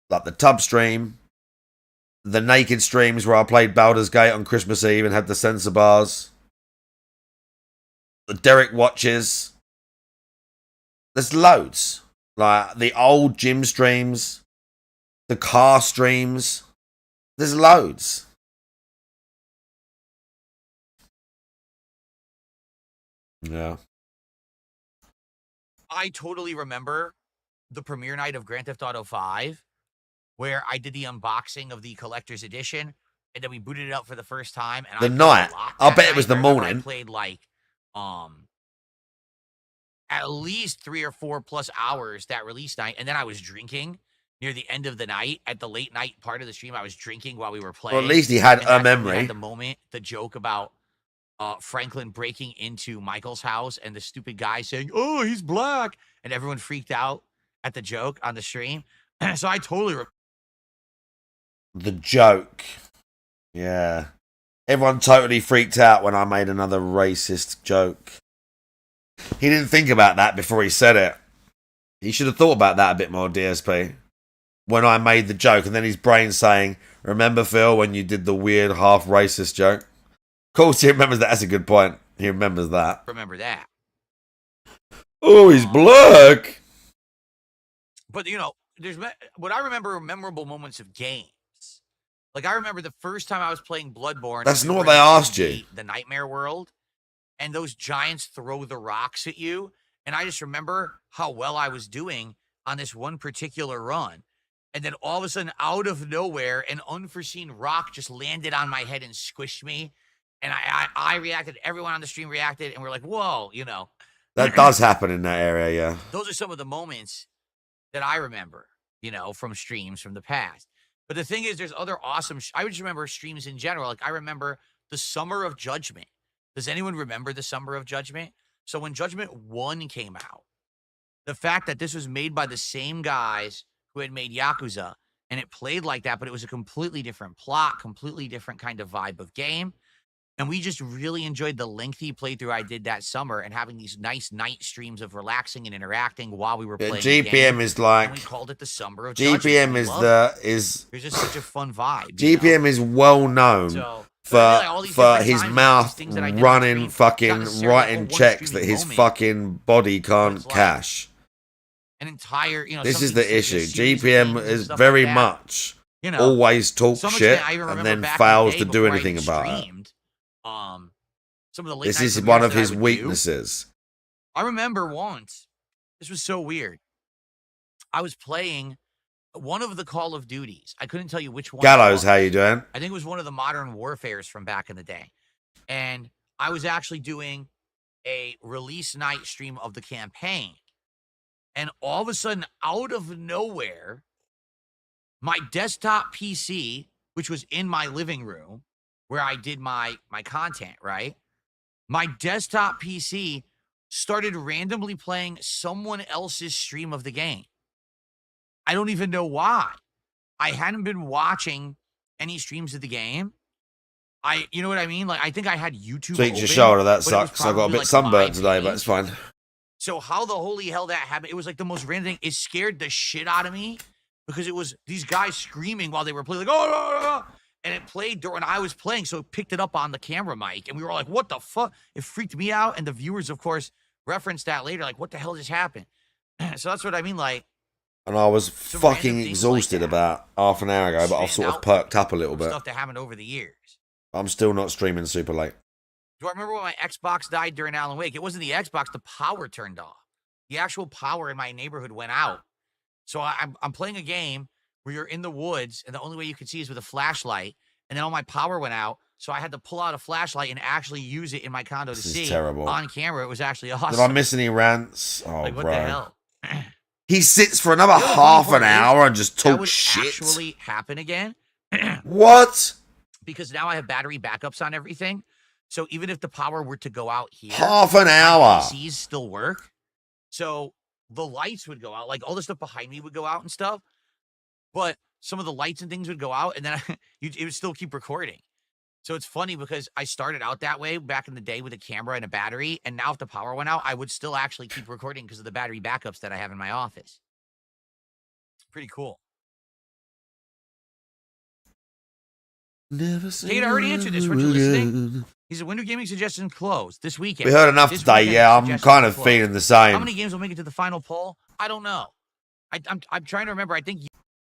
Like the tub stream, the naked streams where I played Baldur's Gate on Christmas Eve and had the sensor bars, the Derek watches. There's loads. Like the old gym streams, the car streams. There's loads. Yeah. I totally remember the premiere night of Grand Theft Auto 5 where I did the unboxing of the collector's edition and then we booted it up for the first time. And The I played night. a lot I'll that bet it was night. the I remember morning. I played like at least 3 or 4 plus hours that release night, and then I was drinking near the end of the night. At the late night part of the stream, I was drinking while we were playing. Well, at least he had And a that's when we memory. had the moment, the joke about Franklin breaking into Michael's house and the stupid guy saying, "Oh, he's black," and everyone freaked out at the joke on the stream. So I totally The joke. Yeah. Everyone totally freaked out when I made another racist joke. He didn't think about that before he said it. He should have thought about that a bit more, DSP. When I made the joke, and then his brain saying, "Remember, Phil, when you did the weird half racist joke?" Of course, he remembers that. That's a good point. He remembers that. remember that. Oh, he's black. But you know, what I remember are memorable moments of games. Like I remember the first time I was playing Bloodborne. That's and not we what were they in asked you. The Nightmare World, and those giants throw the rocks at you. And I just remember how well I was doing on this one particular run. And then all of a sudden, out of nowhere, an unforeseen rock just landed on my head and squished me. And I reacted, everyone on the stream reacted, and we're like, whoa, you know. That does happen in that area, yeah. Those are some of the moments that I remember, you know, from streams from the past. But the thing is, there's other awesome, I would just remember streams in general. Like I remember the Summer of Judgment. Does anyone remember the Summer of Judgment? So when Judgment 1 came out, the fact that this was made by the same guys who had made Yakuza, and it played like that, but it was a completely different plot, completely different kind of vibe of game. And we just really enjoyed the lengthy playthrough I did that summer and having these nice night streams of relaxing and interacting while we were playing. GPM is like, and we called it the Summer of GPM Judgment. is There's just such a fun vibe. GPM is well known So, for his mouth running fucking writing checks that his fucking body can't cash. An entire, you know, This some is of the these issue. series of GPM games and is stuff very like that, much you know, always talk so much shit that I even and remember then back in the fails day to do before I anything even about it. streamed, some of the late This night is premieres one of that I his would do. weaknesses. I remember once, this was so weird. I was playing one of the Call of Duties. I couldn't tell you which one. it Gallows, was. how you doing? I think it was one of the Modern Warfares from back in the day. And I was actually doing a release night stream of the campaign. And all of a sudden, out of nowhere, my desktop PC, which was in my living room where I did my content, right? My desktop PC started randomly playing someone else's stream of the game. I don't even know why. I hadn't been watching any streams of the game. You know what I mean? Like, I think I had YouTube Tweaked your open, shoulder, that but it was sucks. I got a probably, bit like, sunburnt my today, but page. it's fine. So how the holy hell that happened? It was like the most random thing. It scared the shit out of me because it was these guys screaming while they were playing, like, oh, and it played during I was playing, so it picked it up on the camera mic, and we were all like, what the fuck? It freaked me out, and the viewers, of course, referenced that later, like, what the hell just happened? So that's what I mean, like, And I was some random fucking things exhausted like that about half an hour ago, but I've stand sort of out perked up a little from bit. stuff that happened over the years. I'm still not streaming super late. Do I remember when my Xbox died during Alan Wake? It wasn't the Xbox, the power turned off. The actual power in my neighborhood went out. So I'm playing a game where you're in the woods, and the only way you could see is with a flashlight, and then all my power went out. So I had to pull out a flashlight and actually use it in my condo This to is see terrible. on camera. It was actually awesome. Did I miss any rants? Oh, like, what bro. the hell? He sits for another You know, the half funny an part is, hour and just that talks would shit. actually happen again. What? Because now I have battery backups on everything. So even if the power were to go out here, Half an my hour. ACs still work. So the lights would go out, like all the stuff behind me would go out and stuff. But some of the lights and things would go out, and then it would still keep recording. So it's funny because I started out that way back in the day with a camera and a battery, and now if the power went out, I would still actually keep recording because of the battery backups that I have in my office. It's pretty cool. Never Kate already answered this. Weren't you listening? He said, when do gaming suggestions close? This weekend. We heard enough This today. weekend, Yeah, I'm suggestions kind will of close. feeling the How many same. games will make it to the final poll? I don't know. I'm trying to remember. I think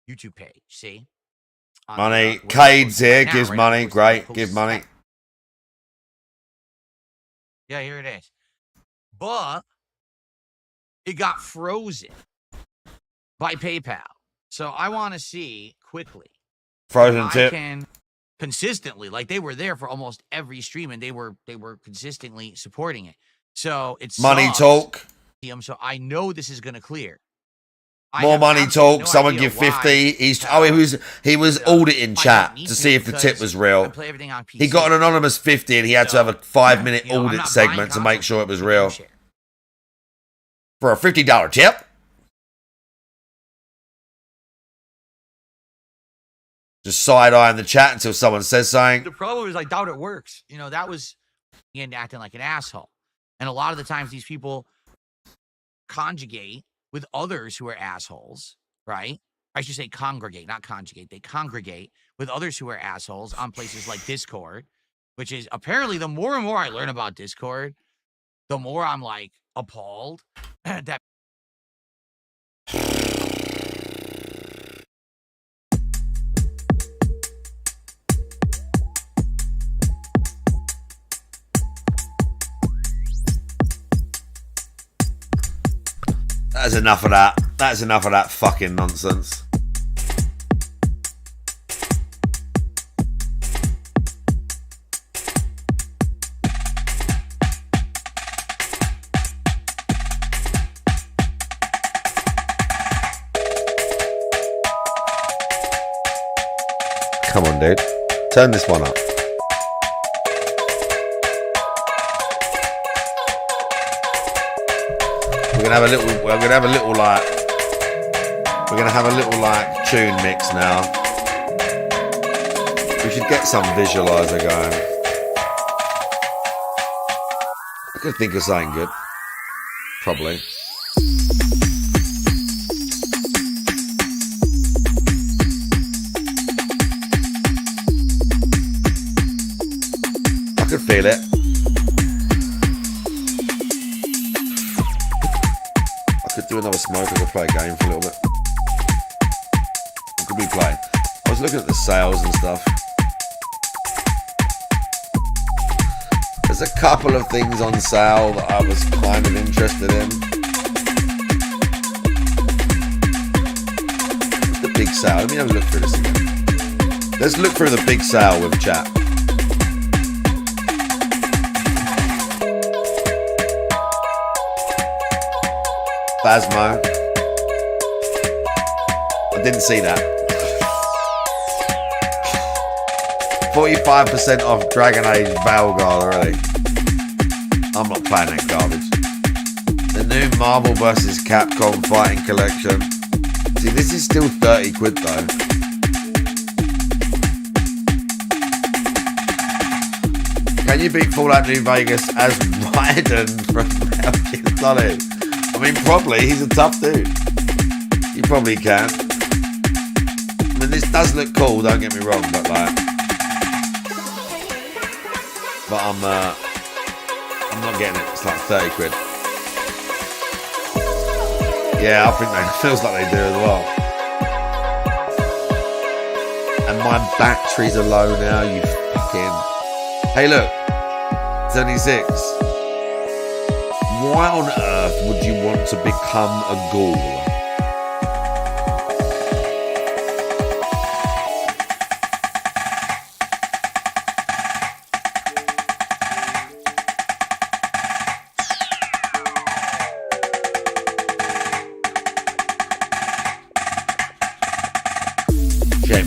YouTube page. See, on Money. the, Cade's right here. now, Gives right? money. Posted- Great. posted Give money. that. Yeah, here it is. But it got frozen by PayPal. So I want to see quickly. Frozen I tip. can consistently, like they were there for almost every stream, and they were consistently supporting it. So it's Money talk. So I know this is going to clear. I More have money absolutely talk. no Someone idea give why 50. He PayPal was I auditing don't chat need to see if the tip because was I real. play everything on PC. He got an anonymous 50 and he had to have a 5-minute You know, I'm audit not segment buying to make consoles sure it was for real. game share. For a $50 tip. Just side-eyeing the chat until someone says something. The problem is I doubt it works. You know, that was and acting like an asshole. And a lot of the times these people conjugate with others who are assholes, right? I should say congregate, not conjugate. They congregate with others who are assholes on places like Discord, which is apparently the more and more I learn about Discord, the more I'm like appalled that That's enough of that. That's enough of that fucking nonsense. Come on, dude. Turn this one up. We're gonna have a little like tune mix now. We should get some visualizer going. I could think of something good. Probably. I could feel it. Could do another smoke. I could play a game for a little bit. What could we play? I was looking at the sales and stuff. There's a couple of things on sale that I was kind of interested in. The big sale. Let me have a look through this again. Let's look through the big sale with chat. Phasmo. I didn't see that. 45% off Dragon Age Valguard already. I'm not playing that garbage. The new Marvel vs. Capcom Fighting Collection. See, this is still 30 quid though. Can you beat Fallout New Vegas as Raiden from Metal Gear Solid? I mean, probably. He's a tough dude. You probably can. I mean, this does look cool, don't get me wrong, but like... But I'm not getting it. It's like 30 quid. Yeah, I think that feels like they do as well. And my batteries are low now, you fucking... Hey, look. 76. Why on earth would you want to become a ghoul?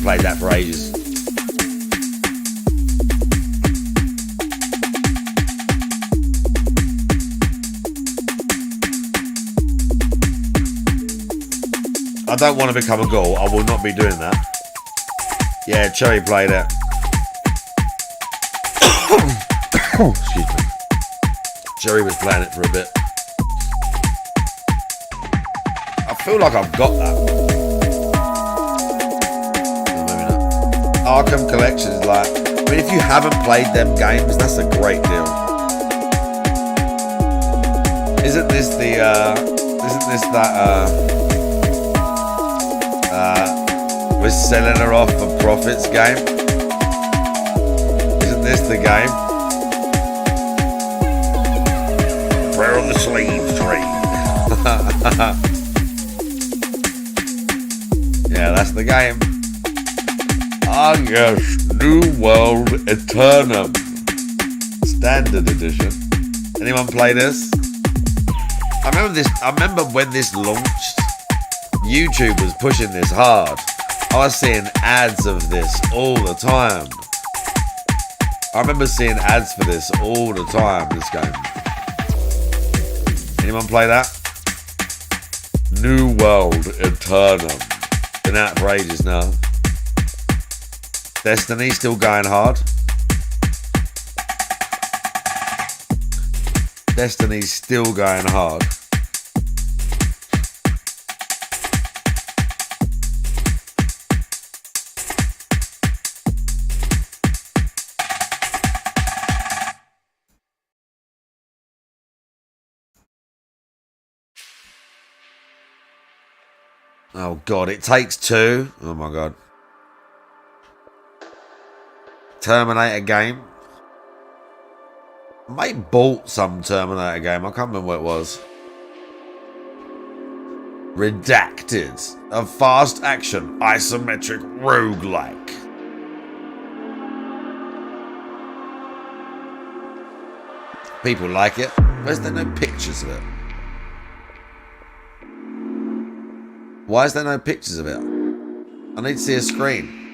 played that for ages. I don't want to become a ghoul. I will not be doing that. Yeah, Cherry played it. Excuse me. Cherry was playing it for a bit. I feel like I've got that. Maybe not. Arkham Collection is like, I mean, if you haven't played them games, that's a great deal. Isn't this we're selling her off for profits game? Isn't this the game? Prayer on the slave trade. Yeah, that's the game. Ah yes, New World Eternum. Standard edition. Anyone play this? I remember when this launched, YouTube was pushing this hard. I was seeing ads of this all the time. I remember seeing ads for this all the time, this game. Anyone play that? New World Eternum. Been out for ages now. Destiny still going hard. Destiny's still going hard. Oh god, It Takes Two. Oh my god. Terminator game. I may have bought some Terminator game. I can't remember what it was. Redacted. A fast action isometric roguelike. People like it. Where's there no pictures of it? Why is there no pictures of it? I need to see a screen.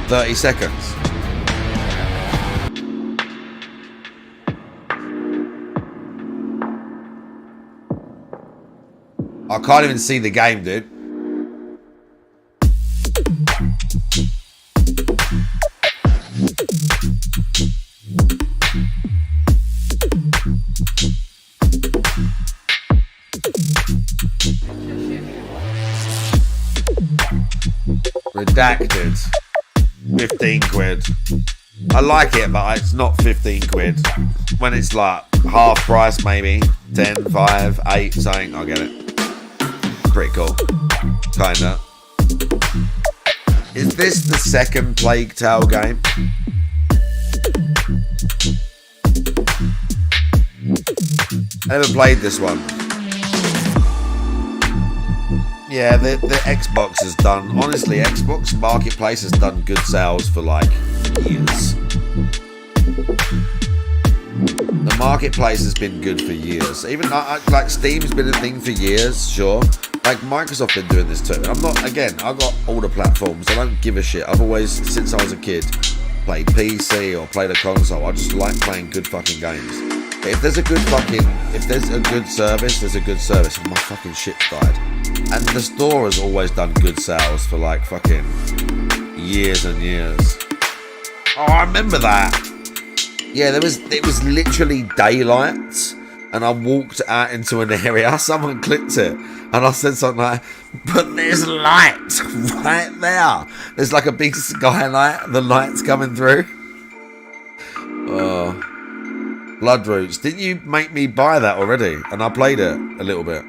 "30 seconds. I can't even see the game, dude. Redacted. 15 quid. I like it, but it's not 15 quid. When it's like half price, maybe 10, 5, 8, something, I'll get it. Pretty cool. Kinda. Is this the second Plague Tale game? I never played this one. Yeah, the Xbox has done, honestly, Xbox Marketplace has done good sales for like years. The Marketplace has been good for years. Even like Steam's been a thing for years, sure. Like Microsoft been doing this too. I'm not, again, I got all the platforms. I don't give a shit. I've always, since I was a kid, played PC or played a console. I just like playing good fucking games. But if there's a good service, there's a good service. And my fucking shit's died. And the store has always done good sales for like fucking years and years. Oh, I remember that. Yeah, it was literally daylight, and I walked out into an area. Someone clicked it, and I said something like, "But there's light right there. There's like a big skylight. The light's coming through." Oh, Bloodroots. Didn't you make me buy that already? And I played it a little bit.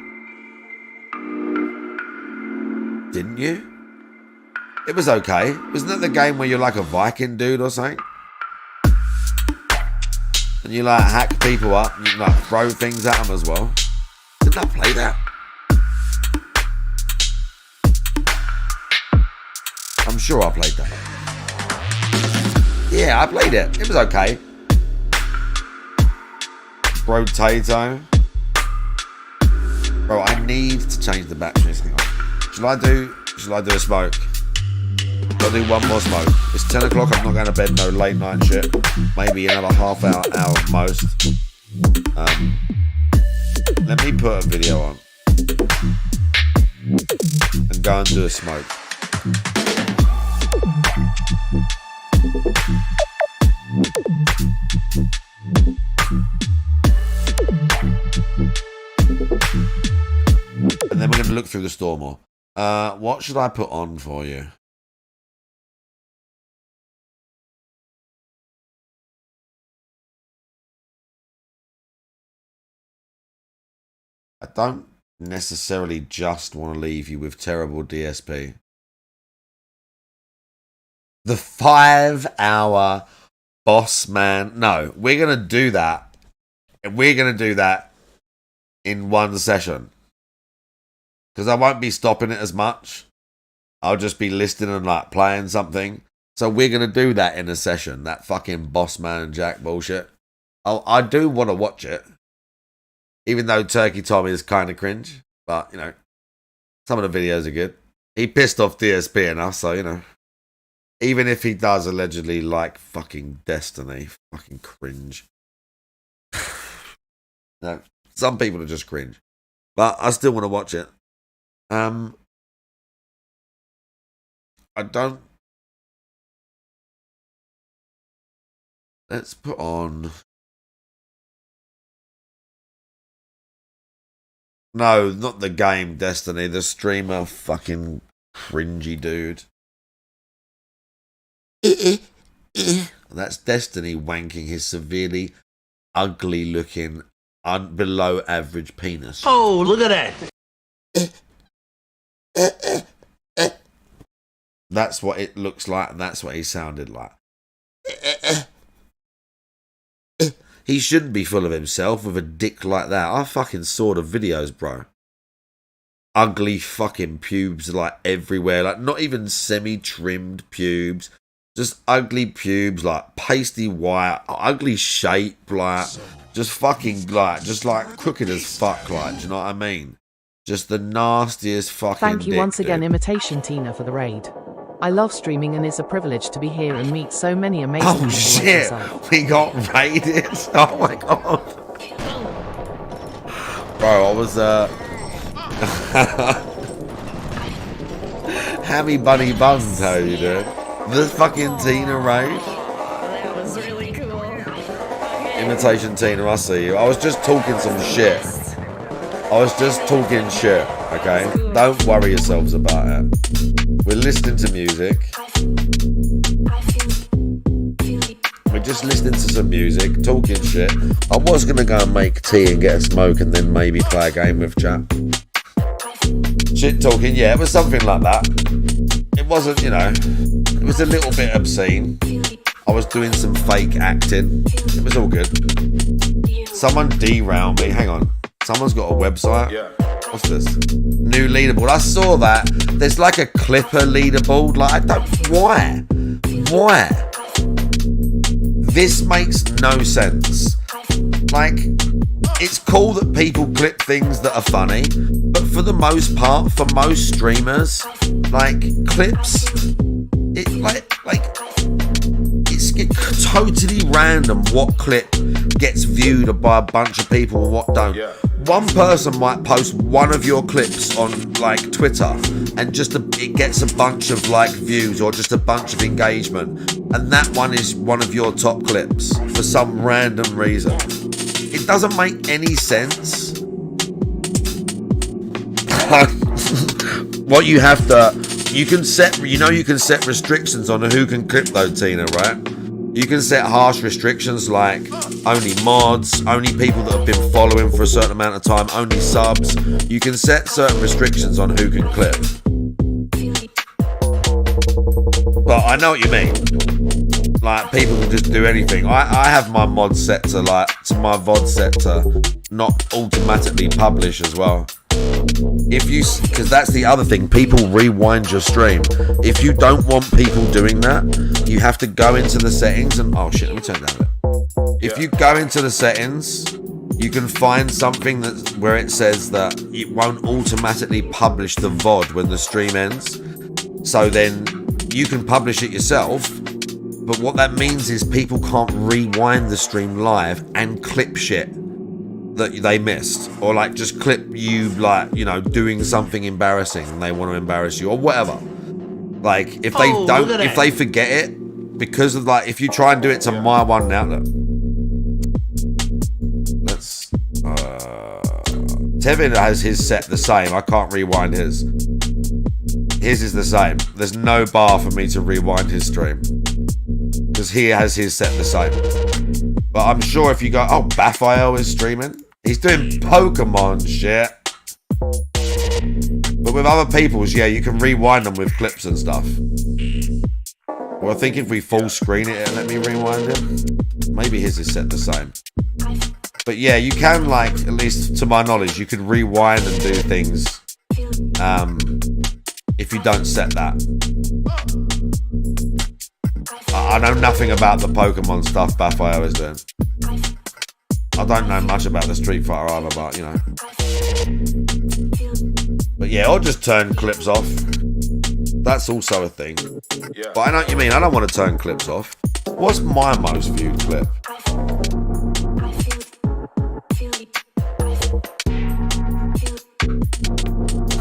Didn't you? It was okay. Wasn't that the game where you're like a Viking dude or something? And you like hack people up and you like throw things at them as well. Didn't I play that? I'm sure I played that. Yeah, I played it. It was okay. Brotato. Bro, I need to change the batteries. Hang on. Shall I do a smoke? I'll do one more smoke. It's 10 o'clock. I'm not going to bed. No late night shit. Maybe another half hour at most. Let me put a video on and go and do a smoke. And then we're going to look through the store more. What should I put on for you? I don't necessarily just want to leave you with terrible DSP. The 5-hour boss man. No, we're going to do that. We're going to do that in one session. Because I won't be stopping it as much. I'll just be listening and like playing something. So we're going to do that in a session. That fucking boss man Jack bullshit. I do want to watch it. Even though Turkey Tommy is kind of cringe. But, you know, some of the videos are good. He pissed off DSP enough, so, you know. Even if he does allegedly like fucking Destiny. Fucking cringe. No, some people are just cringe. But I still want to watch it. I don't... Let's put on... No, not the game Destiny. The streamer fucking cringy dude. That's Destiny wanking his severely ugly looking below average penis. Oh, look at that. That's what it looks like, and that's what he sounded like. He shouldn't be full of himself with a dick like that. I fucking saw the videos, bro. Ugly fucking pubes like everywhere. Like not even semi-trimmed pubes. Just ugly pubes, like pasty white, ugly shape, like just fucking like just like crooked as fuck, like, do you know what I mean? Just the nastiest fucking Thank you dick, once again, dude. Imitation Tina, for the raid. I love streaming and it's a privilege to be here and meet so many amazing Oh people like shit, yourself. we got raided. Oh my god. Bro, I was Hammy Bunny Buns, how you doing? The fucking Tina raid. That was really cool. Imitation Tina, I see you. I was just talking some shit. I was just talking shit, okay? Don't worry yourselves about it. We're listening to music. We're just listening to some music, talking shit. I was going to go and make tea and get a smoke and then maybe play a game with chat. Shit talking, yeah, it was something like that. It wasn't, you know, it was a little bit obscene. I was doing some fake acting. It was all good. Someone derailed me. Hang on. Someone's got a website. Yeah. What's this? New leaderboard. I saw that. There's like a Clipper leaderboard. Like, I don't... Why? Why? This makes no sense. Like, it's cool that people clip things that are funny, but for the most part, for most streamers, like, clips, it's totally random what clip gets viewed by a bunch of people and what don't. Yeah. One person might post one of your clips on like Twitter and it gets a bunch of like views or just a bunch of engagement, and that one is one of your top clips for some random reason. It doesn't make any sense. What you have to, you can set restrictions on who can clip though, Tina, right? You can set harsh restrictions like only mods, only people that have been following for a certain amount of time, only subs. You can set certain restrictions on who can clip. But I know what you mean. Like, people can just do anything. I have my mod set to my VOD set to not automatically publish as well. Because that's the other thing, people rewind your stream. If you don't want people doing that, you have to go into the settings and, oh shit, let me turn down a bit. If you go into the settings you can find something that where it says that it won't automatically publish the VOD when the stream ends. So then you can publish it yourself, but what that means is people can't rewind the stream live and clip shit that they missed, or like just clip you like, you know, doing something embarrassing and they want to embarrass you or whatever. Like if they if they forget it, because of like, if you try and do it to my one now, look. Let's Tevin has his set the same. I can't rewind his. His is the same. There's no bar for me to rewind his stream because he has his set the same. But I'm sure if you go, oh, Bafio is streaming. He's doing Pokemon shit. But with other people's, yeah, you can rewind them with clips and stuff. Well, I think if we full screen it and let me rewind it, maybe his is set the same. But yeah, you can, like, at least to my knowledge, you can rewind and do things if you don't set that. I know nothing about the Pokemon stuff Bafio is doing. I don't know much about the Street Fighter either, but you know. But yeah, or just turn clips off. That's also a thing. But I know what you mean. I don't want to turn clips off. What's my most viewed clip?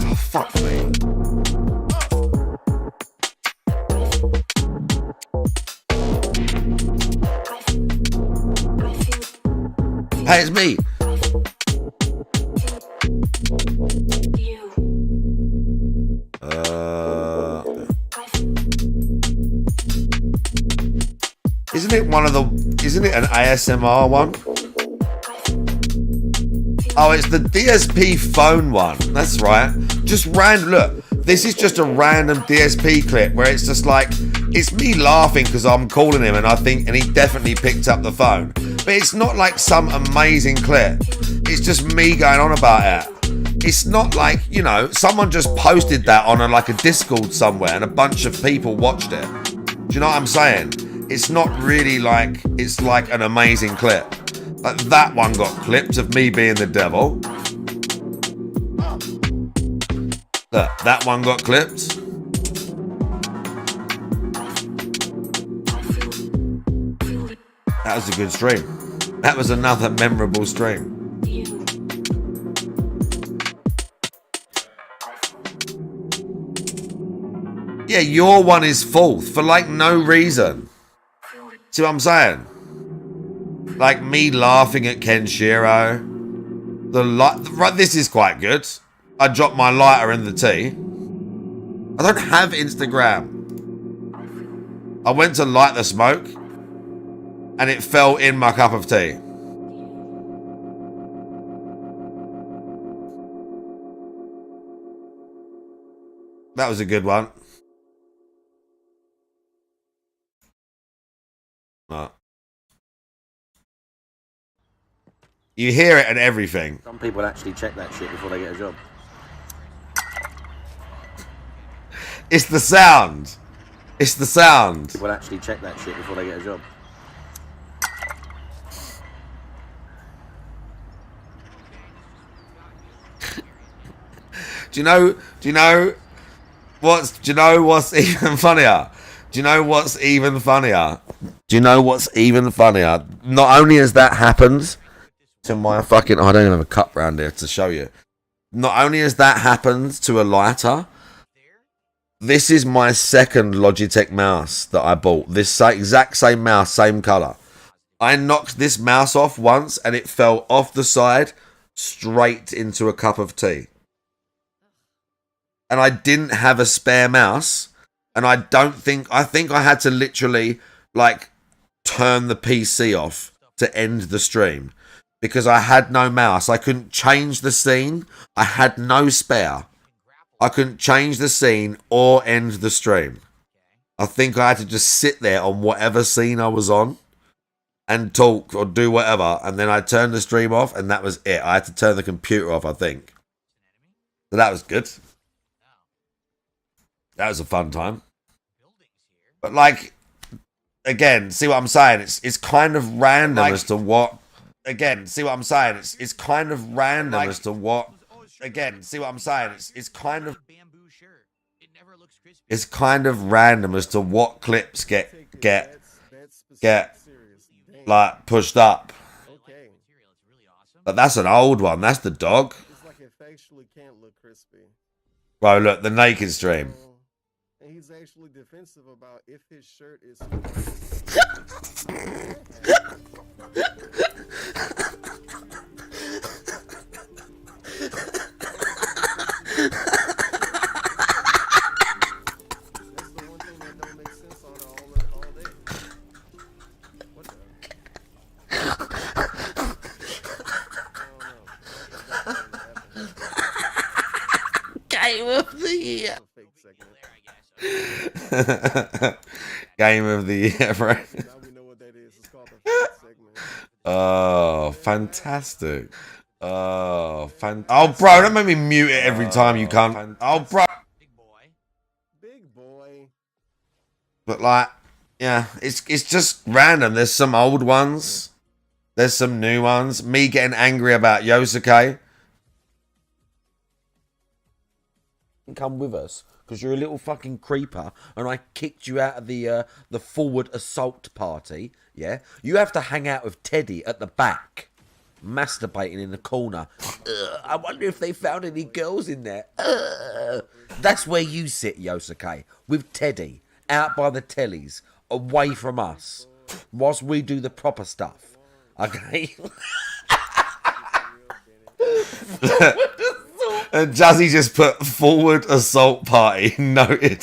Oh, fuck me. Hey, it's me. Isn't it one of the? Isn't it an ASMR one? Oh, it's the DSP phone one. That's right. Just random. Look, this is just a random DSP clip where it's just like, it's me laughing because I'm calling him and he definitely picked up the phone. But it's not like some amazing clip. It's just me going on about it. It's not like, you know, someone just posted that on a Discord somewhere and a bunch of people watched it. Do you know what I'm saying? It's not really like, it's like an amazing clip. Like that one got clipped of me being the devil. Look, that one got clipped. That was a good stream. That was another memorable stream. Yeah, your one is fourth for like no reason. See what I'm saying? Like me laughing at Kenshiro. Right, this is quite good. I dropped my lighter in the tea. I don't have Instagram. I went to light the smoke and it fell in my cup of tea. That was a good one. Oh. You hear it and everything. Some people actually check that shit before they get a job. It's the sound. It's the sound. People actually check that shit before they get a job. Do you know what's even funnier? Do you know what's even funnier? Not only has that happened to my fucking, I don't even have a cup round here to show you. Not only has that happened to a lighter, this is my second Logitech mouse that I bought. This exact same mouse, same color. I knocked this mouse off once and it fell off the side straight into a cup of tea. And I didn't have a spare mouse. And I think I had to literally like turn the PC off to end the stream because I had no mouse. I couldn't change the scene. I had no spare. I couldn't change the scene or end the stream. I think I had to just sit there on whatever scene I was on and talk or do whatever. And then I turned the stream off and that was it. I had to turn the computer off, I think. So that was good. That was a fun time. But like, again, see what I'm saying? It's kind of random as to what again, see what I'm saying? It's kind of random as to what. Again, see what I'm saying? It's kind of. It's kind of random as to what clips get like pushed up. Okay. But that's an old one. That's the dog. It's like it factually can't look crispy. Bro, look, the naked stream. And he's actually defensive about if his shirt is. That's the one thing that don't make sense on all day. What the? Game of the year. It's a fake segment. Game of the year, bro. Now we know what that is. It's called the fake segment. Oh, fantastic. Oh, oh, bro, don't make me mute it every time you come. Oh, bro. Big boy. But like, yeah, it's just random. There's some old ones. There's some new ones. Me getting angry about Yosuke. Come with us because you're a little fucking creeper, and I kicked you out of the forward assault party. Yeah, you have to hang out with Teddy at the back, masturbating in the corner. I wonder if they found any girls in there. That's where you sit, Yosuke, with Teddy out by the tellies, away from us, whilst we do the proper stuff. Okay. And Jazzy just put forward assault party noted.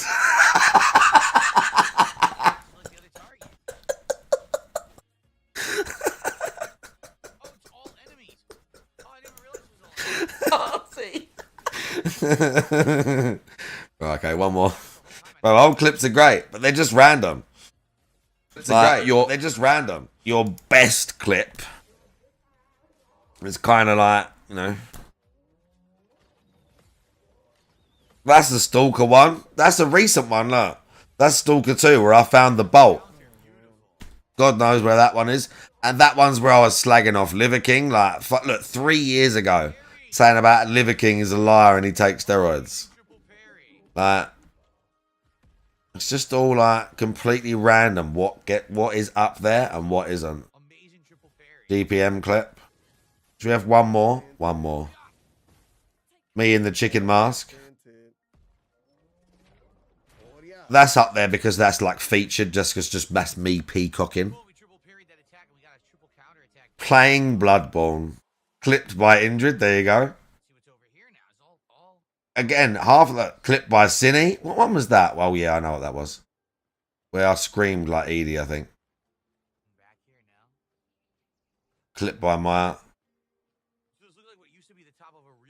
Okay, one more. Well, old clips are great, but they're just random. They're just random. Your best clip is kind of like, you know. That's the Stalker one. That's a recent one, look. That's Stalker 2, where I found the bolt. God knows where that one is. And that one's where I was slagging off Liver King, like, look, 3 years ago. Saying about Liver King is a liar and he takes steroids. Like, it's just all, like, completely random what is up there and what isn't. DPM clip. Should we have one more? One more. Me in the chicken mask. That's up there because that's like featured just because that's me peacocking. Playing Bloodborne. Clipped by Indrid. There you go. Again, half of that clipped by Cine. What one was that? Well, yeah, I know what that was. Where I screamed like Edie, I think. Clipped by Maya.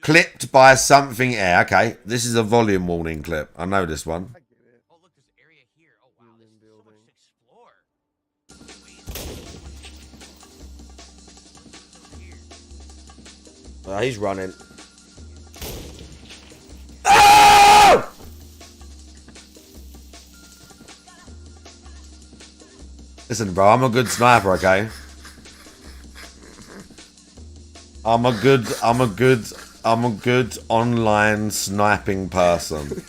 Clipped by something air. Okay, this is a volume warning clip. I know this one. He's running. Oh! Listen, bro, I'm a good sniper, okay? I'm a good online sniping person.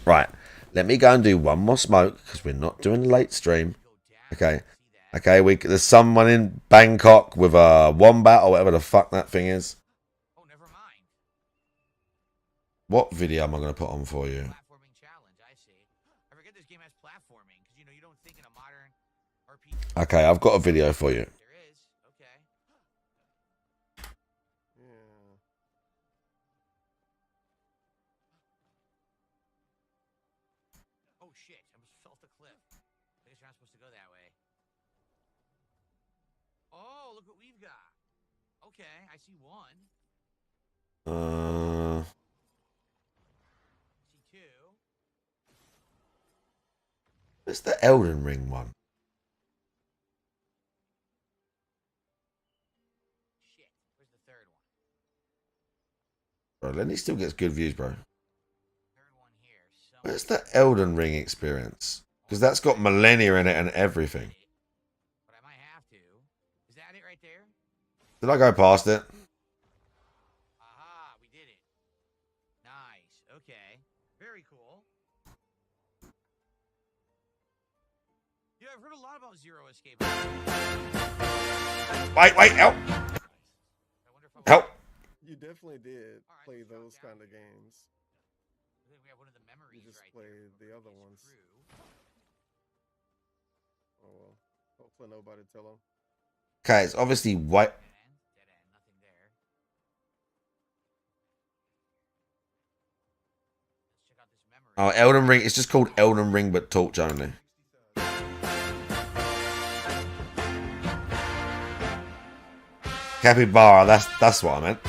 Right. Let me go and do one more smoke because we're not doing a late stream. Okay. Okay, there's someone in Bangkok with a wombat or whatever the fuck that thing is. Oh, never mind. What video am I going to put on for you? Platforming challenge, I see. I forget this game has platforming because you don't think in a modern RPG. Okay, I've got a video for you. There is. Okay. Yeah. Oh shit! I almost fell off the cliff. I guess you're not supposed to go that way. Oh, look what we've got. Okay, I see one. See two. Where's the Elden Ring one? Shit. Where's the third one? Bro, Lenny still gets good views, bro. Third one here. Somewhere. Where's the Elden Ring experience? Because that's got millennia in it and everything. But I might have to. Is that it right there? Did I go past it? Aha, we did it. Nice. Okay. Very cool. Yeah, I've heard a lot about Zero Escape. Wait, help! Help! You definitely did play those kind of games. I think we have one of the memories You just right played there. the other ones. Oh well. Hopefully nobody tell them. Okay, it's obviously white. Dead end, nothing there. Let's check out this memory. Oh, Elden Ring. It's just called Elden Ring, but torch only. Capybara, that's what I meant.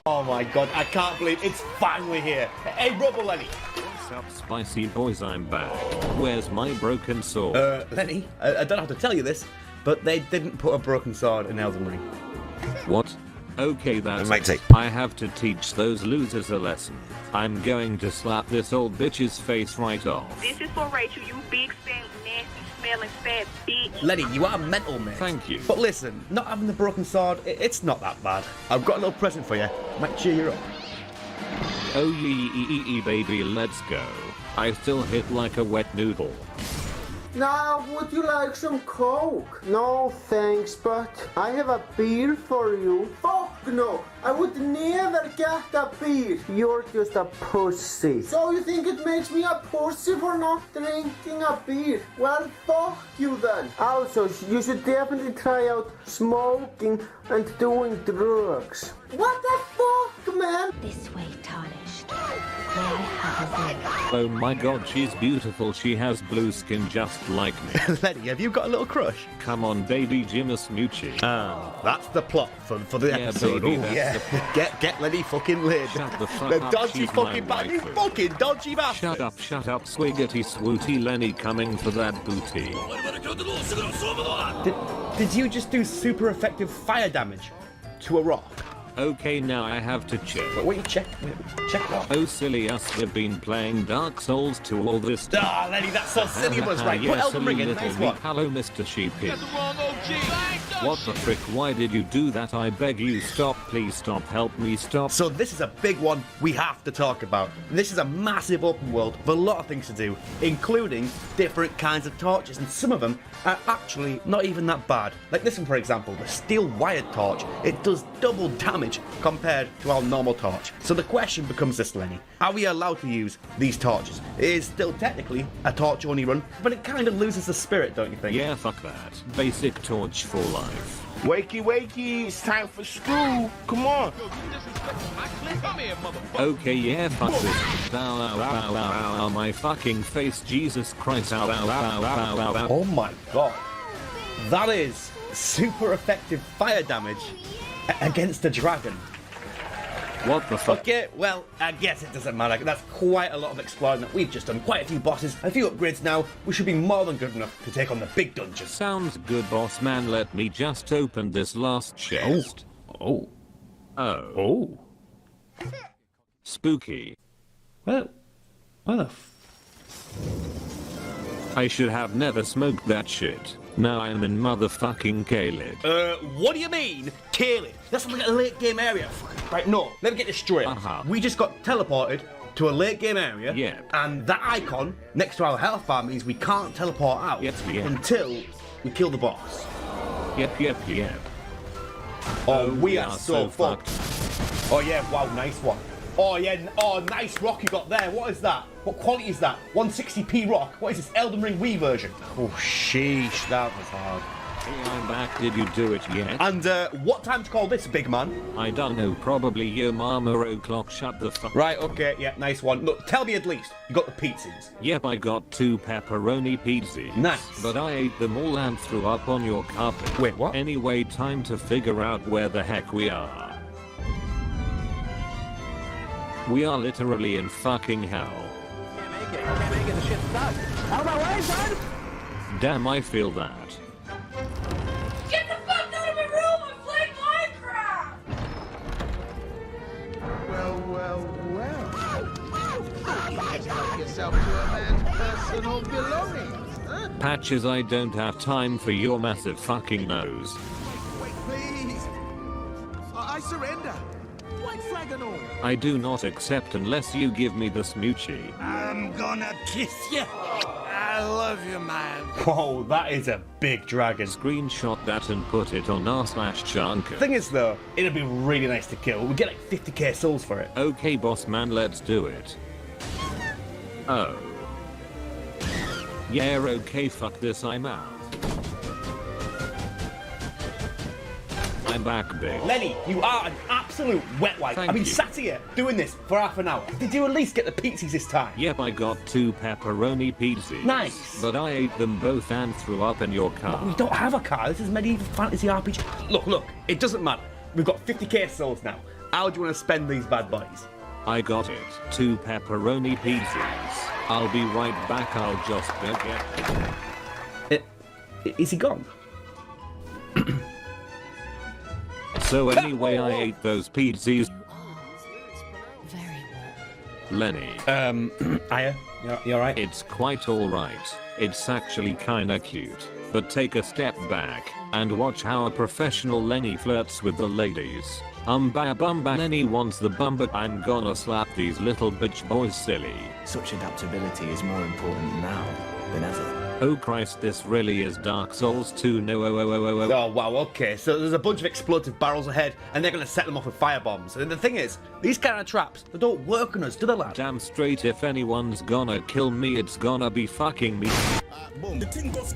Oh my god, I can't believe it's finally here. Hey, Rubble Lenny. What's up, spicy boys? I'm back. Where's my broken sword? Lenny, I don't have to tell you this, but they didn't put a broken sword in Elden Ring. What? Okay, that's Mate, it. I have to teach those losers a lesson. I'm going to slap this old bitch's face right off. This is for Rachel, you big, stank, nasty, smelling, fat bitch. Lenny, you are mental, mate. Thank you. But listen, not having the broken sword, it's not that bad. I've got a little present for you. Might cheer you up. Oh yee baby, let's go. I still hit like a wet noodle. Now, would you like some Coke? No, thanks, but I have a beer for you. Fuck no! I would never get a beer. You're just a pussy. So you think it makes me a pussy for not drinking a beer? Well, fuck you then. Also, you should definitely try out smoking and doing drugs. What the fuck, man? This way, tarnished. Oh my god, she's beautiful. She has blue skin just like me. Lenny, have you got a little crush? Come on, baby, Jimmy Smoochie. That's the plot for the episode. Baby, Ooh, that's yeah. the plot. Get Lenny fucking laid. Shut the fuck The up, dodgy she's fucking my bad. You waifu. fucking dodgy bastard. Shut up, swiggity swooty Lenny coming for that booty. Did you just do super effective fire damage to a rock? Okay, now I have to check. Wait, check what? Oh, silly us, we've been playing Dark Souls 2 all this time. Ah, Lenny, that's so silly of us, right? Put Yes, Elden Ring in, little nice me. one. Hello, Mr. Sheepy. What the frick? Why did you do that? I beg you, stop. Please stop. Help me stop. So this is a big one we have to talk about. This is a massive open world with a lot of things to do, including different kinds of torches, and some of them are actually not even that bad. Like this one, for example, the steel wired torch. It does double damage compared to our normal torch. So the question becomes this, Lenny. Are we allowed to use these torches? It is still technically a torch only run, but it kind of loses the spirit, don't you think? Yeah, fuck that. Basic torch for life. Wakey, it's time for school. Come on. Okay, yeah, fuck this. Ow, ow, ow, ow, ow, my fucking face, Jesus Christ. Ow, ow, ow, ow, ow, ow. Oh my god. That is super effective fire damage against a dragon. What the fuck? Okay, well, I guess it doesn't matter. That's quite a lot of exploring that we've just done. Quite a few bosses, a few upgrades now. We should be more than good enough to take on the big dungeons. Sounds good, boss man. Let me just open this last chest. Oh. Spooky. Well, I should have never smoked that shit. Now I'm in motherfucking Caled. What do you mean? Kill it. That's like a late game area. Right, no, let me get this straight. We just got teleported to a late game area. Yeah. And that icon next to our health bar means we can't teleport out until we kill the boss. Yep. Oh, we are so fucked. Oh yeah, wow, nice one. Oh yeah, nice rock you got there. What is that? What quality is that? 160p rock. What is this, Elden Ring Wii version? Oh sheesh, that was hard. Hey, I'm back. Did you do it yet? And what time to call this, big man? I don't know. Probably your mama o'clock. Shut the fuck. Right, okay, yeah, nice one. Look, tell me at least. You got the pizzas. Yep, I got 2 pepperoni pizzas. Nice. But I ate them all and threw up on your carpet. Wait, what? Anyway, time to figure out where the heck we are. We are literally in fucking hell. Can't make it. The shit's stuck. Out of my way, son! Damn, I feel that. Get the fuck out of my room! I'm playing Minecraft! Well. Help yourself to a man's personal belongings, huh? Patches, I don't have time for your massive fucking nose. Wait, please. I surrender. White flag and all. I do not accept unless you give me the smoochie. I'm gonna kiss you. I love you, man. Whoa, that is a big dragon. Screenshot that and put it on r/Chanka. Thing is though, it'd be really nice to kill. We'd get like 50k souls for it. Okay, boss man, let's do it. Oh. Yeah, okay, fuck this, I'm out. I'm back, bitch. Lenny, you are an absolute wet wipe. Thank I've been you. sat here doing this for half an hour. Did you at least get the pizzas this time? Yep, I got 2 pepperoni pizzas. Nice. But I ate them both and threw up in your car. We don't have a car. This is medieval fantasy RPG. Look, it doesn't matter. We've got 50k souls now. How do you want to spend these bad boys? I got it. 2 pepperoni pizzas. I'll be right back, I'll just get... Is he gone? So anyway, I ate those pizzas. Lenny. Aya, you alright? It's quite alright. It's actually kinda cute. But take a step back and watch how a professional Lenny flirts with the ladies. Bumba Lenny wants the bumba. I'm gonna slap these little bitch boys silly. Such adaptability is more important now than ever. Oh Christ, this really is Dark Souls 2. No, Oh wow, okay, so there's a bunch of explosive barrels ahead and they're gonna set them off with firebombs. And the thing is, these kind of traps, they don't work on us, do they, lad? Damn straight, if anyone's gonna kill me, it's gonna be fucking me. Boom. The thing goes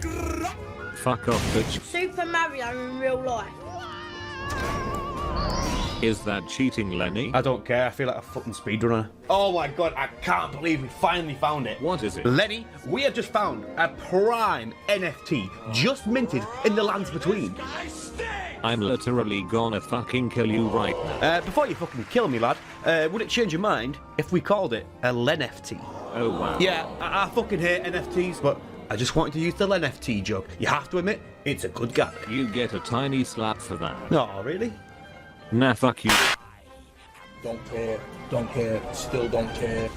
Fuck off, bitch. Super Mario in real life. Is that cheating, Lenny? I don't care, I feel like a fucking speedrunner. Oh my god, I can't believe we finally found it. What is it? Lenny, we have just found a prime NFT, just minted in the lands between. I'm literally gonna fucking kill you right now. Before you fucking kill me, lad, would it change your mind if we called it a LenFT? Oh wow. Yeah, I fucking hate NFTs, but I just wanted to use the LenFT joke. You have to admit, it's a good gag. You get a tiny slap for that. No, really? Nah, fuck you. Don't care, still don't care.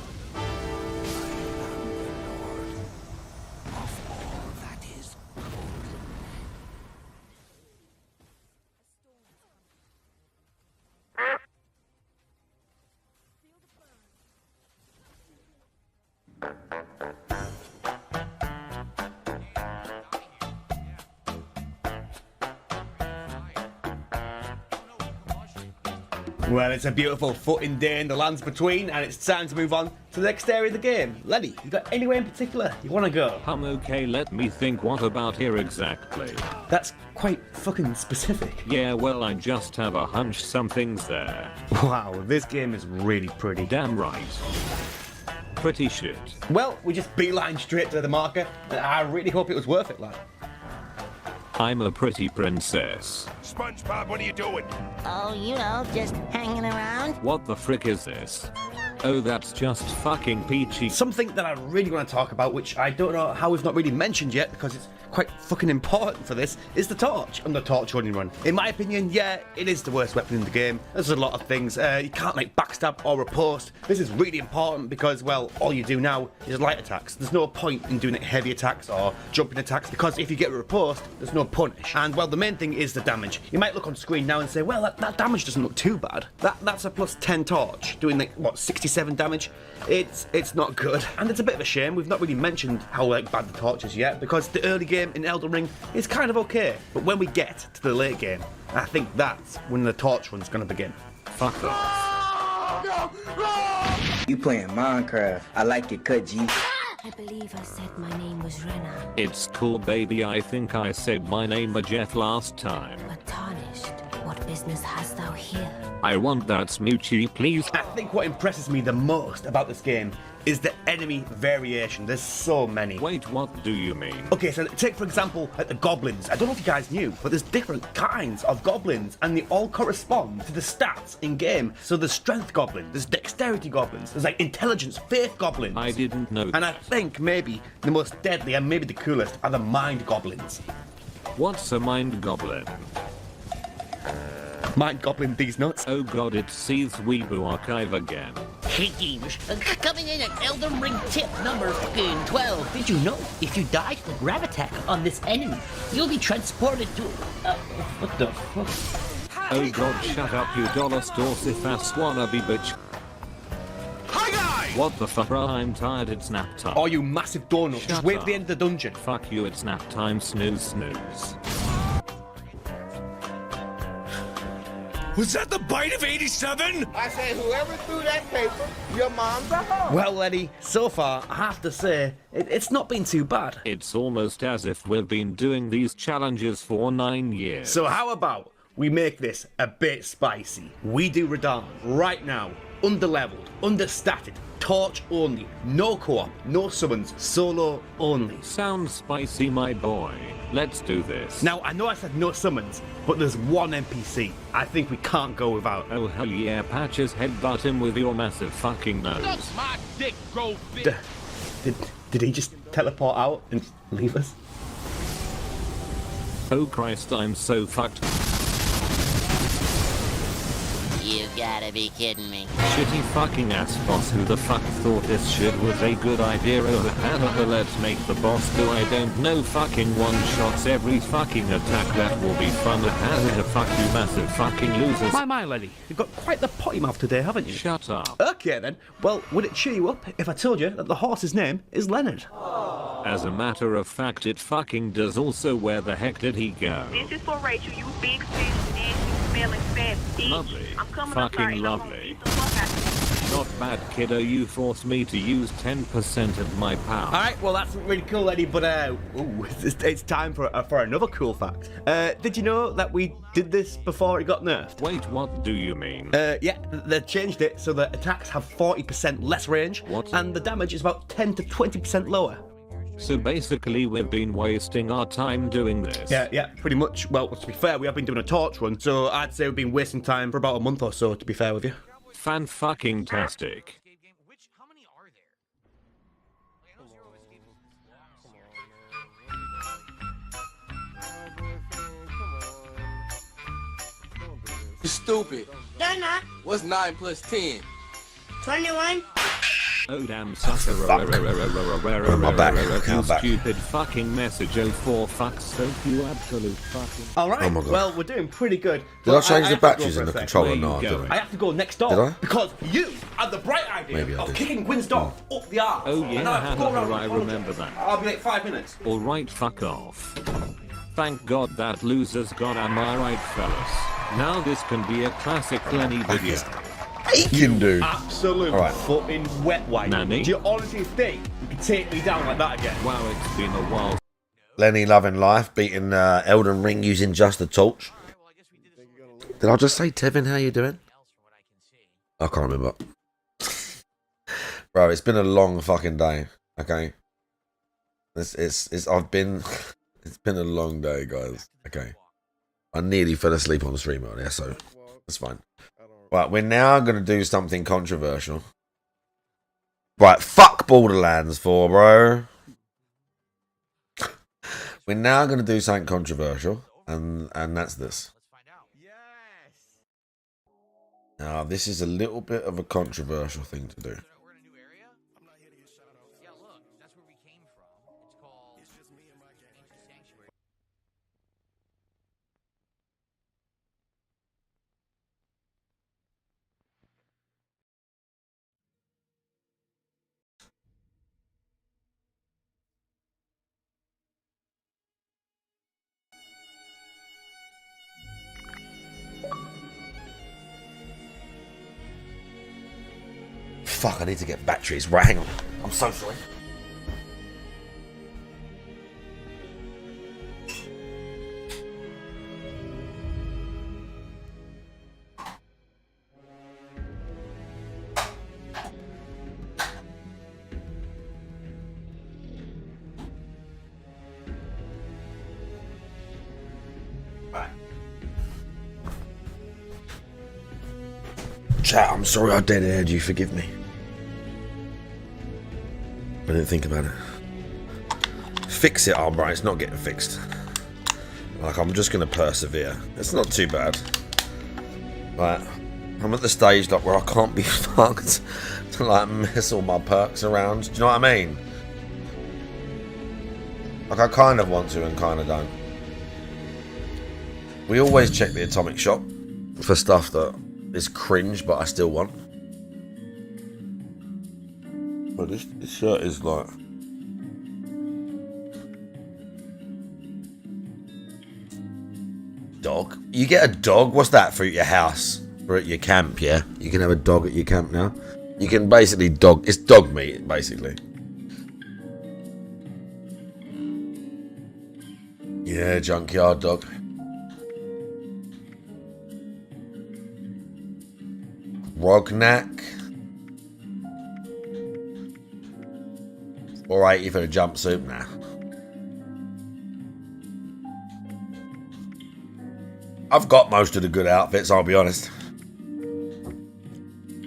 Well, it's a beautiful footing day in the lands between, and it's time to move on to the next area of the game. Lenny, you got anywhere in particular you want to go? Okay, let me think. What about here exactly? That's quite fucking specific. Yeah, well, I just have a hunch something's there. Wow, this game is really pretty. Damn right. Pretty shit. Well, we just beeline straight to the marker, and I really hope it was worth it, lad. I'm a pretty princess. SpongeBob, what are you doing? Oh, you know, just hanging around. What the frick is this? Oh, that's just fucking peachy. Something that I really want to talk about, which I don't know how we've not really mentioned yet, because it's quite fucking important for this, is the torch and the torch running run. In my opinion, yeah, it is the worst weapon in the game. There's a lot of things. You can't like backstab or riposte. This is really important because, well, all you do now is light attacks. There's no point in doing heavy attacks or jumping attacks, because if you get a riposte, there's no punish. And, well, the main thing is the damage. You might look on screen now and say, well, that damage doesn't look too bad. That's a plus 10 torch, doing like, what, 67 damage? It's not good. And it's a bit of a shame we've not really mentioned how like bad the torch is yet, because the early game in Elden Ring is kind of okay. But when we get to the late game, I think that's when the torch run's gonna begin. Fuck off. You playing Minecraft. I like it, cut G. I believe I said my name was Rena, It's cool, baby. I think I said my name a Jeff last time. but tarnished. What business hast thou here? I want that smoochie, please. I think what impresses me the most about this game is the enemy variation. There's so many. Wait, what do you mean? Okay, so take for example like the goblins. I don't know if you guys knew, but there's different kinds of goblins, and they all correspond to the stats in game. So there's strength goblin, there's dexterity goblins, there's like intelligence, faith goblins. I didn't know that. And I think maybe the most deadly and maybe the coolest are the mind goblins. What's a mind goblin? Mind goblin these nuts. Oh god, it's Seeth's Weeaboo archive again. Hey gamers, coming in at Elden Ring tip number 12. Did you know if you die to the grab attack on this enemy, you'll be transported to... what the fuck? Oh god, shut up you dollar store ass wannabe bitch. Hi guys! What the fuck, bro? I'm tired, it's nap time. Oh, you massive donut. Just wait for the end of the dungeon. Fuck you, it's nap time, snooze snooze. Was that the bite of 87? I say, whoever threw that paper, your mom's a hoe. Well, Lenny, so far, I have to say, it's not been too bad. It's almost as if we've been doing these challenges for 9 years. So how about we make this a bit spicy? We do Radahn right now, underleveled, understatted, torch only, no co-op, no summons, solo only. Sounds spicy, my boy. Let's do this. Now, I know I said no summons, but there's one NPC I think we can't go without. Oh hell yeah, Patches, headbutt him with your massive fucking nose. Suck my dick, go bitch. Did he just teleport out and leave us? Oh Christ, I'm so fucked. You gotta be kidding me. Shitty fucking ass boss, who the fuck thought this shit was a good idea? Oh, let's make the boss do I don't know fucking one-shots every fucking attack. That will be fun. Fuck you massive fucking losers. My Lenny, you've got quite the potty mouth today, haven't you? Shut up. Okay then, well, would it cheer you up if I told you that the horse's name is Leonard? As a matter of fact, it fucking does. Also, where the heck did he go? This is for Rachel, you big fish, nasty, smelling fat bitch. Lovely. I'm coming Fucking lovely. Not bad, kiddo. You forced me to use 10% of my power. Alright, well that's really cool, Eddie, but ooh, it's time for another cool fact. Did you know that we did this before it got nerfed? Wait, what do you mean? Yeah, they changed it so that attacks have 40% less range, what? And the damage is about 10 to 20% lower. So basically, we've been wasting our time doing this. Yeah, pretty much. Well, to be fair, we have been doing a torch run, so I'd say we've been wasting time for about a month or so, to be fair with you. Fan-fucking-tastic. How many are there? Like, I know Zero Escape is You stupid. They're not. What's 9 plus 10? 21. Oh damn sucker. My back. You Back. stupid fucking message. Oh for fuck's sake, you absolute fucking... Alright, Oh my God. well, we're doing pretty good. Did I change the have to go batteries for in a the sec. controller? Where No, you I didn't. going? I have to go next door. Did I? Because you had the bright idea Maybe I of did. kicking Gwen's dog up the arse. Oh And now I have to go around yeah, I and remember that. I'll be like 5 minutes. Alright, fuck off. Thank God that loser's gone, am I right, fellas? Now this can be a classic Lenny video. Aching, dude. Absolute Alright. fucking wet wipe. Nanny? Do you honestly think you can take me down like that again? Wow, it's been a while. Lenny loving life, beating Elden Ring using just the torch. Did I just say, Tevin, how you doing? I can't remember. Bro, it's been a long fucking day. Okay, I've been. It's been a long day, guys. Okay, I nearly fell asleep on the stream earlier, so it's fine. Right, we're now gonna do something controversial. Right, fuck Borderlands 4, bro. We're now gonna do something controversial, and that's this. Now, this is a little bit of a controversial thing to do. Fuck, I need to get batteries. Right, hang on. I'm so sorry. Chat, I'm sorry I dead aired you. Forgive me. I didn't think about it. Fix it, Albright. It's not getting fixed. Like, I'm just going to persevere. It's not too bad. Right. I'm at the stage like where I can't be fucked to like mess all my perks around. Do you know what I mean? Like I kind of want to and kind of don't. We always check the atomic shop for stuff that is cringe, but I still want. But this shirt is like. Dog? You get a dog? What's that for at your house? Or at your camp, yeah? You can have a dog at your camp now. You can basically dog... It's dog meat, basically. Yeah, junkyard dog. Rognak. 480 for the jumpsuit now. I've got most of the good outfits, I'll be honest.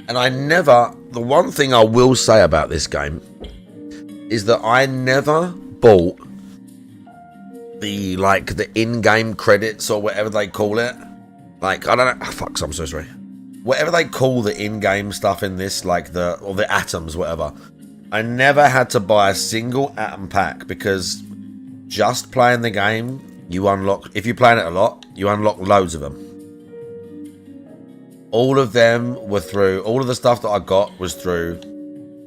And I never... The one thing I will say about this game is that I never bought the, like, the in-game credits or whatever they call it. Like, I don't know... Oh, fuck, I'm so sorry. Whatever they call the in-game stuff in this, like the... Or the atoms, whatever. I never had to buy a single atom pack because just playing the game... You unlock, if you're playing it a lot, you unlock loads of them. All of them were through, all of the stuff that I got was through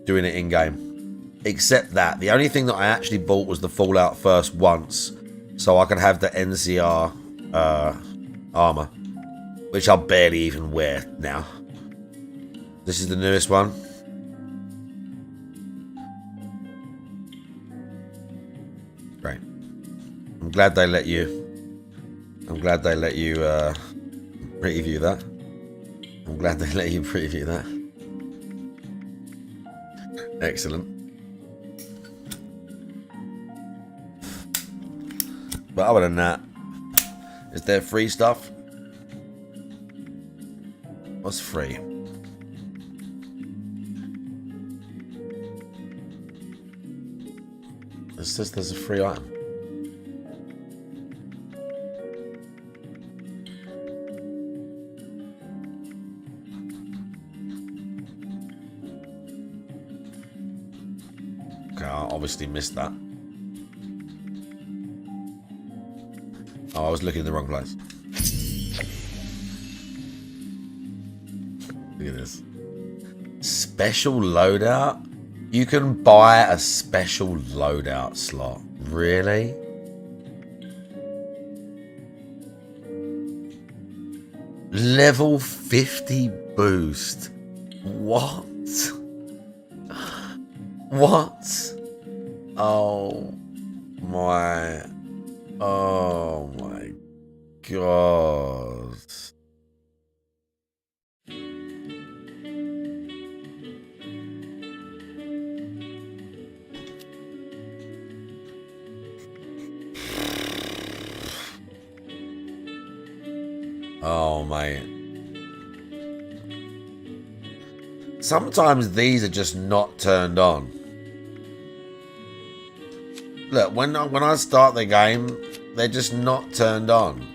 doing it in game. Except that, the only thing that I actually bought was the Fallout First once, so I could have the NCR armor, which I barely even wear now. This is the newest one. Great. I'm glad they let you preview that. I'm glad they let you preview that. Excellent. But other than that, is there free stuff? What's free? It says there's a free item. Obviously missed that. Oh, I was looking in the wrong place. Look at this. Special loadout? You can buy a special loadout slot. Really? Level 50 boost. What? What? Oh my god. Oh mate. Sometimes these are just not turned on. Look, when I start the game, they're just not turned on.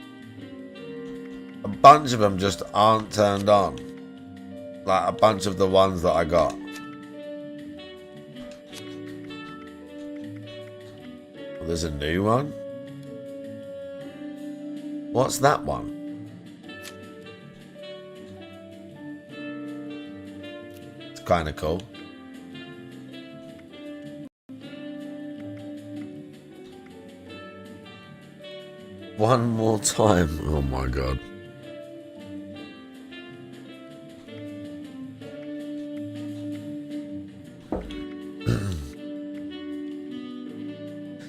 A bunch of them just aren't turned on. Like a bunch of the ones that I got. Well, there's a new one. What's that one? It's kind of cool. One more time. Oh my god.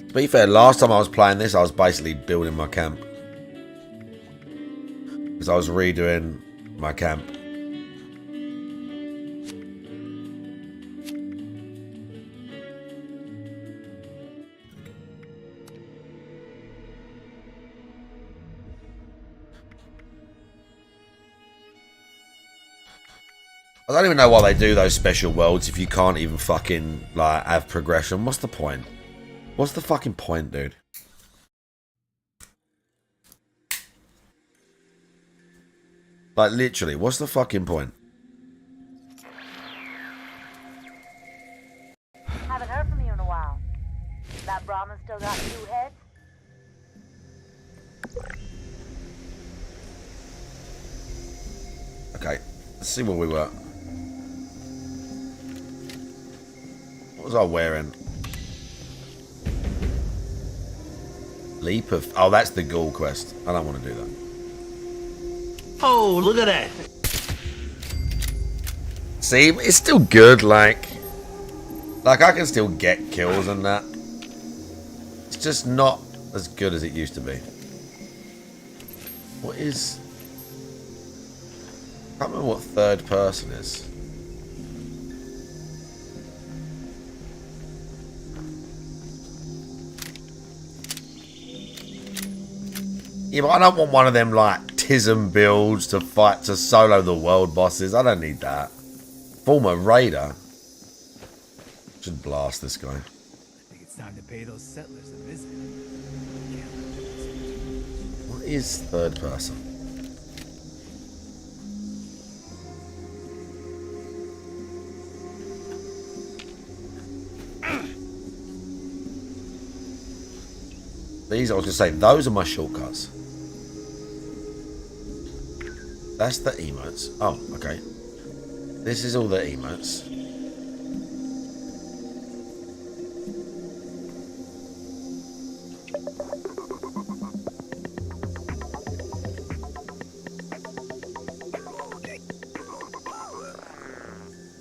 To be fair, last time I was playing this, I was basically building my camp. Because I was redoing my camp. I don't even know why they do those special worlds if you can't even fucking, like, have progression. What's the point? What's the fucking point, dude? Like, literally, what's the fucking point? Haven't heard from you in a while. That Brahmin still got 2 heads? Okay, let's see where we were. What was I wearing? Leap of... Oh, that's the ghoul quest. I don't want to do that. Oh, look at that. See, it's still good, like I can still get kills and that. It's just not as good as it used to be. What is... I can't remember what third person is. Yeah, but I don't want one of them, like, Tism builds to fight to solo the world bosses. I don't need that. Former raider. Should blast this guy. I think it's time to pay those settlers a visit. What is third person? These, I was going to say, those are my shortcuts. That's the emotes. Oh, okay. This is all the emotes.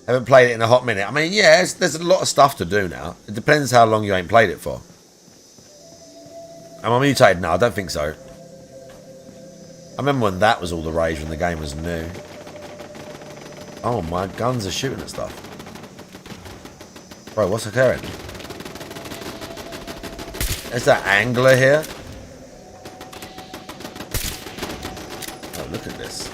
Haven't played it in a hot minute. I mean, yeah, there's a lot of stuff to do now. It depends how long you ain't played it for. Am I mutated? No, I don't think so. I remember when that was all the rage when the game was new. Oh, my guns are shooting at stuff. Bro, what's occurring? Is that angler here? Oh, look at this.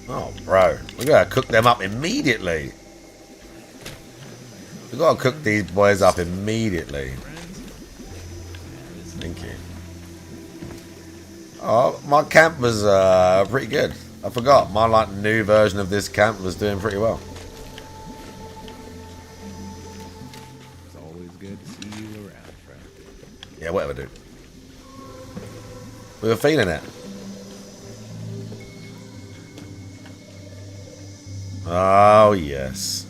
Oh, bro. We gotta cook them up immediately. We gotta cook these boys up immediately. Thank you. Oh, my camp was pretty good. I forgot. My like new version of this camp was doing pretty well. It's always good to see you around, friend. Yeah, whatever, dude. We were feeling it. Oh, yes.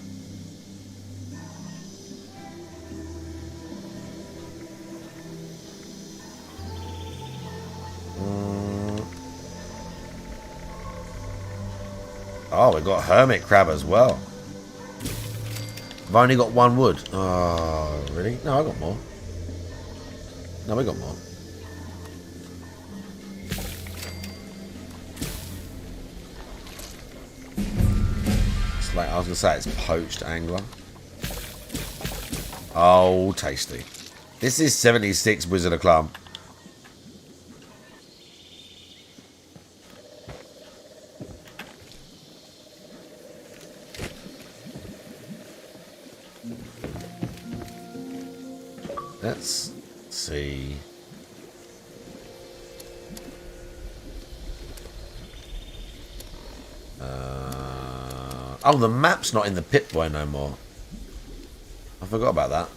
Oh, we got hermit crab as well. I've only got 1 wood. Oh, really? No, I got more. No, we got more. It's like, I was going to say it's poached angler. Oh, tasty. This is 76 Wizard of Clump. Let's see. Oh, the map's not in the Pip-Boy no more. I forgot about that.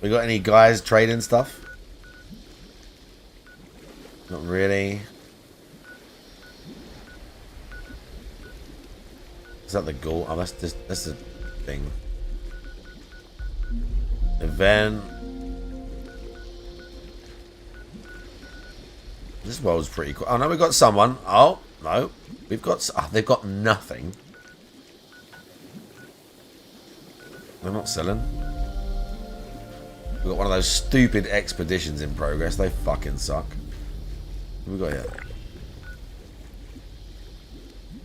We got any guys trading stuff? Not really. Is that the goal? Oh, that's the thing. Event. This world's pretty cool. Oh no, we got someone. Oh no, we've got. Oh, they've got nothing. They're not selling. We've got one of those stupid expeditions in progress. They fucking suck. What have we got here?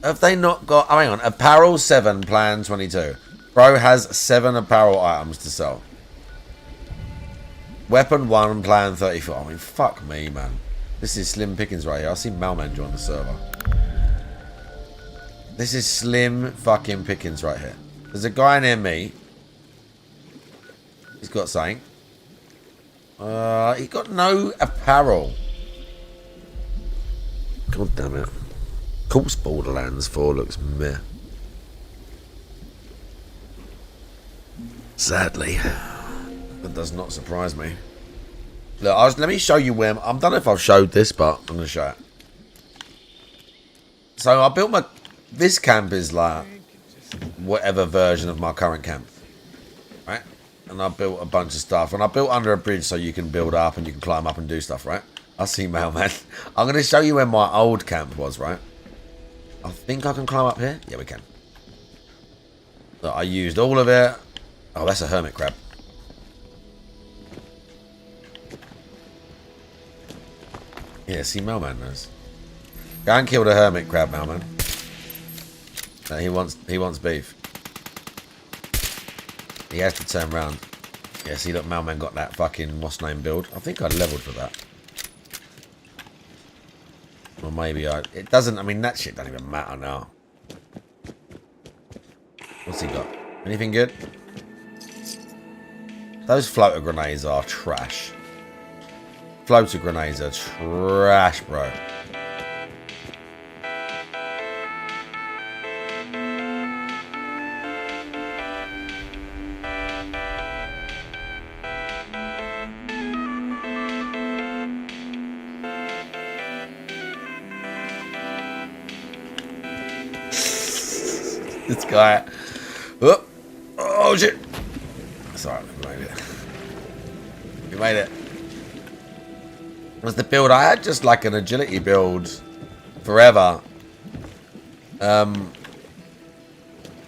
Have they not got... Oh, hang on. Apparel 7, plan 22. Bro has 7 apparel items to sell. Weapon 1, plan 34. I mean, fuck me, man. This is slim pickings right here. I see Malman join the server. This is slim fucking pickings right here. There's a guy near me. He's got something. He got no apparel. God damn it. Of course Borderlands 4 looks meh. Sadly. That does not surprise me. Look, let me show you where... I don't know if I've showed this, but I'm going to show it. So I built my... This camp is like... whatever version of my current camp. Right? And I built a bunch of stuff. And I built under a bridge so you can build up and you can climb up and do stuff, right? I see Mailman. I'm going to show you where my old camp was, right? I think I can climb up here. Yeah, we can. Look, I used all of it. Oh, that's a hermit crab. Yeah, see, Mailman knows. Go and kill the hermit crab, Mailman. No, he wants beef. He has to turn around. Yeah, see, look, Mailman got that fucking what's name build. I think I leveled for that. Or maybe it doesn't, I mean, that shit doesn't even matter now. What's he got? Anything good? Those floater grenades are trash. Floater grenades are trash, bro. This guy. Oh shit. Sorry, we made it. We made it. Was the build I had just like an agility build forever. But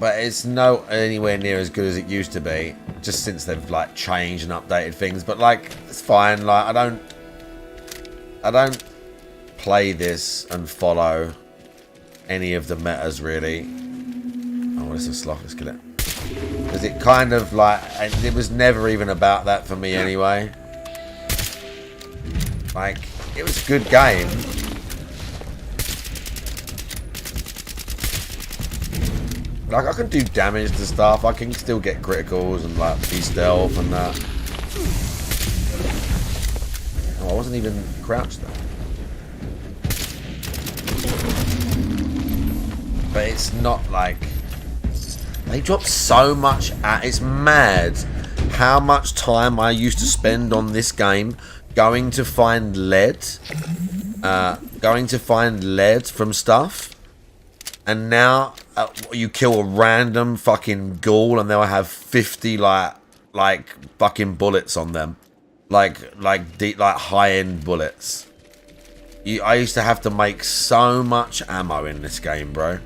it's no anywhere near as good as it used to be. Just since they've like changed and updated things. But like it's fine. Like I don't play this and follow any of the metas really. Oh, it's a sloth. Let's kill it. Because it kind of like, and it was never even about that for me anyway. Like, it was a good game. Like, I can do damage to stuff. I can still get criticals and like be stealth and that. Oh, I wasn't even crouched though. But it's not like... They drop so much at... It's mad how much time I used to spend on this game going to find lead. Going to find lead from stuff. And now you kill a random fucking ghoul and they'll have 50 like fucking bullets on them. Like high-end bullets. I used to have to make so much ammo in this game, bro.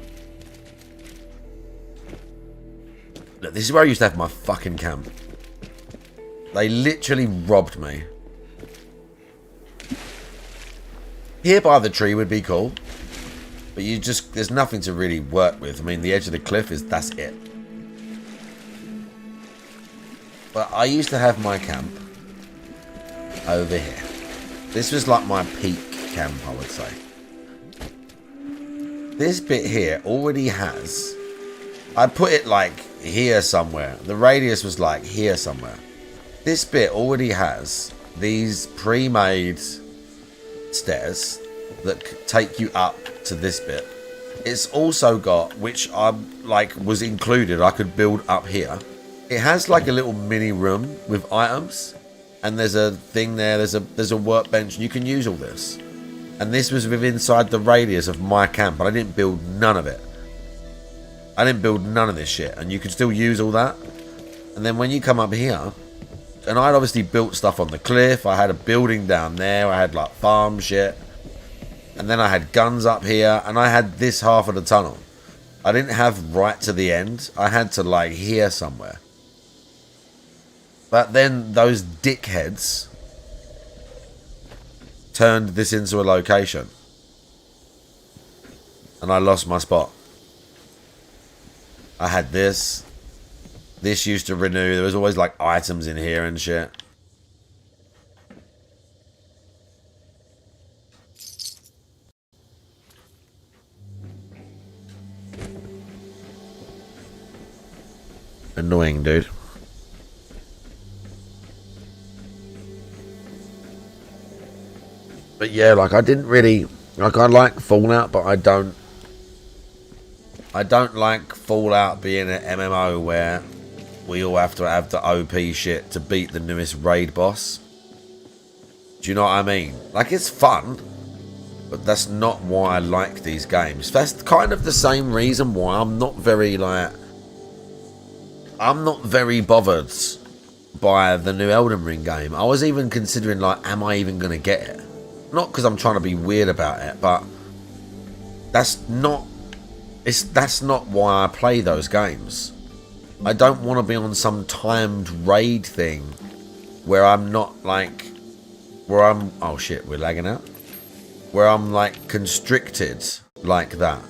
Look, this is where I used to have my fucking camp. They literally robbed me. Here by the tree would be cool. But there's nothing to really work with. I mean, the edge of the cliff that's it. But I used to have my camp over here. This was like my peak camp, I would say. This bit here already has... I put it like here somewhere. The radius was like here somewhere. This bit already has these pre-made stairs that take you up to this bit. It's also got, which I like was included, I could build up here. It has like a little mini room with items, and there's a thing there, there's a workbench, and you can use all this. And this was within inside the radius of my camp, but I didn't build none of it. I didn't build none of this shit, and you can still use all that. And then when you come up here, and I'd obviously built stuff on the cliff, I had a building down there, I had like farm shit, and then I had guns up here, and I had this half of the tunnel. I didn't have right to the end, I had to like here somewhere. But then those dickheads turned this into a location, and I lost my spot. I had this. This used to renew. There was always like items in here and shit. Annoying, dude. But yeah, like I didn't really like. I like Fallout, but I don't like Fallout being an MMO where we all have to have the OP shit to beat the newest raid boss. Do you know what I mean? Like, it's fun, but that's not why I like these games. That's kind of the same reason why I'm not very bothered by the new Elden Ring game. I was even considering, like, am I even going to get it? Not because I'm trying to be weird about it, but that's not why I play those games. I don't want to be on some timed raid thing where I'm not like, oh shit, we're lagging out. Where I'm like constricted like that.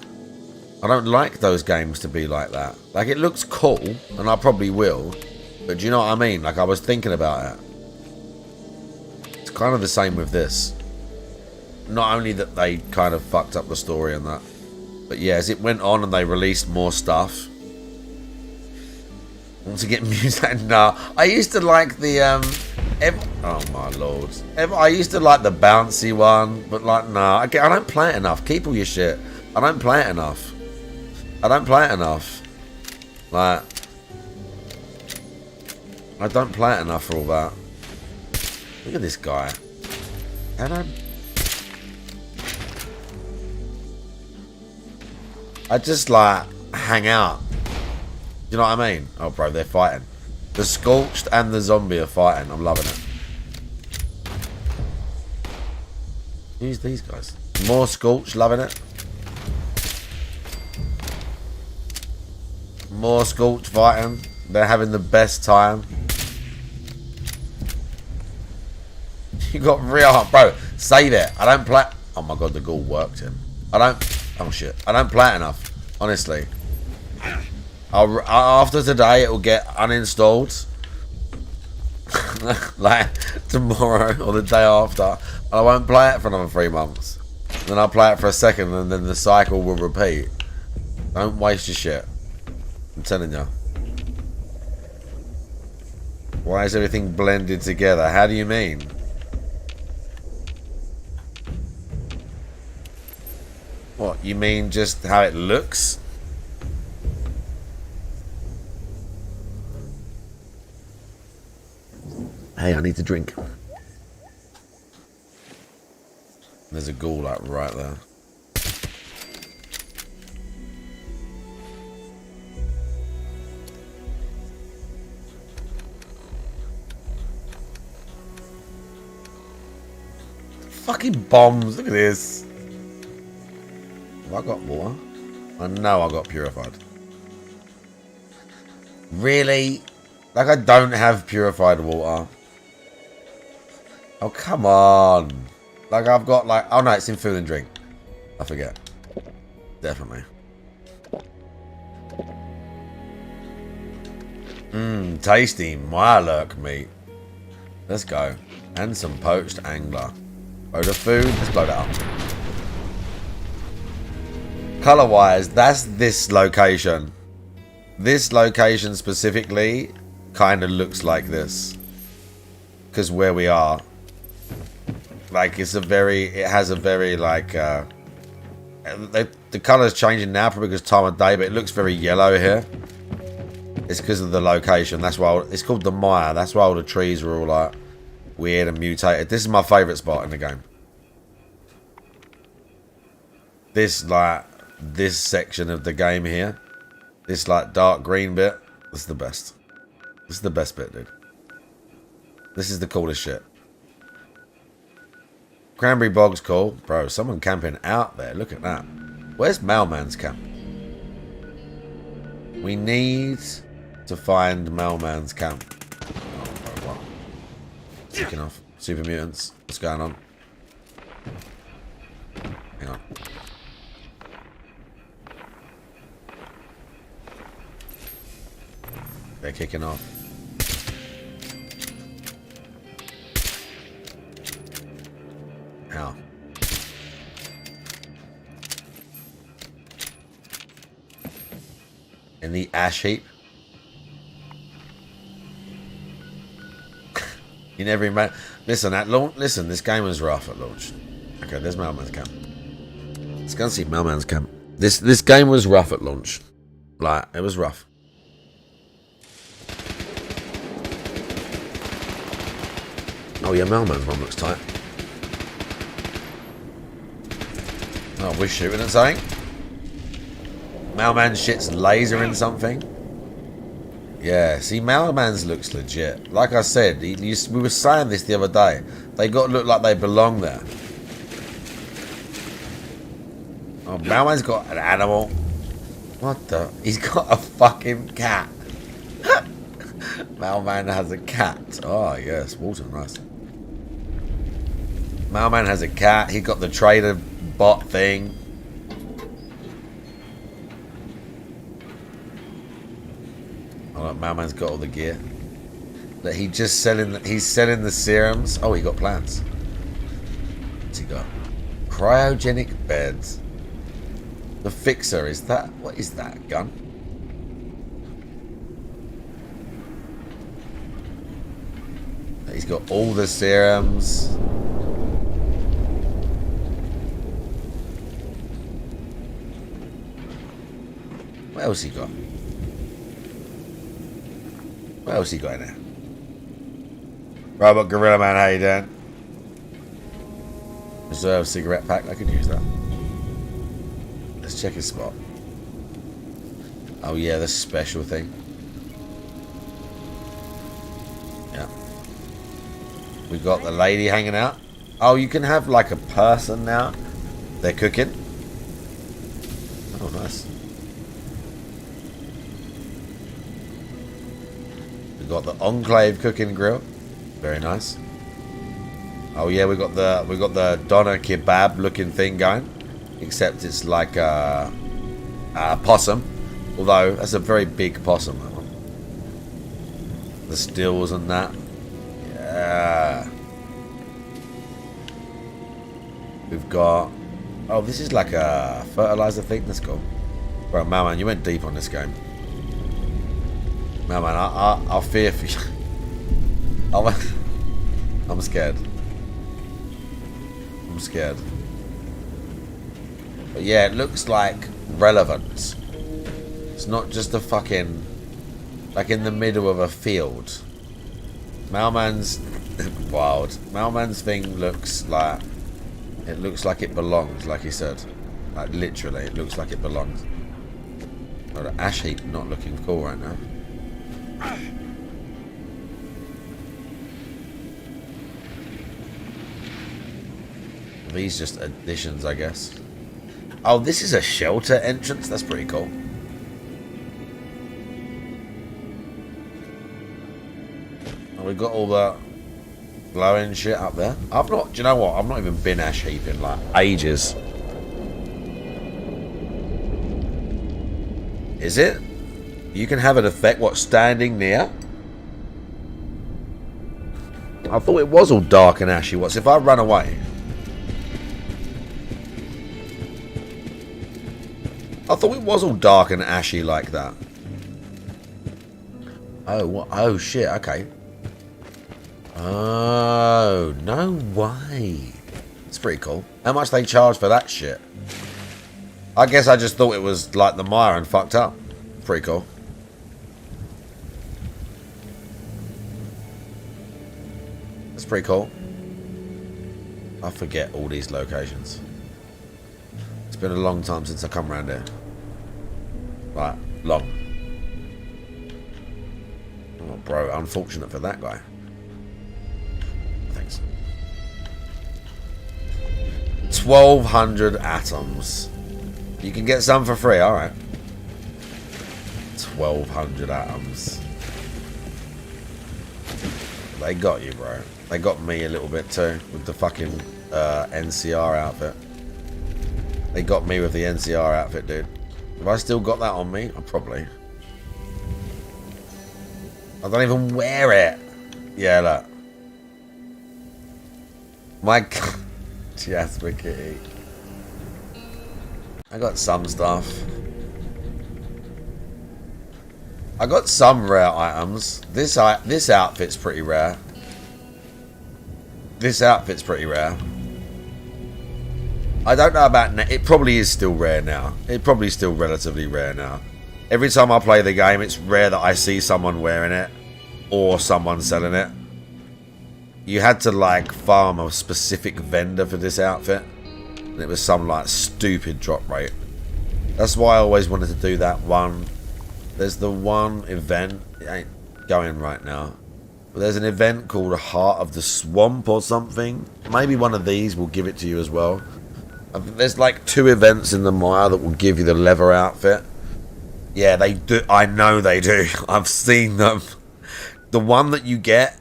I don't like those games to be like that. Like, it looks cool, and I probably will, but do you know what I mean? Like, I was thinking about it. It's kind of the same with this. Not only that they kind of fucked up the story and that, but yeah, as it went on and they released more stuff. Want to get music? Nah, I used to like the oh my lord, I used to like the bouncy one, but like, nah, I don't play it enough. Keep all your shit. I don't play it enough. Like, I don't play it enough for all that. Look at this guy. I just like hang out. You know what I mean? Oh, bro, they're fighting. The Scorched and the zombie are fighting. I'm loving it. Who's these guys? More Scorched, loving it. More Scorched fighting. They're having the best time. You got real, bro. Save it. I don't play. Oh my god, the ghoul worked him. Oh shit. I don't play it enough. Honestly. After today, it will get uninstalled. Like tomorrow or the day after. I won't play it for another 3 months. Then I'll play it for a second, and then the cycle will repeat. Don't waste your shit. I'm telling you. Why is everything blended together? How do you mean? What, you mean just how it looks? Hey, I need to drink. There's a ghoul like right there. Fucking bombs, look at this. Have I got more? I know I got purified. Really? Like, I don't have purified water. Oh, come on. Like, I've got like... Oh, no, it's in food and drink. I forget. Definitely. Mmm, tasty Mirelurk meat. Let's go. And some poached angler. Load of food. Let's load it up. Color-wise, that's this location. This location specifically kind of looks like this. Because where we are. Like, it has a very, like, the colour's changing now probably because time of day, but it looks very yellow here. It's because of the location. That's why it's called the Mire. That's why all the trees were all, like, weird and mutated. This is my favourite spot in the game. This, like, this section of the game here. This, like, dark green bit. This is the best. This is the best bit, dude. This is the coolest shit. Cranberry Bog's cool. Bro, someone camping out there. Look at that. Where's Mailman's camp? We need to find Mailman's camp. Oh, bro, what? Kicking off. Super mutants. What's going on? Hang on. They're kicking off. Ow. In the ash heap. in every man. Listen, at launch. Listen, this game was rough at launch. Okay, there's Mailman's camp. Let's go and see Mailman's camp. This game was rough at launch. Like, it was rough. Oh yeah, Mailman's one looks tight. Oh, we're shooting at something. Mailman shit's lasering something. Yeah, see, Mailman's looks legit. Like I said, we were saying this the other day. They got to look like they belong there. Oh, Mailman's got an animal. What the? He's got a fucking cat. Mailman has a cat. Oh, yes, water, nice. Mailman has a cat. He got the trader bot thing. Oh, look, Mailman's got all the gear. Look, he's selling the serums. Oh, he got plans. What's he got? Cryogenic beds. The fixer, is that? What is that? Gun? He's got all the serums. What else he got? What else he got in there? Robot Gorilla Man, how you doing? Reserve cigarette pack, I could use that. Let's check his spot. Oh yeah, the special thing. Yeah. We got the lady hanging out. Oh, you can have like a person now. They're cooking. Oh, nice. We got the Enclave cooking grill. Very nice. Oh yeah, we got the doner kebab looking thing going. Except it's like a possum. Although that's a very big possum, that one. The stills and that. Yeah. We've got... Oh, this is like a fertilizer thing. That's cool. Bro, Mailman, you went deep on this game. Mailman, I'll fear for you. I'm scared. I'm scared. But yeah, it looks like relevant. It's not just a fucking... like in the middle of a field. Mailman's... wild. Mailman's thing looks like... it looks like it belongs, like he said. Like literally, it looks like it belongs. Oh, the ash heap not looking cool right now. These just additions, I guess. Oh, this is a shelter entrance. That's pretty cool. And we've got all the glowing shit up there. I've not, do you know what? I've not even been ash heap in like ages. Is it? You can have an effect, what, standing near? I thought it was all dark and ashy. What's if I run away? I thought it was all dark and ashy like that. Oh, what? Oh shit, okay. Oh, no way. It's pretty cool. How much they charge for that shit? I guess I just thought it was like the mire and fucked up. Pretty cool. That's pretty cool. I forget all these locations. It's been a long time since I come around here. Right, long. Oh, bro, unfortunate for that guy. Thanks. 1,200 atoms. You can get some for free, alright. 1,200 atoms. They got you, bro. They got me a little bit too with the fucking NCR outfit. They got me with the NCR outfit, dude. Have I still got that on me? I probably. I don't even wear it. Yeah, look. My God. Jasper Kitty. I got some stuff. I got some rare items. This outfit's pretty rare. this outfit's pretty rare. I don't know about now. It probably is still rare now. It's probably still relatively rare now. Every time I play the game, it's rare that I see someone wearing it or someone selling it. You had to like farm a specific vendor for this outfit, and it was some like stupid drop rate. That's why I always wanted to do that one. There's the one event, it ain't going right now, but there's an event called Heart of the Swamp or something. Maybe one of these will give it to you as well. There's like 2 events in the mire that will give you the leather outfit. Yeah, they do. I know they do. I've seen them. The one that you get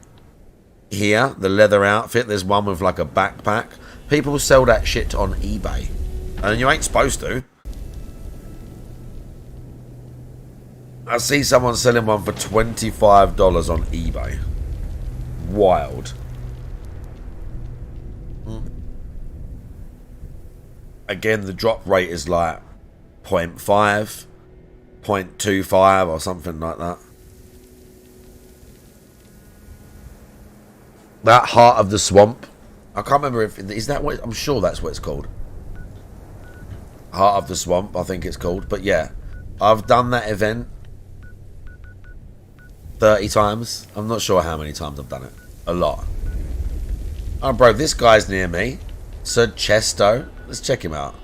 here, the leather outfit, there's one with like a backpack. People sell that shit on eBay. And you ain't supposed to. I see someone selling one for $25 on eBay. Wild. Again, the drop rate is like 0.5, 0.25 or something like that. That Heart of the Swamp. I can't remember if... Is that what... I'm sure that's what it's called. Heart of the Swamp, I think it's called. But yeah, I've done that event 30 times. I'm not sure how many times I've done it. A lot. Oh, bro, this guy's near me. Sir Chesto. Let's check him out.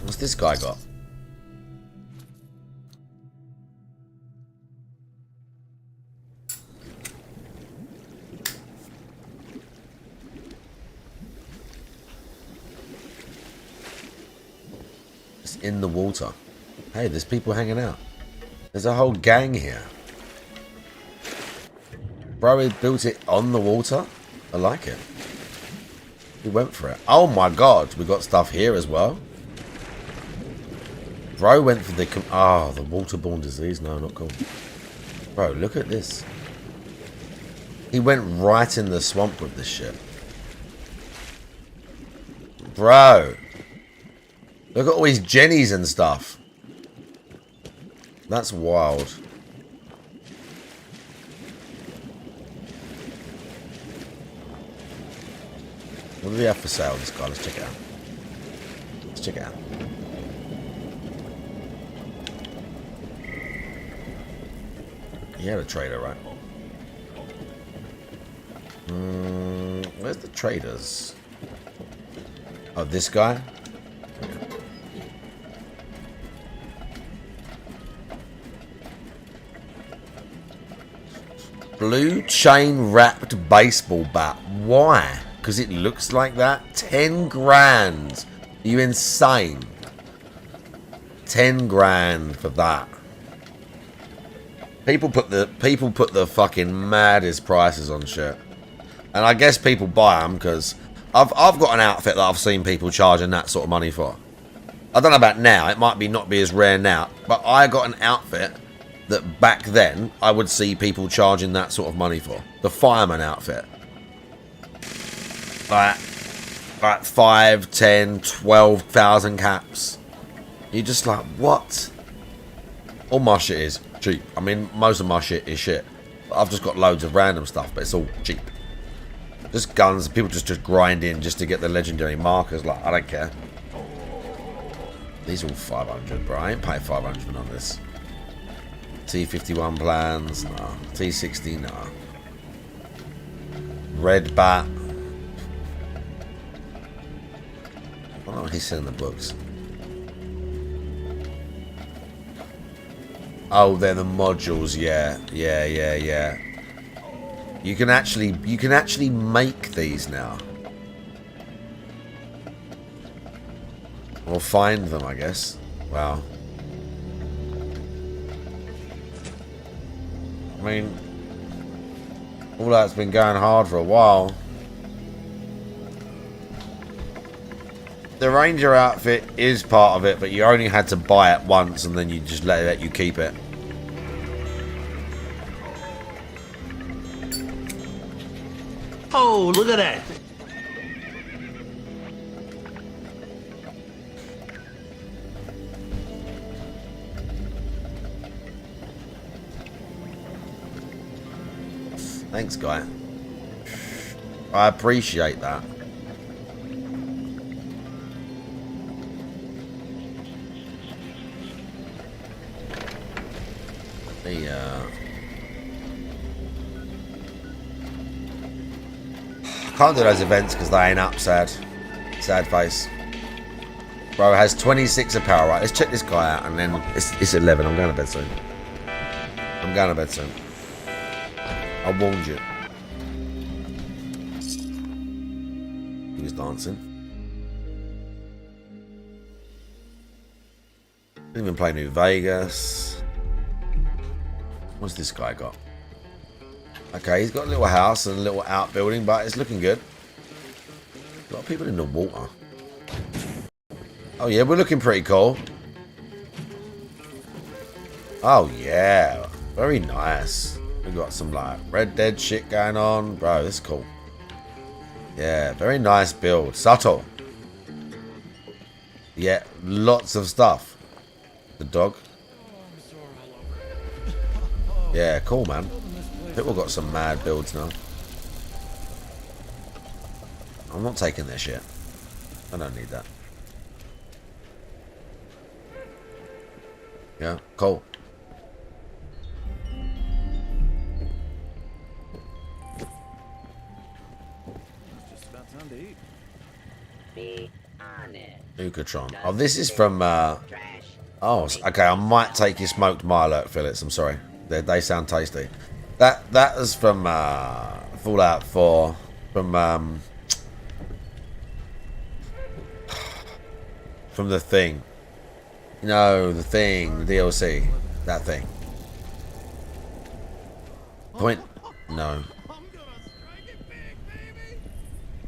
What's this guy got? It's in the water. Hey, there's people hanging out. There's a whole gang here. Bro, he built it on the water. I like it. We went for it. Oh my god, we got stuff here as well. Bro went for the... the waterborne disease. No, not cool. Bro, look at this. He went right in the swamp with this shit. Bro. Look at all these jennies and stuff. That's wild. What do we have for sale, this guy? Let's check it out. Let's check it out. He had a trader, right? Where's the traders? Oh, this guy? Blue chain wrapped baseball bat. Why? Because it looks like that? 10 grand. Are you insane? 10 grand for that. People put the fucking maddest prices on shit. And I guess people buy them because I've got an outfit that I've seen people charging that sort of money for. I don't know about now. It might not be as rare now. But I got an outfit that back then I would see people charging that sort of money for. The fireman outfit. Like 5, 10, 12,000 caps. You're just like, what? All my shit is cheap. I mean, most of my shit is shit. But I've just got loads of random stuff, but it's all cheap. Just guns. People just grind in just to get the legendary markers. Like, I don't care. These are all 500, bro. I ain't paying 500 for none of this. T51 plans, nah. T60, nah. Red bat. Oh, he's selling the books. Oh, they're the modules, yeah. Yeah. You can actually make these now. Or find them, I guess. Wow. I mean, all that's been going hard for a while. The Ranger outfit is part of it, but you only had to buy it once and then you just let you keep it. Oh, look at that. Thanks, guy. I appreciate that. Can't do those events because they ain't up, sad. Sad face. Bro has 26 of power. Right, let's check this guy out and then it's 11. I'm going to bed soon. I'm going to bed soon. I warned you. He was dancing. Didn't even play New Vegas. What's this guy got? Okay, he's got a little house and a little outbuilding, but it's looking good. A lot of people in the water. Oh yeah, we're looking pretty cool. Oh yeah, very nice. We've got some like Red Dead shit going on. Bro, this is cool. Yeah, very nice build. Subtle. Yeah, lots of stuff. The dog. Yeah, cool, man. I think we've got some mad builds now. I'm not taking this shit. I don't need that. Yeah, cool. Just about time to eat. Be honest. Ukatron. Oh, this is from oh, okay, I might take your smoked Mirelurk fillets. I'm sorry. They sound tasty. That is from Fallout 4. From the thing. You know, the thing, the DLC. That thing. Point. No.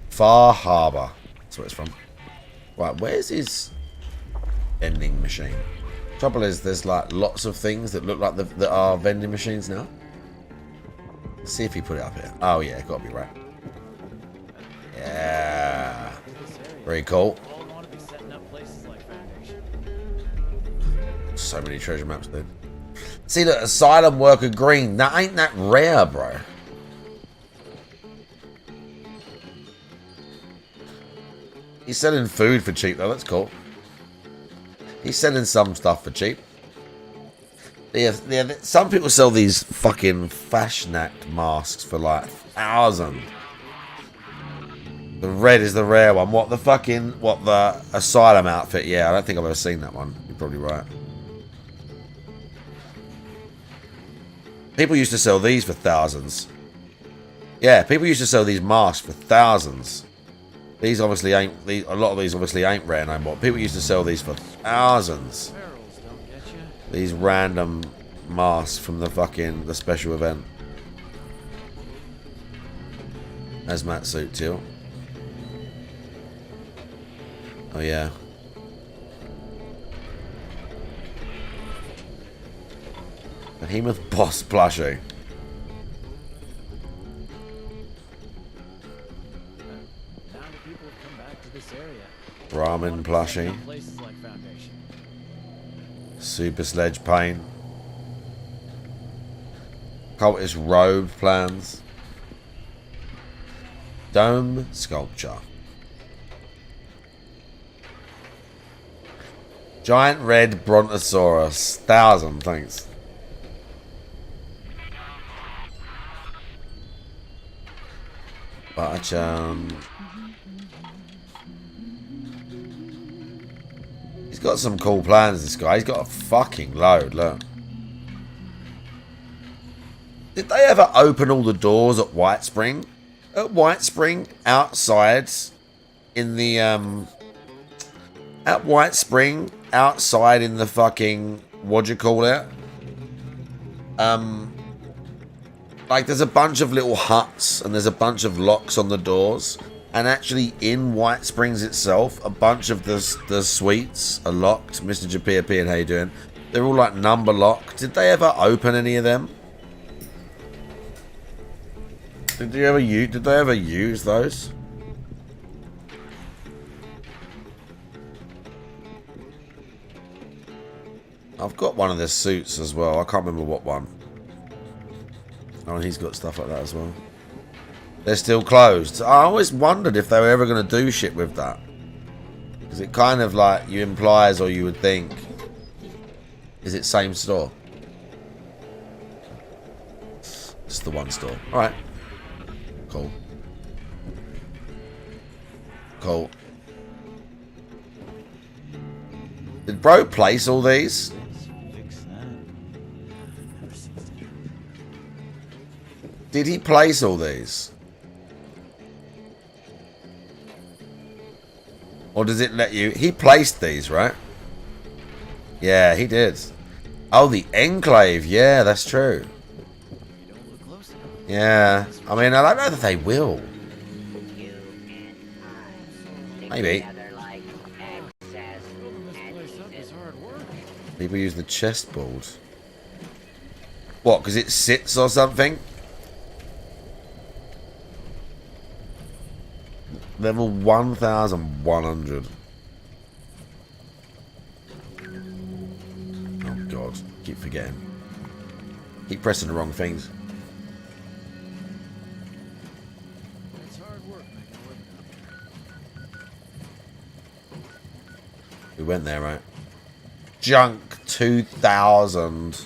Far Harbor. That's where it's from. Right, where's his vending machine? Trouble is, there's like lots of things that look like that are vending machines now. Let's see if he put it up here. Oh yeah, gotta be right. Yeah. Very cool. So many treasure maps, dude. See, look, Asylum Worker Green. That ain't that rare, bro. He's selling food for cheap, though. That's cool. He's selling some stuff for cheap. Yeah, some people sell these fucking Fashionat masks for like 1,000. The red is the rare one. What the Asylum outfit? Yeah, I don't think I've ever seen that one. You're probably right. People used to sell these for thousands. Yeah, people used to sell these masks for thousands. These obviously ain't. A lot of these obviously ain't rare no more. People used to sell these for thousands. These random masks from the special event. Hazmat suit too. Oh yeah. Behemoth boss plushie. Ramen plushie. Super Sledge paint. Cultist robe plans. Dome sculpture. Giant red brontosaurus. 1,000, thanks. Butterchum. He's got some cool plans, this guy. He's got a fucking load, look. Did they ever open all the doors at White Spring? At White Spring, outside, in the, at White Spring, outside in the fucking, what do you call it? Like, there's a bunch of little huts, and there's a bunch of locks on the doors. And actually, in White Springs itself, a bunch of the suites are locked. Mr. Japir, how you doing? They're all, like, number locked. Did they ever open any of them? Did they ever use those? I've got one of the suits as well. I can't remember what one. Oh, and he's got stuff like that as well. They're still closed. I always wondered if they were ever going to do shit with that. Because it kind of like, you implies or you would think, is it same store? It's the one store. Alright. Cool. Cool. Did bro place all these? Did he place all these? Or does it let you... He placed these, right? Yeah, he did. Oh, the Enclave. Yeah, that's true. Yeah. I mean, I don't know that they will. Maybe. People use the chessboard. What, because it sits or something? Level 1,100. Oh god, keep forgetting. Keep pressing the wrong things. We went there, right? Junk 2000.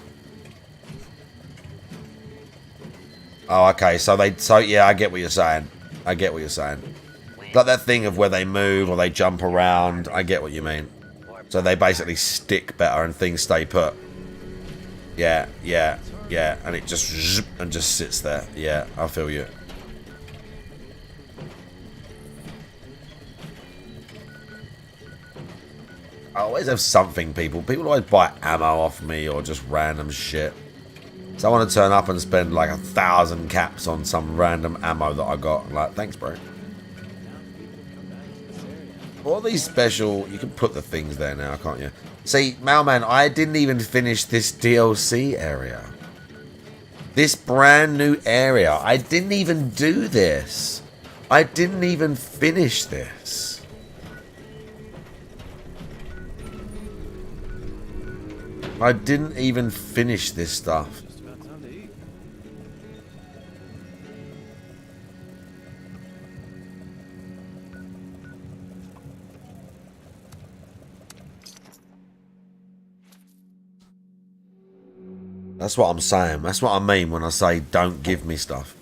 Oh, okay. So yeah, I get what you're saying. I get what you're saying. Like that thing of where they move or they jump around. I get what you mean. So they basically stick better and things stay put. Yeah, yeah, yeah. And it just sits there. Yeah, I feel you. I always have something, people. People always buy ammo off me or just random shit. So I want to turn up and spend like 1,000 caps on some random ammo that I got. I'm like, thanks, bro. All these special... You can put the things there now, can't you? See, Mailman, I didn't even finish this DLC area. This brand new area. I didn't even do this. I didn't even finish this. I didn't even finish this stuff. That's what I'm saying. That's what I mean when I say don't give me stuff.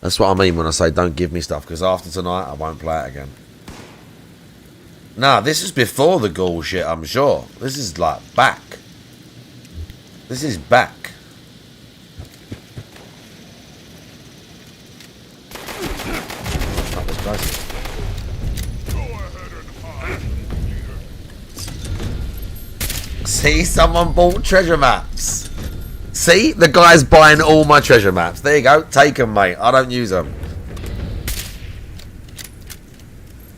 That's what I mean when I say don't give me stuff. Because after tonight, I won't play it again. Nah, this is before the ghoul shit, I'm sure. This is like back. This is back. Oh, this guy's... See, someone bought treasure maps. See, the guy's buying all my treasure maps. There you go. Take them, mate. I don't use them.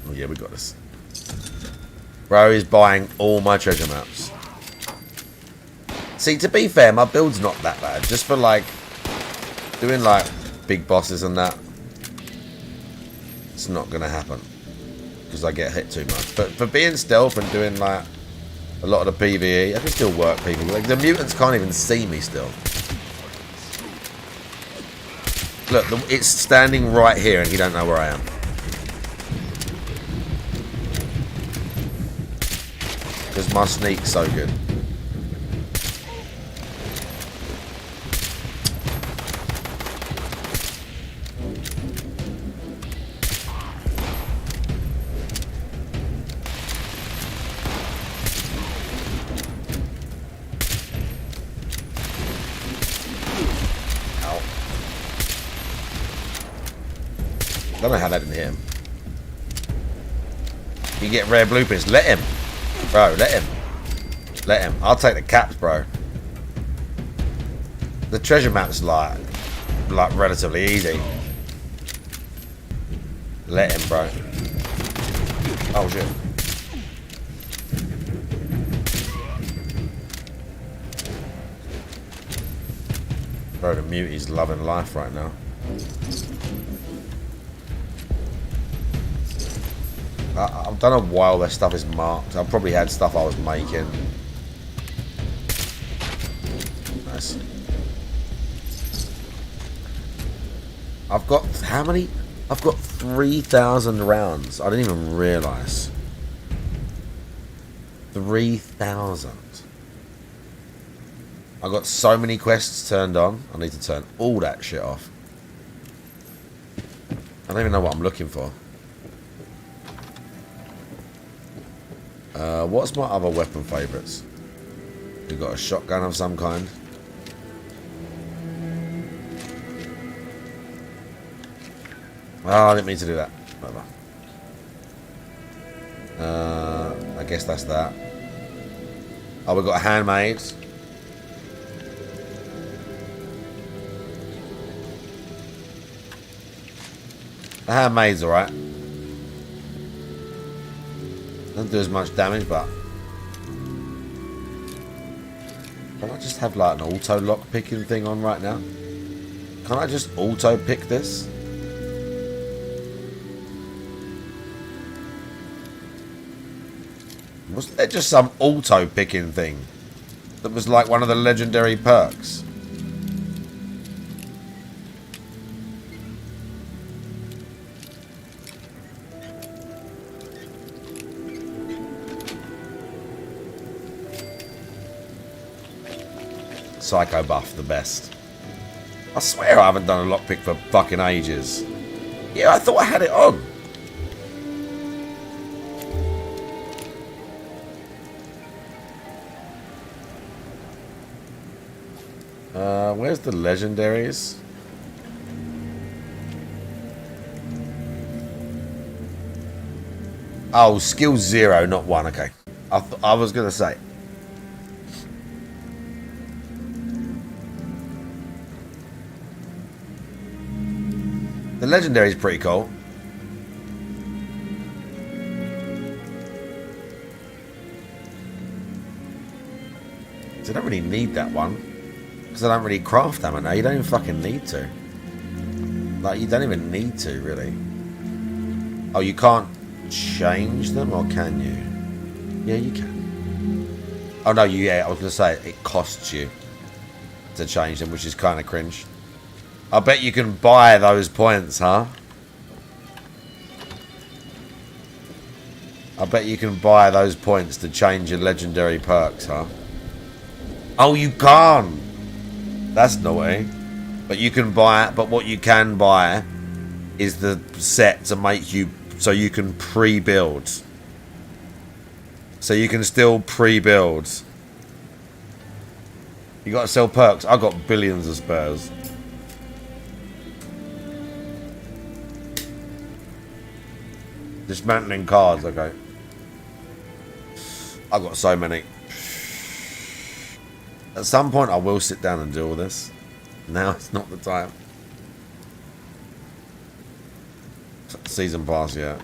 Oh, yeah, we got this. Bro is buying all my treasure maps. See, to be fair, my build's not that bad. Just for, like, doing, like, big bosses and that. It's not going to happen. Because I get hit too much. But for being stealth and doing, like, a lot of the PvE, I can still work people. Like, the mutants can't even see me still. Look, it's standing right here and you don't know where I am. Because my sneak's so good. I don't know how that didn't hit him. You get rare blueprints. Let him. Bro, let him. Let him. I'll take the caps, bro. The treasure map's like relatively easy. Let him, bro. Oh, shit. Bro, the mutie's loving life right now. I don't know why all their stuff is marked. I probably had stuff I was making. Nice. I've got how many? I've got 3,000 rounds. I didn't even realise. 3,000. I got so many quests turned on. I need to turn all that shit off. I don't even know what I'm looking for. What's my other weapon favourites? We've got a shotgun of some kind. Oh, I didn't mean to do that. Whatever. I guess that's that. Oh, we've got a handmade. The handmade's alright. Doesn't do as much damage, but... Can I just have like an auto lock picking thing on right now? Can I just auto pick this? Wasn't there just some auto picking thing that was like one of the legendary perks? Psycho buff, the best. I swear I haven't done a lockpick for fucking ages. Yeah, I thought I had it on. Where's the legendaries? Oh, skill 0, not 1. Okay. I was going to say. The legendary is pretty cool. So I don't really need that one. Because I don't really craft them now. You don't even fucking need to. Like, you don't even need to, really. Oh, you can't change them, or can you? Yeah, you can. Oh, no, yeah, I was going to say, it costs you to change them, which is kind of cringe. I bet you can buy those points, huh? I bet you can buy those points to change your legendary perks, huh? Oh, you can't! That's naughty. But you can buy it, but what you can buy is the set to make you, so you can pre-build. So you can still pre-build. You gotta sell perks. I've got billions of spares. Dismantling cards, okay. I've got so many. At some point I will sit down and do all this. Now it's not the time. Season pass, yeah.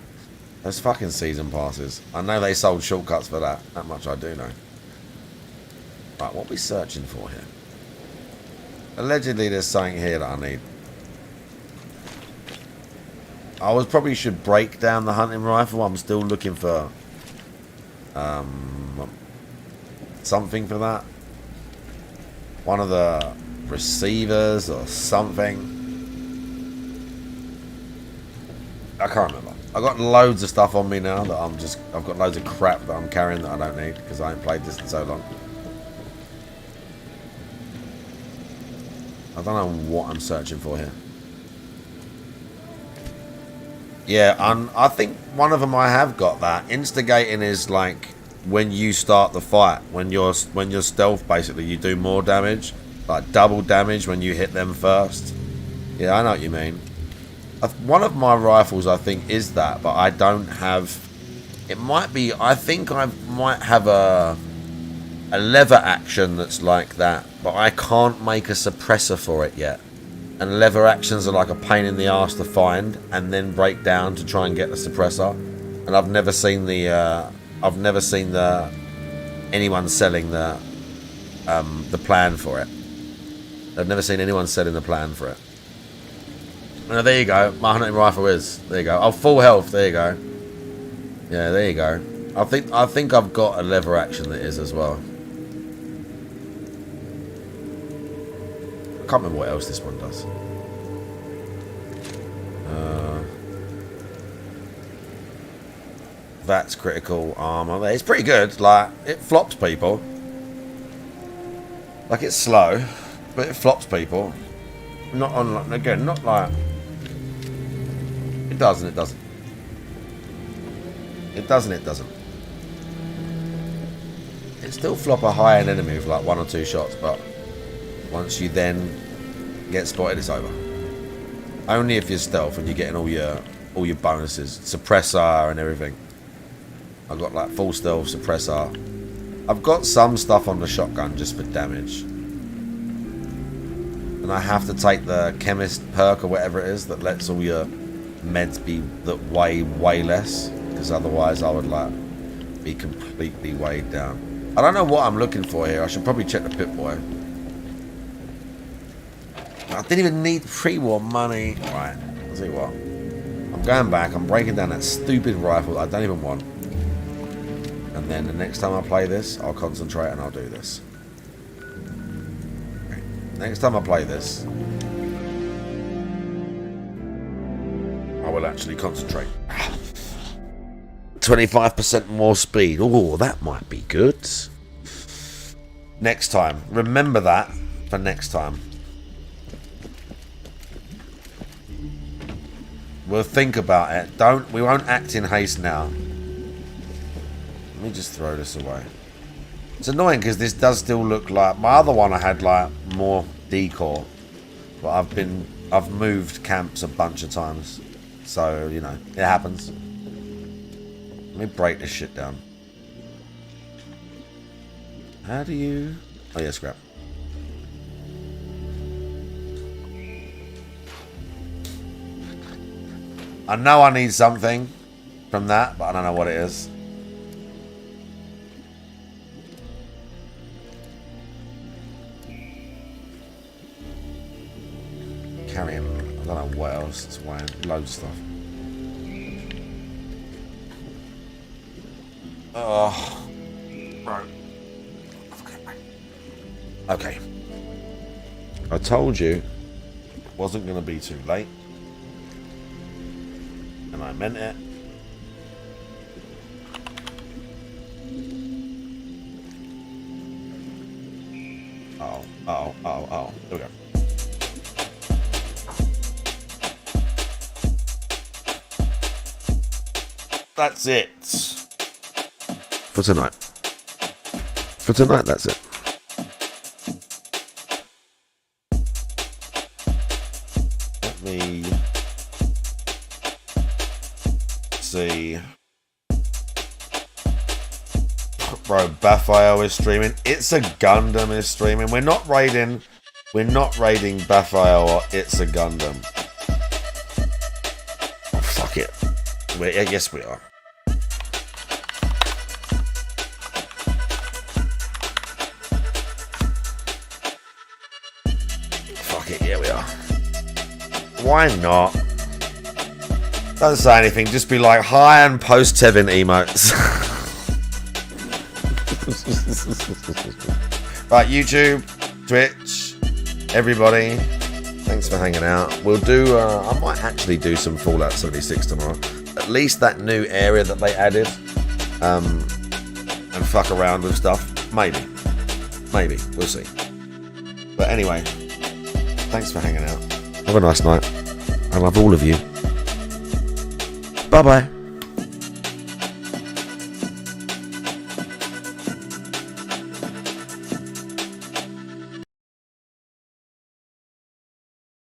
Those fucking season passes. I know they sold shortcuts for that. That much I do know. Right, what are we searching for here? Allegedly there's something here that I need. I probably should break down the hunting rifle. I'm still looking for something for that. One of the receivers or something. I can't remember. I've got loads of stuff on me now that I've got loads of crap that I'm carrying that I don't need because I ain't played this in so long. I don't know what I'm searching for here. Yeah, I think one of them I have got that. Instigating is like when you start the fight, when you're stealth, basically you do more damage, like double damage when you hit them first. Yeah, I know what you mean. One of my rifles I think is that, but I don't have. It might be. I think I might have a lever action that's like that, but I can't make a suppressor for it yet. And lever actions are like a pain in the ass to find and then break down to try and get the suppressor. And I've never seen the anyone selling the plan for it. I've never seen anyone selling the plan for it. Oh, there you go. My hunting rifle is. There you go. Oh, full health. There you go. Yeah, there you go. I think I've got a lever action that is as well. I can't remember what else this one does. That's critical armor. It's pretty good. Like, it flops people. Like, it's slow, but it flops people. Not on, again, not like... It doesn't, it doesn't. It doesn't, it doesn't. It still flop a high-end enemy with like 1 or 2 shots, but once you then get spotted, it's over. Only if you're stealth and you're getting all your bonuses, suppressor and everything. I've got like full stealth, suppressor. I've got some stuff on the shotgun just for damage, and I have to take the chemist perk or whatever it is that lets all your meds be that way less, because otherwise I would like be completely weighed down. I don't know what I'm looking for here. I should probably check the Pip-Boy. I didn't even need pre-war money. Right, I'll tell you what. I'm going back. I'm breaking down that stupid rifle that I don't even want. And then the next time I play this, I'll concentrate and I'll do this. Okay. Next time I play this, I will actually concentrate. 25% more speed. Oh, that might be good. Next time. Remember that for next time. We'll think about it. We won't act in haste now. Let me just throw this away. It's annoying because this does still look like my other one. I had like more decor, but I've moved camps a bunch of times, so you know it happens. Let me break this shit down. How do you? Oh yeah, scrap. I know I need something from that, but I don't know what it is. Carrying, I don't know what else it's weighing. Loads of stuff. Oh, bro. Okay. I told you it wasn't going to be too late. And I meant it. Oh. There we go. That's it. For tonight. For tonight, that's it. Let me see. Bro, Bafio is streaming. It's a Gundam is streaming. We're not raiding Bafio or It's a Gundam. Oh, fuck it. Yes, we are. Fuck it, yeah, we are. Why not? Don't say anything, just be like, hi, and post Tevin emotes. Right, YouTube, Twitch, everybody, thanks for hanging out. We'll do, I might actually do some Fallout 76 tomorrow. At least that new area that they added, and fuck around with stuff. Maybe, we'll see. But anyway, thanks for hanging out. Have a nice night. I love all of you. Bye-bye.